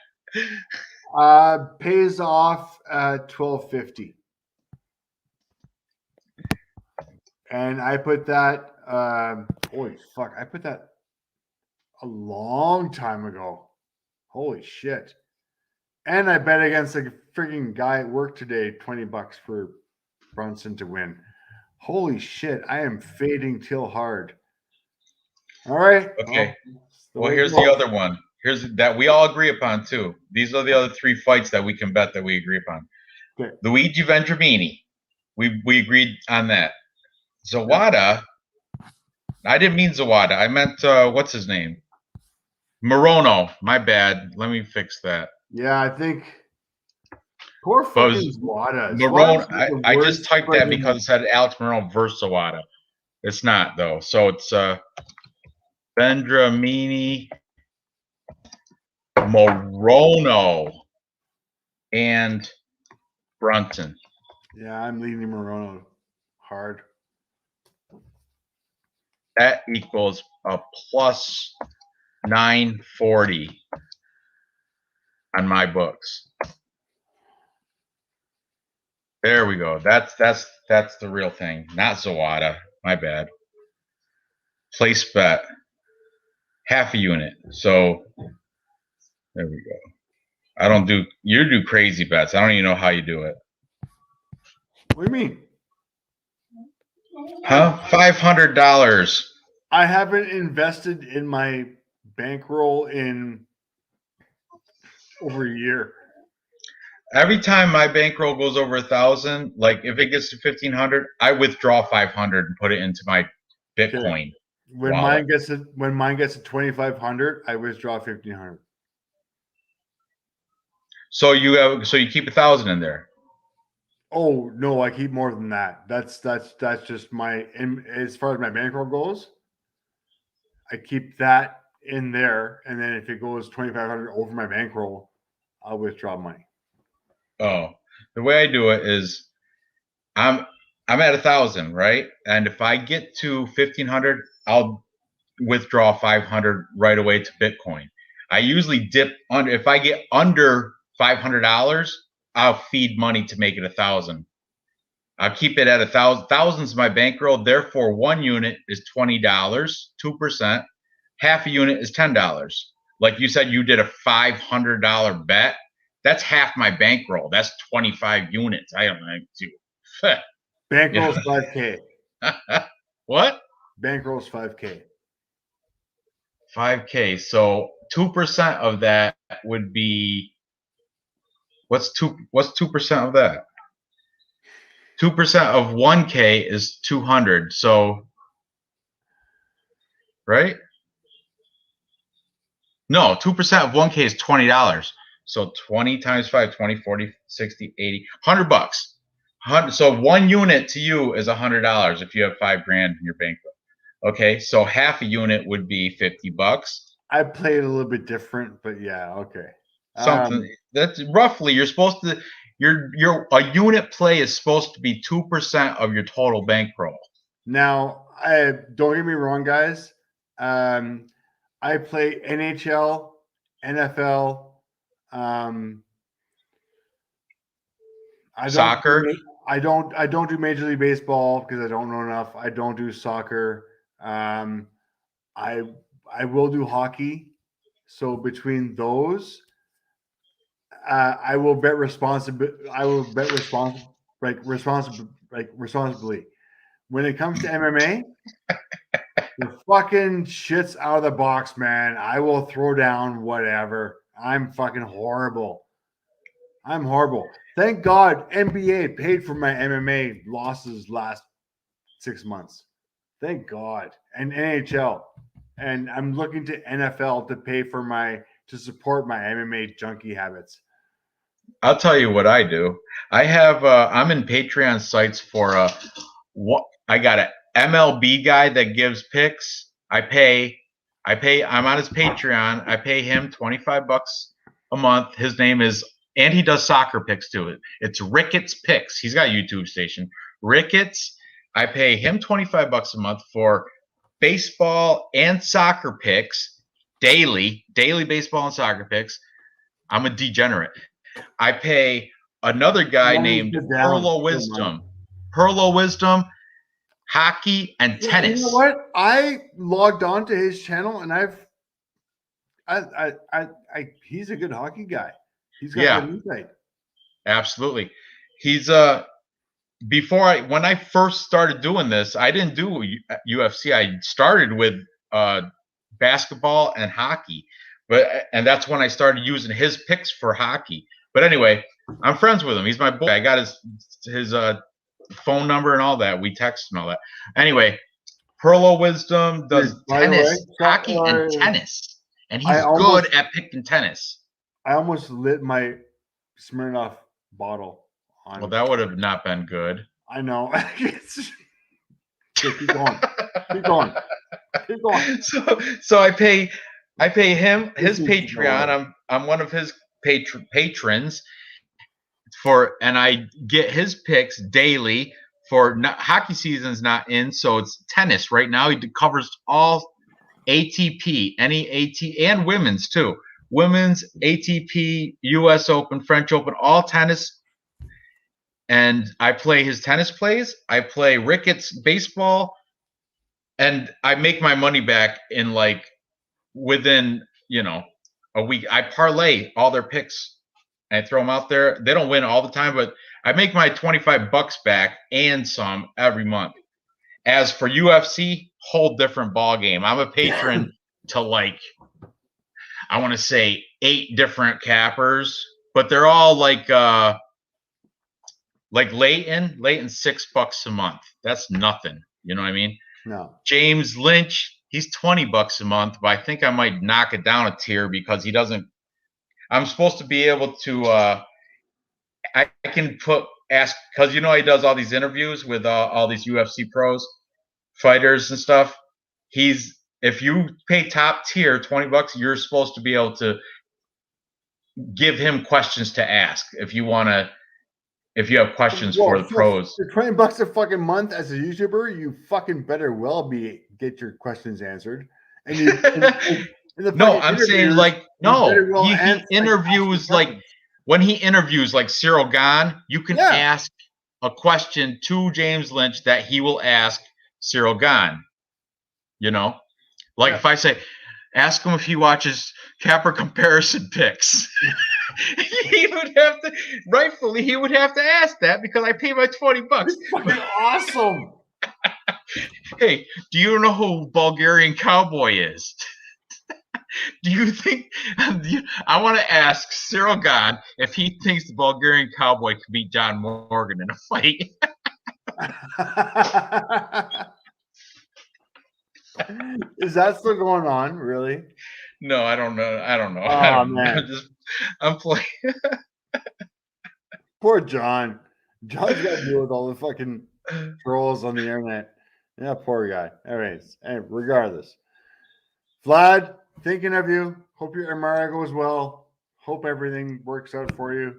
B: Pays off at $12.50. And I put that, holy fuck, I put that a long time ago. Holy shit. And I bet against a freaking guy at work today, $20 for Brunson to win. Holy shit, I am fading till hard. All right.
A: Okay. Well, here's the other one. Here's that we all agree upon too. These are the other 3 fights that we can bet that we agree upon.
B: Okay.
A: Luigi Vendramini, We agreed on that. Zawada. I didn't mean Zawada. I meant what's his name? Morono. My bad. Let me fix that.
B: Yeah, I think poor
A: But it
B: fucking
A: was
B: Zwada.
A: Marone.
B: Zwada's the
A: I just
B: worst
A: typed that
B: friggin-
A: because it said Alex Marone versus Zawada. It's not though. So it's Vendramini, Morono, and Brunson.
B: Yeah, I'm leading Morono hard.
A: That equals a plus 940 on my books. There we go. That's the real thing, not Zawada. My bad. Place bet, half a unit. So there we go. I don't do. You do crazy bets. I don't even know how you do it.
B: What do you mean?
A: Huh? $500.
B: I haven't invested in my bankroll in over a year.
A: Every time my bankroll goes over 1,000, like if it gets to 1,500, I withdraw 500 and put it into my Bitcoin.
B: When
A: wallet.
B: mine gets to 2,500, I withdraw 1,500.
A: So you keep 1,000 in there.
B: Oh no, I keep more than that. That's just my as far as my bankroll goes. I keep that in there, and then if it goes 2,500 over my bankroll, I'll withdraw money.
A: Oh, the way I do it is, I'm at 1,000, right? And if I get to 1,500, I'll withdraw 500 right away to Bitcoin. I usually dip under. If I get under $500, I'll feed money to make it 1,000. I'll keep it at 1,000. Thousands my bankroll. Therefore, 1 unit is $20, 2%. Half a unit is $10. Like you said, you did a $500 bet. That's half my bankroll. That's 25 units. I don't know.
B: Bankroll's 5K.
A: What?
B: Bankroll's 5K.
A: 5K. So 2% of that would be what's 2% of that? 2% of 1K is 200. So right? No, 2% of 1K is $20. So 20 times 5, 20, 40, 60, 80, $100. So 1 unit to you is $100 if you have $5 grand in your bankroll. Okay, so half a unit would be $50.
B: I play it a little bit different, but yeah, okay.
A: Something that's roughly you're supposed to your a unit play is supposed to be 2% of your total bankroll.
B: Now, I don't get me wrong, guys. I play NHL, NFL.
A: Soccer.
B: I don't do Major League Baseball because I don't know enough. I don't do soccer. I will do hockey. So between those, I will bet responsibly. Responsibly. When it comes to MMA, the fucking shit's out of the box, man. I will throw down whatever. I'm fucking horrible. I'm horrible. Thank God NBA paid for my MMA losses last 6 months. Thank God. And NHL. And I'm looking to NFL to pay for to support my MMA junkie habits.
A: I'll tell you what I do. I have I'm in Patreon sites for what I got an MLB guy that gives picks. I'm on his Patreon. I pay him $25 a month. His name is, and he does soccer picks too. It's Reeecaaap Picks. He's got a YouTube station. Reeecaaap. I pay him $25 a month for baseball and soccer picks daily baseball and soccer picks. I'm a degenerate. I pay another guy named Perlo Wisdom, hockey and tennis.
B: You know what? I logged on to his channel and he's a good hockey guy. He's got good insight.
A: Absolutely. He's when I first started doing this, I didn't do UFC. I started with basketball and hockey, and that's when I started using his picks for hockey. But anyway, I'm friends with him. He's my boy. I got his phone number and all that. We text and all that. Anyway, Perlo Wisdom does
B: Dude, by the
A: tennis,
B: way,
A: hockey, and tennis, and he's good at picking tennis.
B: I almost lit my Smirnoff bottle on.
A: Well, that would have not been good.
B: I know. Keep going. Keep going. Keep going.
A: So I pay him his Patreon. I'm one of his patrons and I get his picks daily for hockey season's not in, so it's tennis right now. He covers all ATP, any AT and women's too. Women's, ATP, US Open, French Open, all tennis. And I play his tennis plays. I play Ricketts baseball, and I make my money back in like within, a week. I parlay all their picks and I throw them out there. They don't win all the time, but I make my $25 back and some every month. As for UFC, whole different ball game. I'm a patron to I want to say 8 different cappers, but they're all like Leighton $6 a month. That's nothing. You know what I mean?
B: No.
A: James Lynch, he's $20 a month, but I think I might knock it down a tier because he doesn't. I'm supposed to be able to. I can ask because he does all these interviews with all these UFC pros, fighters and stuff. If you pay top tier $20, you're supposed to be able to give him questions to ask if you have questions for the pros.
B: For $20 a fucking month as a YouTuber, you fucking better well get your questions answered. And
A: no, I'm saying he interviews when he interviews like Cyril Gahn, you can ask a question to James Lynch that he will ask Cyril Gahn. If I say, ask him if he watches capper comparison picks. He would have to, rightfully, he would have to ask that because I pay my $20.
B: It's fucking awesome.
A: Hey, do you know who Bulgarian Cowboy is? Do you think I want to ask Cyril Gahn if he thinks the Bulgarian Cowboy could beat John Morgan in a fight?
B: Is that still going on? Really?
A: No, I don't know.
B: Oh, man.
A: I'm playing.
B: Poor John. John's got to deal with all the fucking trolls on the internet. Yeah, poor guy. Anyways, regardless. Vlad, thinking of you. Hope your MRI goes well. Hope everything works out for you.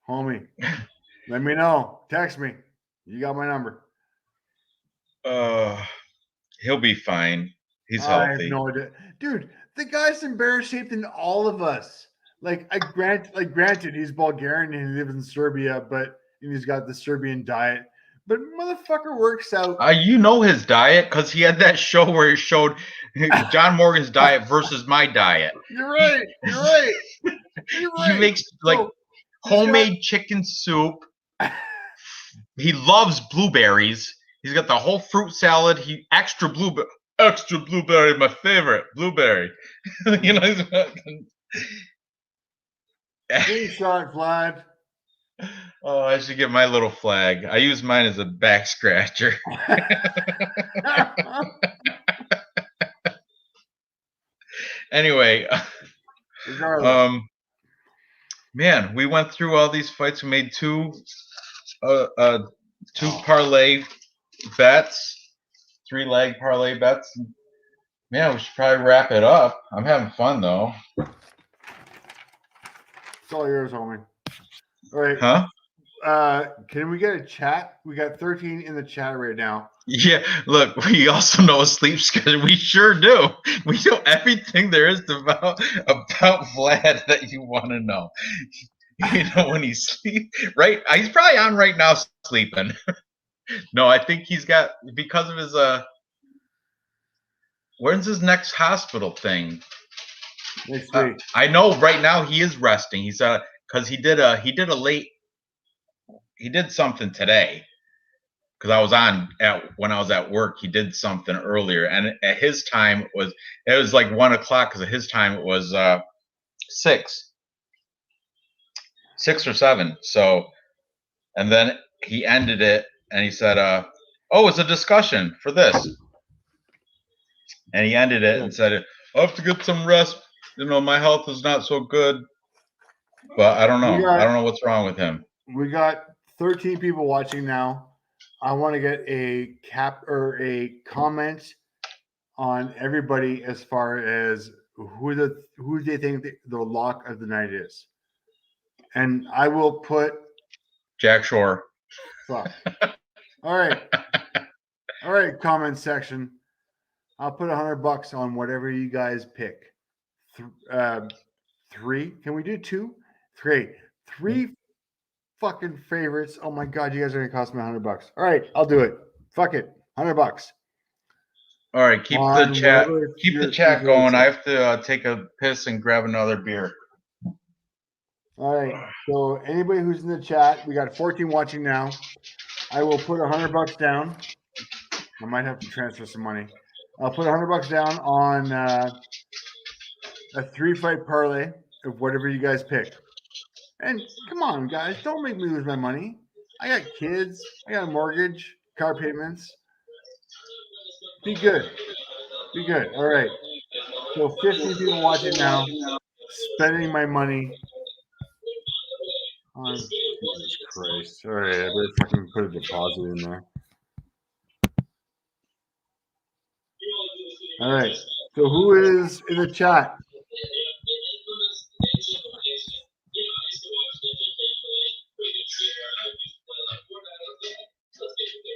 B: Homie, let me know. Text me. You got my number.
A: He'll be fine. He's healthy.
B: I have no idea. Dude, the guy's in better shape than all of us. Granted, he's Bulgarian and he lives in Serbia, and he's got the Serbian diet. But motherfucker works out.
A: His diet because he had that show where he showed John Morgan's diet versus my diet.
B: You're right. You're right.
A: He makes homemade chicken soup. He loves blueberries. He's got the whole fruit salad. Extra blueberry, my favorite blueberry.
B: Shot, Vlad.
A: Oh, I should get my little flag. I use mine as a back scratcher. Anyway, man, we went through all these fights. We made two parlay bets, 3-leg parlay bets. Man, we should probably wrap it up. I'm having fun though.
B: It's all yours, homie. All right.
A: Huh?
B: Can we get a chat? We got 13 in the chat right now.
A: Yeah, look, we also know a sleep schedule. We sure do. We know everything there is about Vlad that you want to know. When he sleeps, right? He's probably on right now sleeping. No, I think he's got, because of his when's his next hospital thing?
B: Next week.
A: I know right now he is resting. He's because he did something today. Because I was when I was at work, he did something earlier, and at his time it was like 1 o'clock. Because at his time it was 6 or 7. So, and then he ended it and he said, "Oh, it's a discussion for this," and he ended it and said, "I have to get some rest. You know, my health is not so good." But I don't know. I don't know what's wrong with him.
B: We got 13 people watching now. I want to get a cap or a comment on everybody as far as who they think the lock of the night is. And I will put
A: Jack Shore.
B: fuck. All right. All right, comment section. I'll put $100 on whatever you guys pick. Three. Can we do two? Three fucking favorites. Oh my god, you guys are gonna cost me $100. All right, I'll do it. Fuck it, $100.
A: All right, keep
B: On
A: the chat.
B: whatever
A: Keep the
B: your
A: chat
B: favorites
A: going.
B: are.
A: I have to take a piss and grab another beer.
B: All right. So anybody who's in the chat, we got 14 watching now. I will put $100 down. I might have to transfer some money. I'll put $100 down on a 3-fight parlay of whatever you guys pick. And come on, guys, don't make me lose my money. I got kids. I got a mortgage, car payments. Be good. Be good. All right. So 15 people watching now, spending my money on Jesus Christ. All right, I better fucking put a deposit in there. All right. So who is in the chat?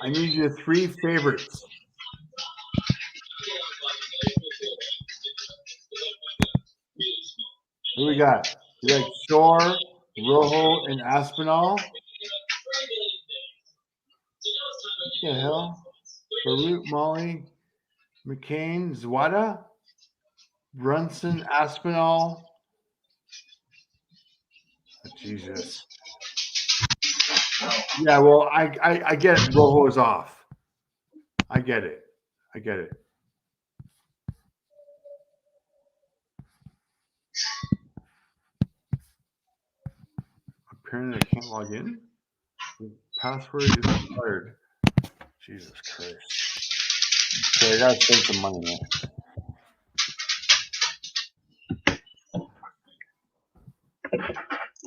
B: I need your 3 favorites. Who we got? We got Shore, Rojo, and Aspinall. What the hell? Farouk, Molly, Mccann, Zwada, Brunson, Aspinall. Oh, Jesus. Yeah, well, I get it. Rojo is off. I get it. I get it. Apparently, I can't log in. The password is expired. Jesus Christ. Okay, I gotta spend some money here.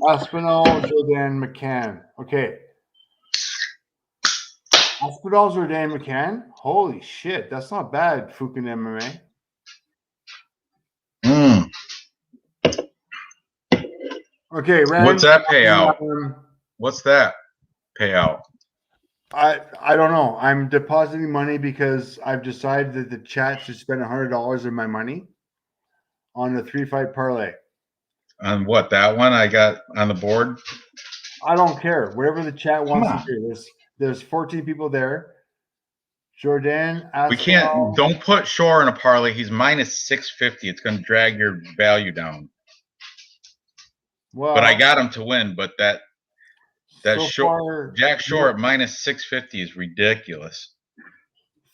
B: Aspinall, Jordan, Mccann. Okay. Aspinall, Jordan, Mccann. Holy shit, that's not bad. Fukin MMA. Okay, Ranj.
A: What's that payout? What's that payout?
B: I don't know. I'm depositing money because I've decided that the chat should spend $100 of my money on the 3-fight parlay.
A: On what? That one I got on the board?
B: I don't care. Whatever the chat wants to do. There's 14 people there. Jordan, Aspinall.
A: We can't. Don't put Shore in a parlay. He's minus 650. It's going to drag your value down.
B: Well,
A: but I got him to win. But that
B: so
A: Shore, Jack Shore at minus 650 is ridiculous.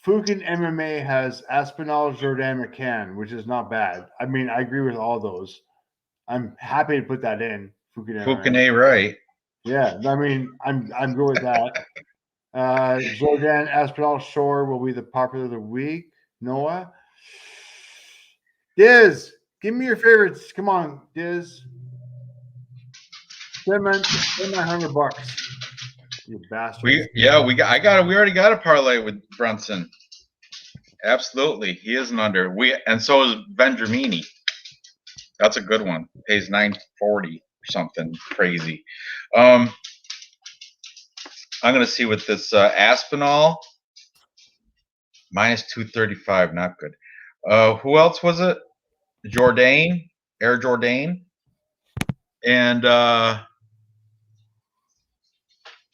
B: Fukin MMA has Aspinall, Jordan, Mccann, which is not bad. I mean, I agree with all those. I'm happy to put that in.
A: Fukin right.
B: Yeah, I mean, I'm good with that. Jordan, Aspinall, Shore will be the popular of the week. Noah, Diz, give me your favorites. Come on, Diz. Spend my $100. You bastard.
A: We already got a parlay with Brunson. Absolutely, he is an under. And so is Vendramini. That's a good one. Pays $940 or something crazy. I'm gonna see with this Aspinall minus 235. Not good. Who else was it? Air Jordan, and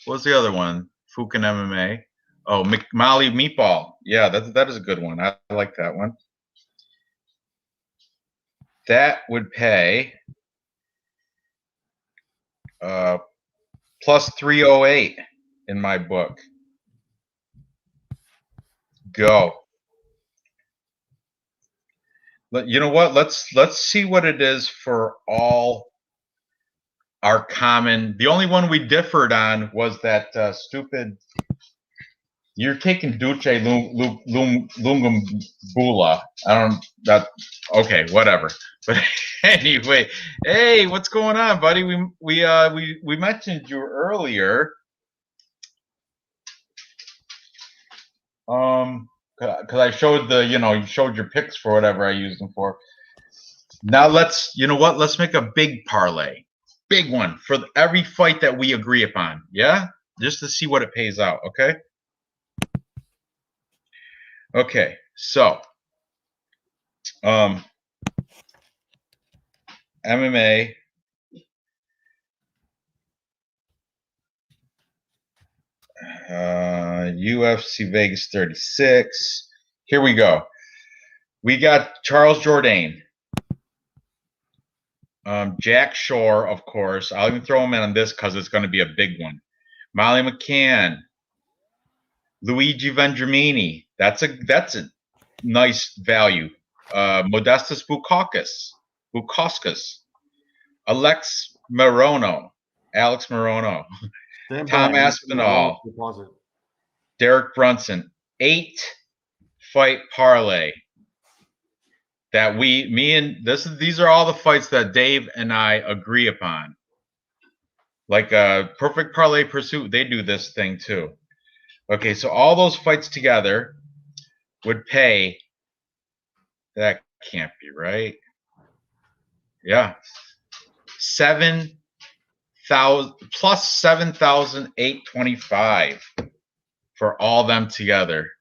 A: what's the other one? Fukin MMA. Oh, Molly Meatball. Yeah, that is a good one. I like that one. That would pay plus 308 in my book. Go. You know what? Let's see what it is for all are common. The only one we differed on was that stupid. You're taking Duce Lungumbula. I don't. That okay, whatever. But anyway, hey, what's going on, buddy? We mentioned you earlier. Because I showed you showed your picks for whatever I used them for. Now let's make a big parlay, big one for every fight that we agree upon. Yeah, just to see what it pays out. Okay. Okay. So, MMA. UFC Vegas 36. Here we go. We got Charles Jourdain. Jack Shore, of course. I'll even throw him in on this because it's going to be a big one. Molly McCann. Luigi Vendramini. That's a nice value. Modestas Bukauskas. Alex Morono. Tom Aspinall. Derek Brunson. 8-fight parlay that these are all the fights that Dave and I agree upon. Like Perfect Parlay Pursuit, they do this thing too. Okay, so all those fights together would pay. That can't be right. Yeah, 7,000 plus 7,825 for all them together.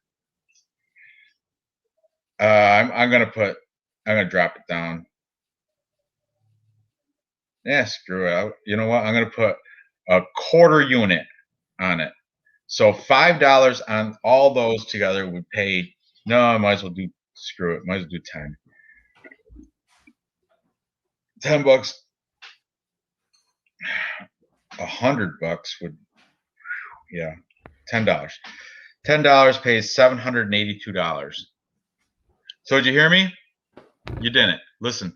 A: I'm gonna drop it down. Yeah, screw it. You know what? I'm gonna put a quarter unit on it. So $5 on all those together would pay. No, I might as well do. Screw it. Might as well do 10. $10. $100 would. Yeah, $10. $10 pays $782. So did you hear me? You didn't. Listen,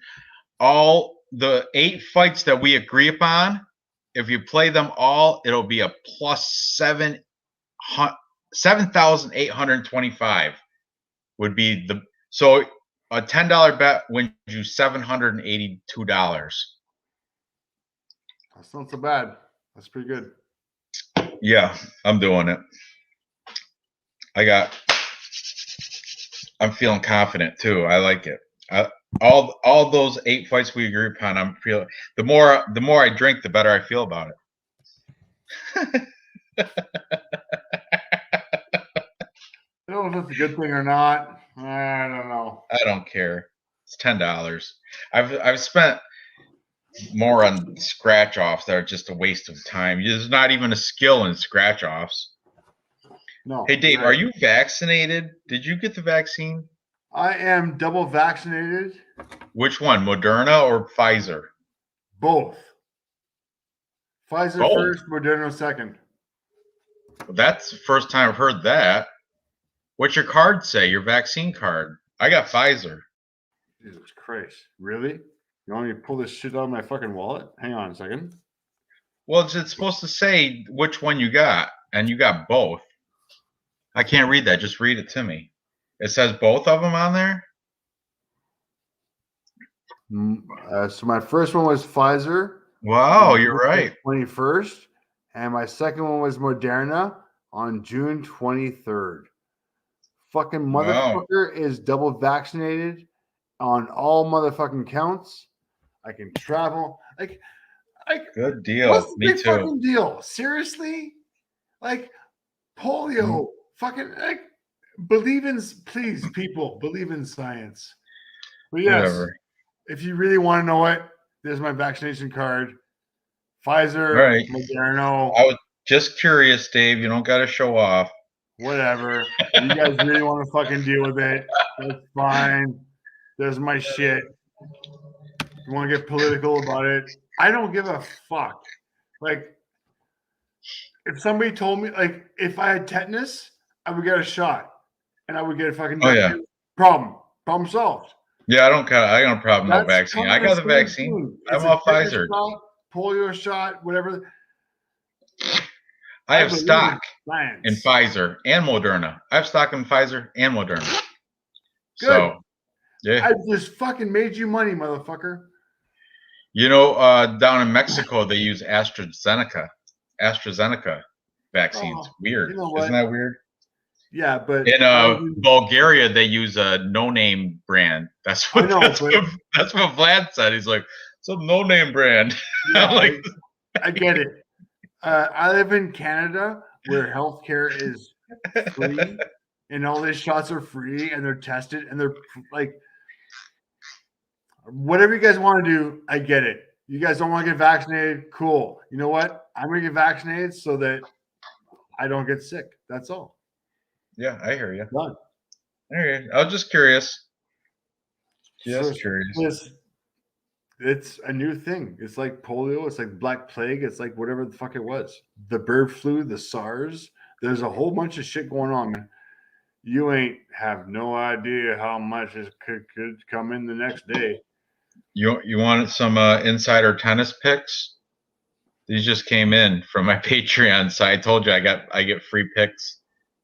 A: all the 8 fights that we agree upon, if you play them all, it'll be a plus 7,825 would be the. So a $10 bet wins you $782.
B: That's not so bad. That's pretty good.
A: Yeah, I'm doing it. I'm feeling confident too. I like it. All those 8 fights we agree upon, I'm feeling. The more I drink, the better I feel about it.
B: I don't know if it's a good thing or not. I don't know.
A: I don't care. It's $10. I've spent more on scratch offs that are just a waste of time. There's not even a skill in scratch offs.
B: No.
A: Hey Dave, are you vaccinated? Did you get the vaccine?
B: I am double vaccinated.
A: Which one, Moderna or Pfizer?
B: Both. Pfizer
A: Both?
B: first, Moderna second.
A: Well, that's the first time I've heard that. What's your card say? Your vaccine card? I got Pfizer.
B: Jesus Christ. Really? You want me to pull this shit out of my fucking wallet? Hang on a second.
A: Well, it's supposed to say which one you got, and you got both. I can't read that. Just read it to me. It says both of them on there?
B: So my first one was Pfizer.
A: Wow, you're right.
B: 21st. And my second one was Moderna on June 23rd. Fucking motherfucker is double vaccinated on all motherfucking counts. I can travel.
A: Good deal.
B: What's the
A: Me
B: big
A: too.
B: fucking deal? Seriously? Like polio. Fucking please, people, believe in science. But yes,
A: Whatever.
B: if you really want to know it, there's my vaccination card. Pfizer,
A: Right.
B: Moderna.
A: I was just curious, Dave. You don't got to show off.
B: Whatever. You guys really want to fucking deal with it? That's fine. There's my shit. You want to get political about it? I don't give a fuck. Like, if somebody told me, like, if I had tetanus, I would get a shot, and I would get a fucking problem solved.
A: Yeah, I don't have a problem with vaccine. I got the vaccine. I'm off Pfizer.
B: polio shot, whatever.
A: I have
B: believe
A: stock
B: science.
A: in Pfizer and Moderna. I have stock in Pfizer and Moderna.
B: Good.
A: So, yeah.
B: I just fucking made you money, motherfucker.
A: You know, down in Mexico, they use AstraZeneca vaccines.
B: Oh,
A: Weird.
B: you know what?
A: Isn't that weird?
B: Yeah, but
A: In Bulgaria, they use a no-name brand. That's what that's what Vlad said. He's like, some no-name brand.
B: Yeah,
A: I'm like,
B: I get it. I live in Canada where healthcare is free and all these shots are free and they're tested and they're like, whatever you guys want to do, I get it. You guys don't want to get vaccinated? Cool. You know what? I'm going to get vaccinated so that I don't get sick. That's all.
A: yeah, I hear you.
B: Done.
A: I hear you. I was just curious. Just curious.
B: It's a new thing. It's like polio. It's like Black Plague. It's like whatever the fuck it was. The bird flu, the SARS. There's a whole bunch of shit going on, man. You ain't have no idea how much it could come in the next day.
A: You want some insider tennis picks? These just came in from my Patreon. So I told you I get free picks.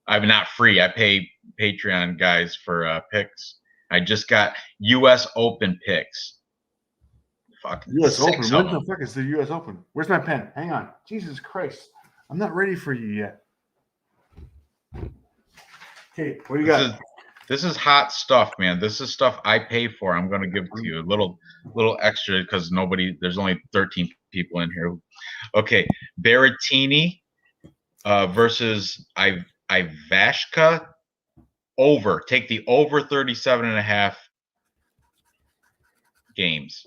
A: I'm not free. I pay Patreon guys for picks. I just got U.S. Open picks. Fucking
B: U.S. Open. What
A: them.
B: the fuck is the U.S. Open? Where's my pen? Hang on. Jesus Christ. I'm not ready for you yet. Okay, what do you got?
A: This is hot stuff, man. This is stuff I pay for. I'm going to give to you a little extra because there's only 13 people in here. Okay, Berrettini versus Ivashka over. Take the over 37.5 games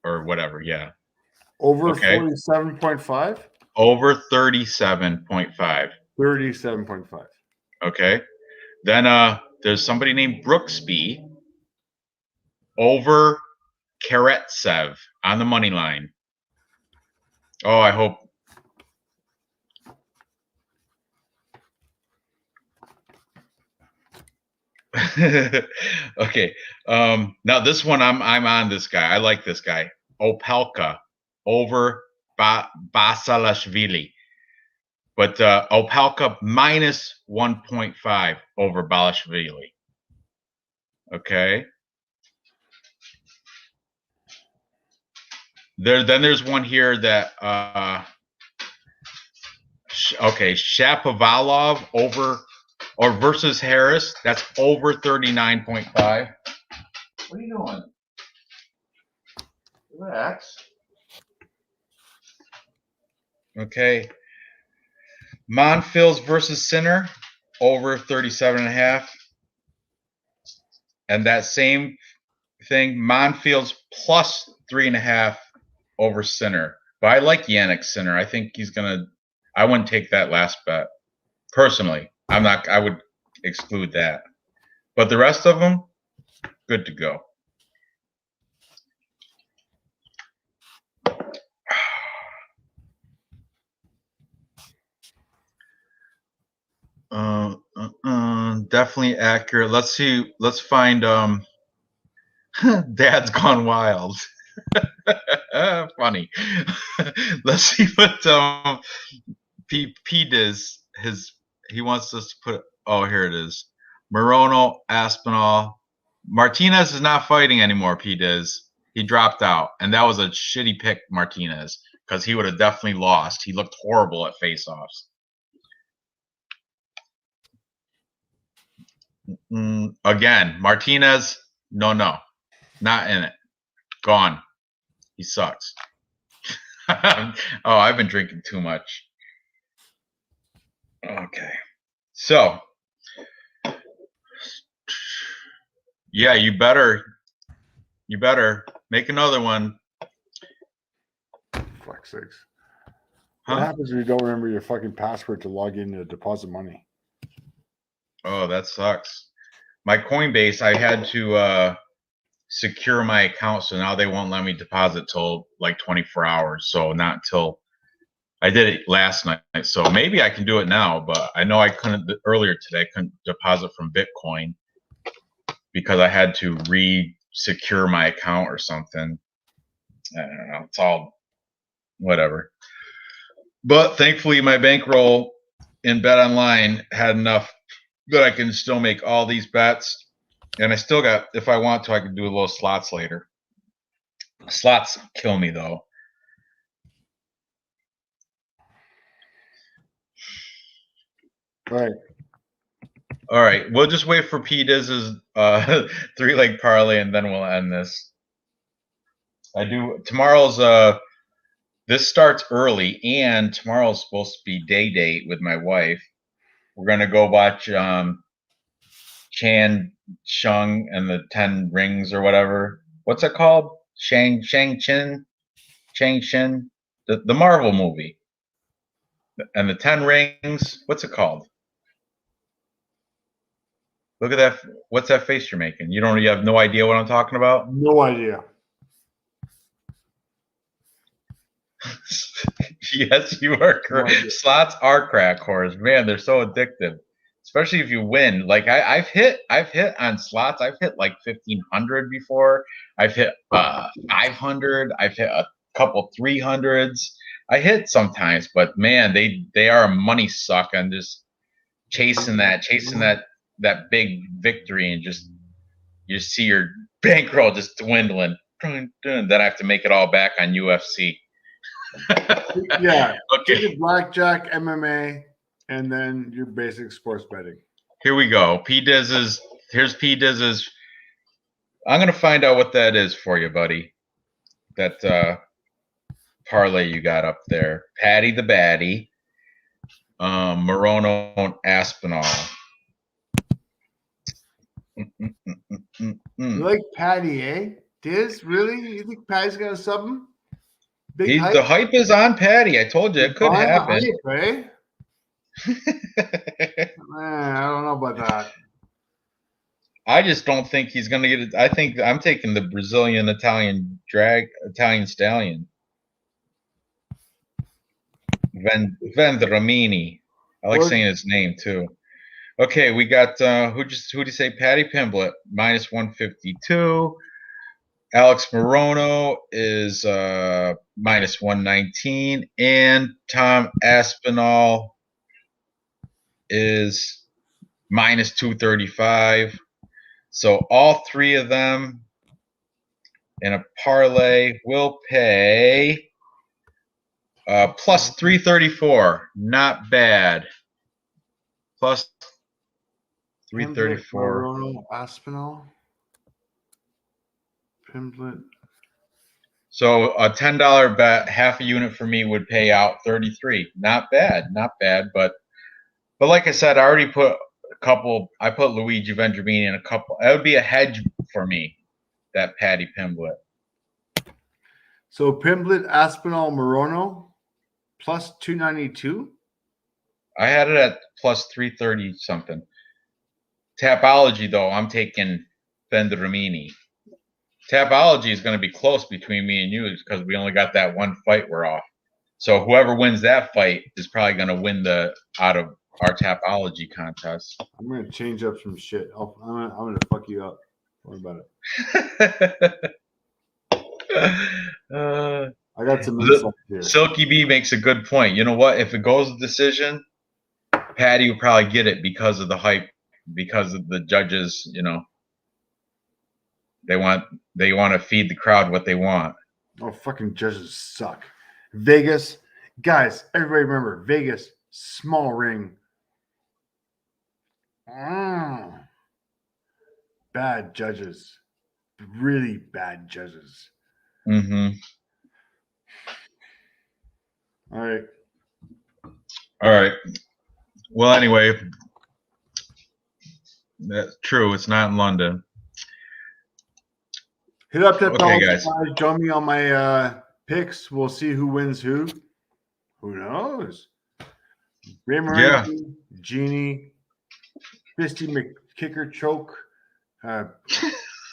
A: or whatever. Yeah.
B: Over 47.5?
A: Over 37.5.
B: 37.5.
A: Okay. Then there's somebody named Brooksby over Karatsev on the money line. Oh, I hope. Okay. Now this one I'm on this guy. I like this guy. Opelka over Basilashvili. But Opelka minus 1.5 over Balashvili. Okay. Then there's one here that okay, Shapovalov over or versus Harris. That's over 39.5. What are you doing? Relax. Okay. Monfils versus Sinner, over 37.5. And that same thing, Monfils plus 3.5 over Sinner. But I like Yannick Sinner. I think he's gonna. I wouldn't take that last bet personally. I'm not. I would exclude that. But the rest of them, good to go. Definitely accurate. Let's see. Let's find. Dad's Gone Wild. Funny. Let's see what P does. He wants us to put. Oh, here it is. Morono, Aspinall. Martinez is not fighting anymore. P does. He dropped out, and that was a shitty pick, Martinez, because he would have definitely lost. He looked horrible at face-offs. Again, Martinez, no, not in it. Gone. He sucks. Oh, I've been drinking too much. Okay. So, yeah, you better make another one.
B: Fuck sakes. What happens when you don't remember your fucking password to log in to deposit money?
A: Oh, that sucks. My Coinbase, I had to secure my account, so now they won't let me deposit till like 24 hours. So not until I did it last night. So maybe I can do it now, but I know I couldn't earlier today. I couldn't deposit from Bitcoin because I had to re-secure my account or something. I don't know. It's all whatever. But thankfully, my bankroll in Bet Online had enough that I can still make all these bets. And I still got, if I want to, I can do a little slots later. Slots kill me, though.
B: Right.
A: All right. We'll just wait for P. Diz's 3-leg parlay, and then we'll end this. Tomorrow's this starts early, and tomorrow's supposed to be day date with my wife. We're gonna go watch Chan Shung and the 10 Rings or whatever. What's it called? Shang-Chi, the Marvel movie. And the 10 Rings, what's it called? Look at that. What's that face you're making? You have no idea what I'm talking about?
B: No idea.
A: Yes, you are correct. Slots are crack whores. Man, they're so addictive. Especially if you win. Like I've hit on slots. I've hit like 1,500 before. I've hit 500. I've hit a couple 300s. I hit sometimes, but man, they are a money suck and just chasing that big victory, and just you see your bankroll just dwindling. Then I have to make it all back on UFC.
B: Yeah.
A: Okay.
B: Take blackjack, MMA, and then your basic sports betting.
A: Here we go. Here's P. Diz's. I'm gonna find out what that is for you, buddy. That parlay you got up there. Paddy the Baddie. Morono and Aspinall.
B: You like Paddy, eh? Diz, really? You think Paddy's gonna sub him?
A: The hype is on Paddy. I told you it could happen.
B: Hype, eh? Man, I don't know about that.
A: I just don't think he's gonna get it. I think I'm taking the Brazilian Italian stallion. Vendramini. I like saying his name too. Okay, we got who'd you say? Paddy Pimlet minus 152. Alex Morono is minus 119, and Tom Aspinall is minus 235. So all three of them in a parlay will pay plus 334. Not bad. Plus 334.
B: Morono, Aspinall, Pimlet.
A: So a $10 bet, half a unit for me would pay out 33. Not bad, but like I said, I already put a couple. I put Luigi Vendramini in a couple. That would be a hedge for me. That Paddy Pimlet.
B: So Pimlet, Aspinall, Morono, plus 292.
A: I had it at plus 330 something. Tapology though, I'm taking Vendramini. Tapology is going to be close between me and you because we only got that one fight we're off. So whoever wins that fight is probably going to win out of our Tapology contest.
B: I'm going to change up some shit. I'm going to fuck you up. What about it? I got some insight here.
A: Silky B makes a good point. You know what? If it goes to decision, Paddy will probably get it because of the hype, because of the judges, They want to feed the crowd what they want.
B: Oh, fucking judges suck. Vegas, guys, everybody remember, Vegas, small ring. Bad judges. Really bad judges.
A: Mm-hmm.
B: All
A: right. Well, anyway, that's true. It's not in London.
B: Hit up that
A: okay, guys.
B: Join me on my picks. We'll see who wins who. Who knows? Ray Moran, Genie, Fisty McKicker Choke.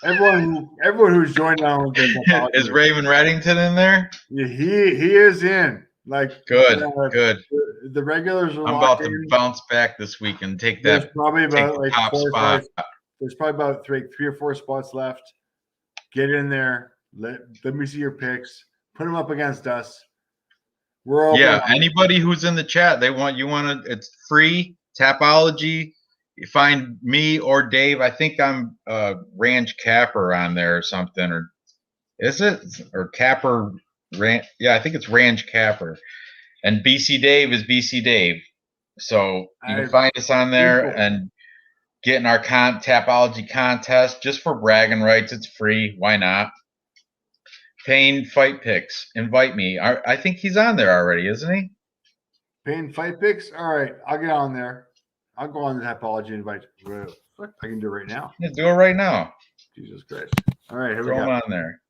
B: Everyone who's joined on with this.
A: Is Raymond Reddington in there?
B: Yeah, he is in. Like
A: good.
B: The regulars are.
A: I'm about to bounce back this week and take that.
B: There's probably about like
A: top spot.
B: There's probably about three or four spots left. Get in there. Let me see your picks. Put them up against us. We're open.
A: Yeah, anybody who's in the chat, it's free, Tapology. You find me or Dave. I think I'm Ranj Capper on there or something, or is it? Or Capper yeah, I think it's Ranj Capper. And BC Dave is BC Dave. So you can find us on there and get in our Tapology contest just for bragging rights. It's free. Why not? Payne Fight Picks. Invite me. I think he's on there already, isn't he?
B: Payne Fight Picks? All right. I'll get on there. I'll go on the Tapology invite. I can do it right now.
A: Yeah, do it right now.
B: Jesus Christ. All right. Here
A: Throw
B: we
A: him
B: go.
A: on there.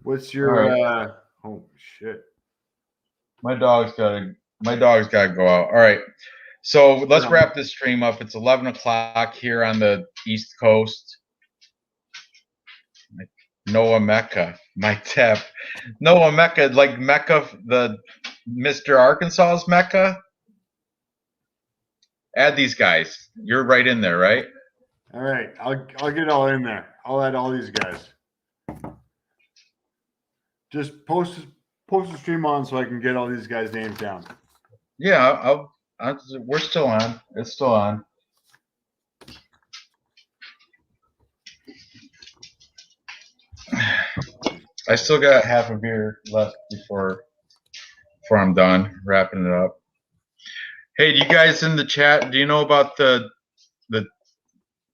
B: What's your
A: All
B: oh shit.
A: My dog's gotta go out. All right. So let's wrap this stream up. It's 11 o'clock here on the East Coast. Noah Mecca, my tap. Noah Mecca, like Mecca, the Mr. Arkansas's Mecca. Add these guys. You're right in there, right?
B: All right. I'll get all in there. I'll add all these guys. Just post the stream on so I can get all these guys' names down.
A: Yeah, we're still on. It's still on. I still got half a beer left before I'm done wrapping it up. Hey, do you guys in the chat, do you know about the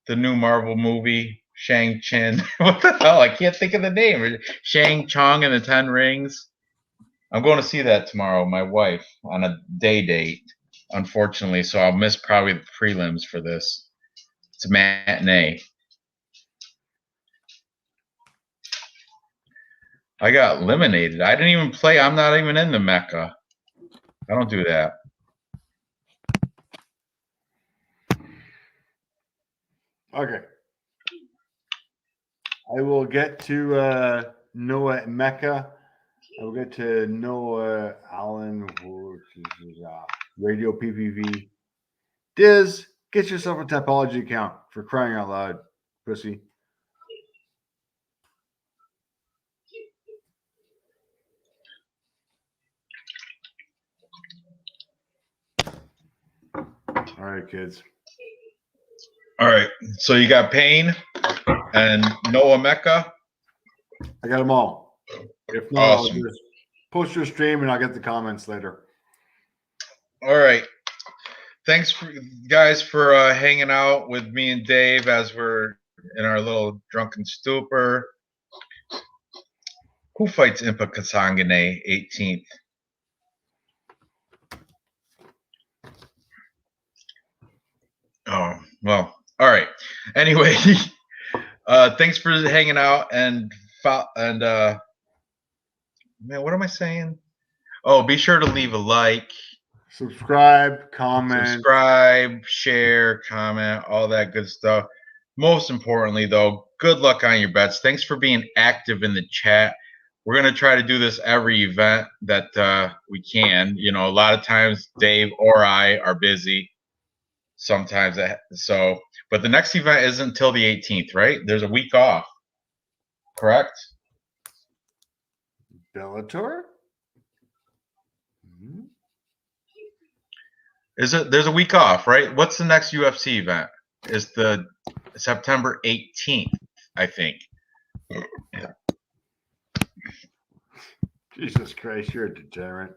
A: new Marvel movie, Shang-Chin? What the hell? I can't think of the name. Shang-Chong and the Ten Rings. I'm going to see that tomorrow, my wife, on a day date, unfortunately, so I'll miss probably the prelims for this. It's a matinee. I got eliminated. I didn't even play. I'm not even in the Mecca. I don't do that.
B: Okay. I will get to Noah Mecca. I will get to Noah Allen, which is Radio PPV. Diz, get yourself a Tapology account for crying out loud, pussy. All right, kids.
A: All right. So you got Payne and Noah Mecca.
B: I got them all. If not,
A: Awesome.
B: I'll just post your stream and I'll get the comments later.
A: All right. Thanks, guys, for hanging out with me and Dave as we're in our little drunken stupor. Who fights Impa Kasangane 18th? Oh, well, all right. Anyway, thanks for hanging out and man, what am I saying? Oh, be sure to leave a like,
B: subscribe, comment,
A: share, comment, all that good stuff. Most importantly, though, good luck on your bets. Thanks for being active in the chat. We're going to try to do this every event that we can. You know, a lot of times Dave or I are busy. Sometimes but the next event isn't until the 18th, right? There's a week off, correct?
B: Bellator?
A: There's a week off, right? What's the next UFC event? Is the September 18th, I think. Yeah.
B: Jesus Christ, you're a degenerate.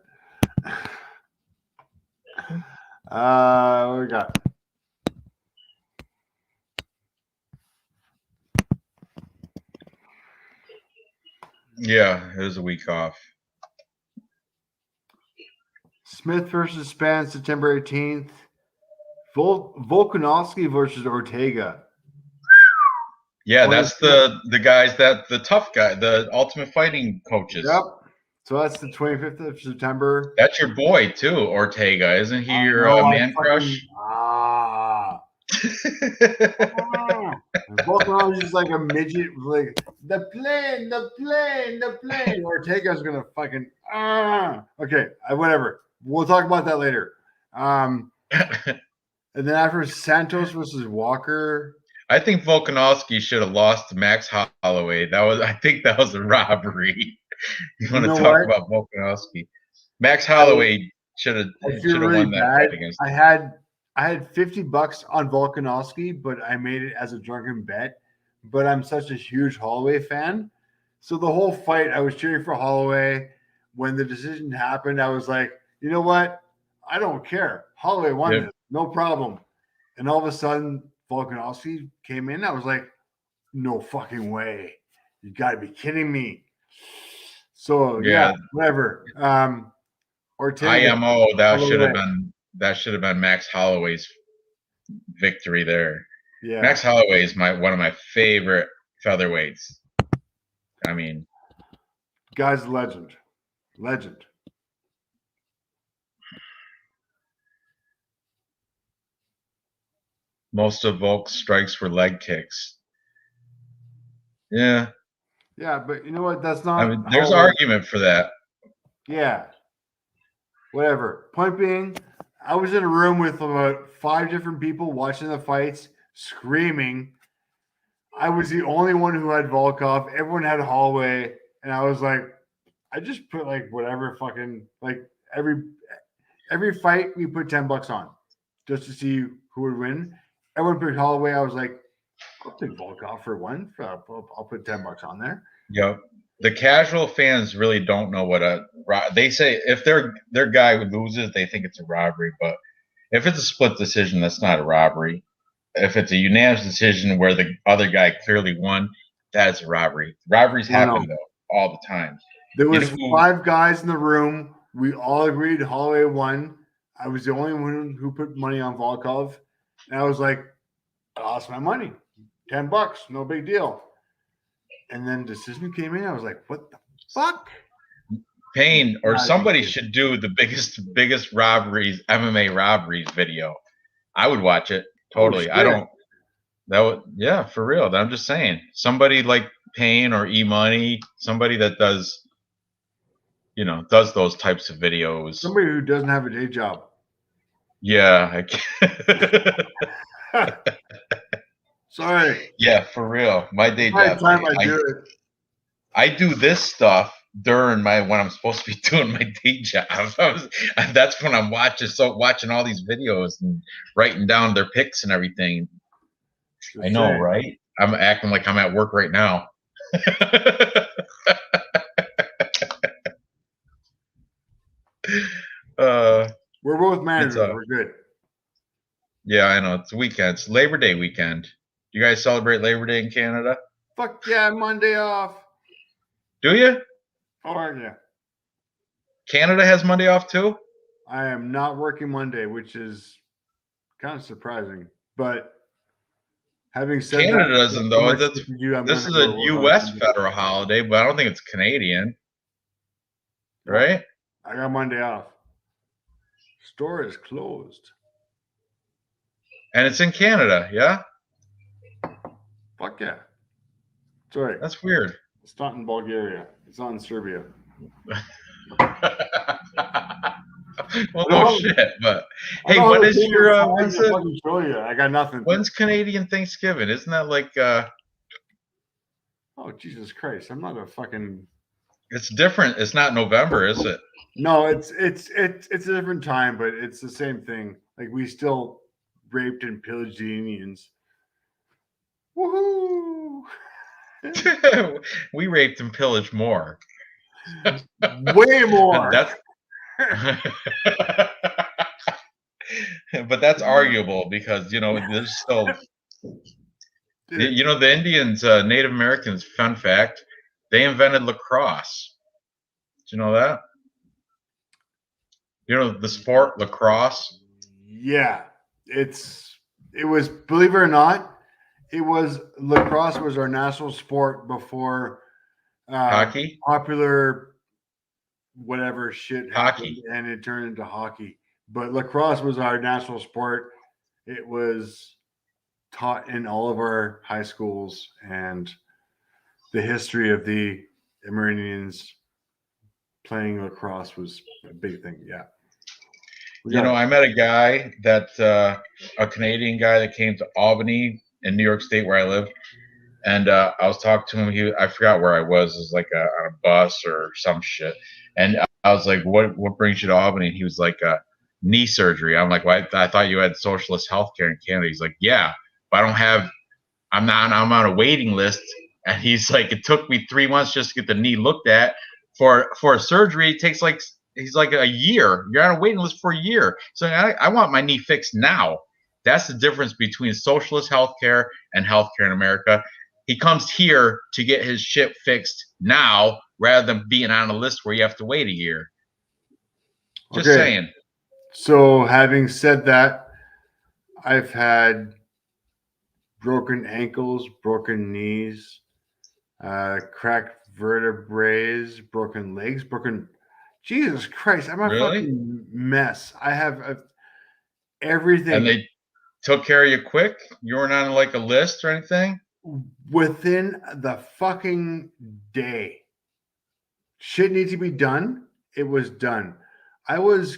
B: What we got?
A: Yeah, it was a week off.
B: Smith versus Span, September 18th. Volkanovski versus Ortega.
A: Yeah, that's the guys the tough guy, the Ultimate Fighting coaches.
B: Yep. So that's the 25th of September.
A: That's your boy too, Ortega. Isn't he your man crush?
B: Volkanovski's like a midget, like the plane. Ortega's gonna fucking Okay, whatever. We'll talk about that later. And then after Santos versus Walker.
A: I think Volkanovski should have lost to Max Holloway. I think that was a robbery. You want to
B: know
A: talk
B: what?
A: about Volkanovski? Max Holloway should have
B: I feel really
A: won that
B: bad.
A: fight against.
B: I had $50 on Volkanovski, but I made it as a drunken bet. But I'm such a huge Holloway fan, so the whole fight I was cheering for Holloway. When the decision happened, I was like, you know what? I don't care. Holloway won
A: Yep.
B: this, no problem. And all of a sudden, Volkanovski came in. I was like, no fucking way. You got to be kidding me. So yeah, whatever. Ortega.
A: IMO that should have
B: Holloway.
A: been Max Holloway's victory there.
B: Yeah.
A: Max Holloway is one of my favorite featherweights. I mean,
B: Guy's legend. Legend.
A: most of Volk's strikes were leg kicks. Yeah,
B: Yeah, but you know what? That's not.
A: I mean, there's
B: Holloway.
A: argument for that.
B: Yeah. Whatever. Point being, I was in a room with about 5 different people watching the fights, screaming. I was the only one who had Volkov. Everyone had Holloway, and I was like, I just put like whatever fucking like every fight we put $10 on just to see who would win. Everyone picked Holloway. I was like, I'll pick Volkov for one. I'll put $10 on there.
A: Yep. The casual fans really don't know what they say. If their guy loses, they think it's a robbery. But if it's a split decision, that's not a robbery. If it's a unanimous decision where the other guy clearly won, that is a robbery. Robberies happen though all the time.
B: There was 5 guys in the room. We all agreed Holloway won. I was the only one who put money on Volkov. And I was like, I lost my money. $10, no big deal. And then decision came in. I was like, what the fuck?
A: Payne or somebody should do the biggest robberies, MMA robberies video. I would watch it. Totally. For real. I'm just saying. Somebody like Payne or E-Money, somebody that does those types of videos.
B: Somebody who doesn't have a day job.
A: Yeah.
B: Sorry.
A: Yeah, for real. My day job. I do this stuff during when I'm supposed to be doing my day job. That's when I'm watching all these videos and writing down their picks and everything. I know, right? I'm acting like I'm at work right now.
B: We're both managers. We're good.
A: Yeah, I know. It's a weekend. It's Labor Day weekend. You guys celebrate Labor Day in Canada?
B: Fuck yeah, Monday off.
A: Do you?
B: Oh, yeah.
A: Canada has Monday off too?
B: I am not working Monday, which is kind of surprising. But having said
A: Canada
B: that,
A: doesn't though. This is a U.S. federal holiday, but I don't think it's Canadian. Right?
B: I got Monday off. Store is closed.
A: And it's in Canada, yeah?
B: Fuck yeah. Sorry.
A: That's weird.
B: It's not in Bulgaria. It's not in Serbia.
A: Well, no shit. But hey, when is your?
B: I got nothing.
A: When's Canadian Thanksgiving? Isn't that like?
B: Oh Jesus Christ! I'm not a fucking.
A: It's different. It's not November, is it?
B: No, it's a different time, but it's the same thing. Like we still raped and pillaged the Indians. Woohoo!
A: We raped and pillaged more.
B: Way more.
A: But that's arguable because there's still the Indians, Native Americans. Fun fact: they invented lacrosse. Did you know that? You know the sport lacrosse?
B: Yeah, it was, believe it or not, lacrosse was our national sport before
A: hockey,
B: popular whatever shit
A: hockey,
B: and it turned into hockey. But lacrosse was our national sport. It was taught in all of our high schools, and the history of the Amerindians playing lacrosse was a big thing. Yeah.
A: I met a guy a Canadian guy that came to Albany in New York State where I live. And I was talking to him. I forgot where I was. It was like on a bus or some shit. And I was like, "What brings you to Albany?" And he was like, "Knee surgery." I'm like, "Well, I thought you had socialist healthcare in Canada." He's like, "Yeah, but I don't have. I'm on a waiting list." And he's like, "It took me 3 months just to get the knee looked at. For a surgery, it takes like." He's like, "A year. You're on a waiting list for a year." So I want my knee fixed now. That's the difference between socialist healthcare and healthcare in America. He comes here to get his shit fixed now rather than being on a list where you have to wait a year. Just saying.
B: So having said that, I've had broken ankles, broken knees, cracked vertebrae, broken legs, broken. Jesus Christ, I'm a fucking mess. I have everything.
A: And they took care of you quick? You weren't on like a list or anything?
B: Within the fucking day. Shit needs to be done. It was done. I was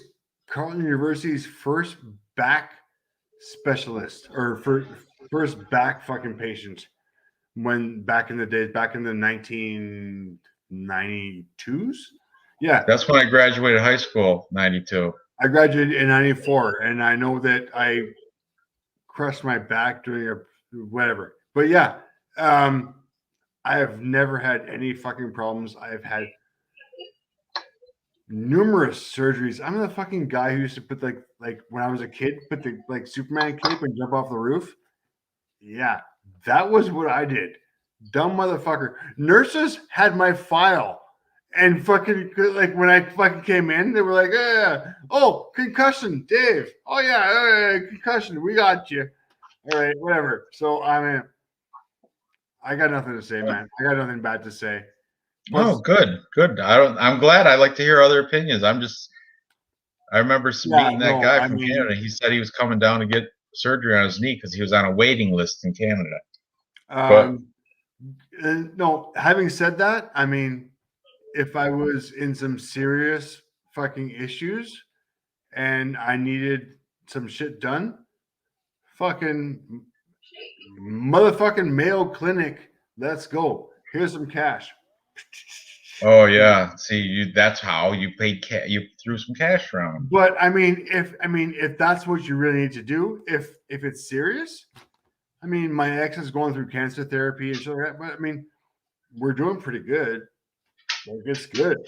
B: Carleton University's first back specialist or first back fucking patient when back in the days, back in the 1992s. Yeah.
A: That's when I graduated high school, 92.
B: I graduated in 94, and I know that I crushed my back during a whatever. But yeah, I have never had any fucking problems. I've had numerous surgeries. I'm the fucking guy who used to put like when I was a kid, put the like Superman cape and jump off the roof. Yeah, that was what I did. Dumb motherfucker. Nurses had my file. And fucking like when I fucking came in, they were like, "Oh, concussion, Dave. Oh yeah, concussion. We got you. All right, whatever." So I mean, I got nothing to say, man. I got nothing bad to say.
A: Plus, good. I'm glad. I like to hear other opinions. I remember meeting that guy from Canada. He said he was coming down to get surgery on his knee because he was on a waiting list in Canada.
B: No, having said that, I mean, if I was in some serious fucking issues and I needed some shit done, fucking motherfucking Mayo Clinic, let's go. Here's some cash.
A: Oh yeah, see, that's how you paid. You threw some cash around.
B: But I mean, if that's what you really need to do, if it's serious, I mean, my ex is going through cancer therapy and shit like that. But I mean, we're doing pretty good. Like, it's good.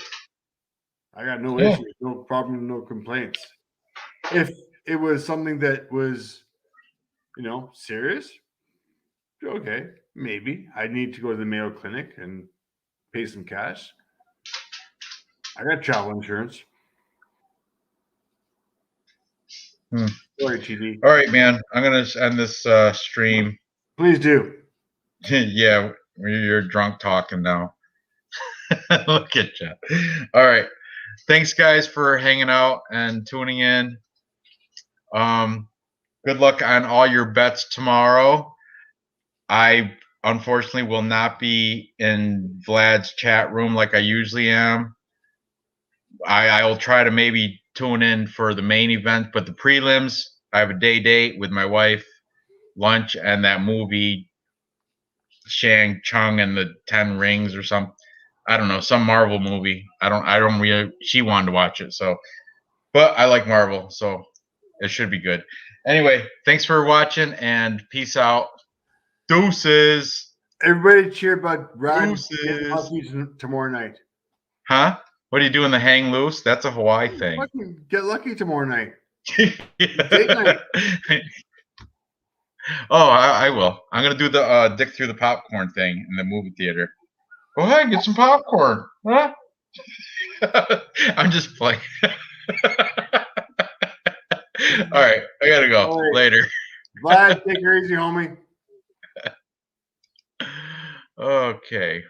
B: I got no issues, no problem, no complaints. If it was something that was, serious, okay, maybe I need to go to the Mayo Clinic and pay some cash. I got travel insurance. Sorry, TD.
A: All right, man. I'm gonna end this stream.
B: Please do.
A: Yeah, you're drunk talking now. Look at you. All right. Thanks, guys, for hanging out and tuning in. Good luck on all your bets tomorrow. I unfortunately will not be in Vlad's chat room like I usually am. I will try to maybe tune in for the main event, but the prelims, I have a day date with my wife, lunch, and that movie Shang Chung and the 10 Rings or something. I don't know, some Marvel movie. I don't really, she wanted to watch it, so, but I like Marvel, so it should be good. Anyway, thanks for watching and peace out. Deuces.
B: Everybody cheer about Ranj getting lucky tomorrow night.
A: Huh? What are you doing? The hang loose? That's a Hawaii thing.
B: Get lucky tomorrow night.
A: Date night. Oh, I will. I'm gonna do the dick through the popcorn thing in the movie theater. Go ahead, get some popcorn. Huh? I'm just playing. All right, I gotta go. Right. Later.
B: Vlad, take her easy, homie.
A: Okay.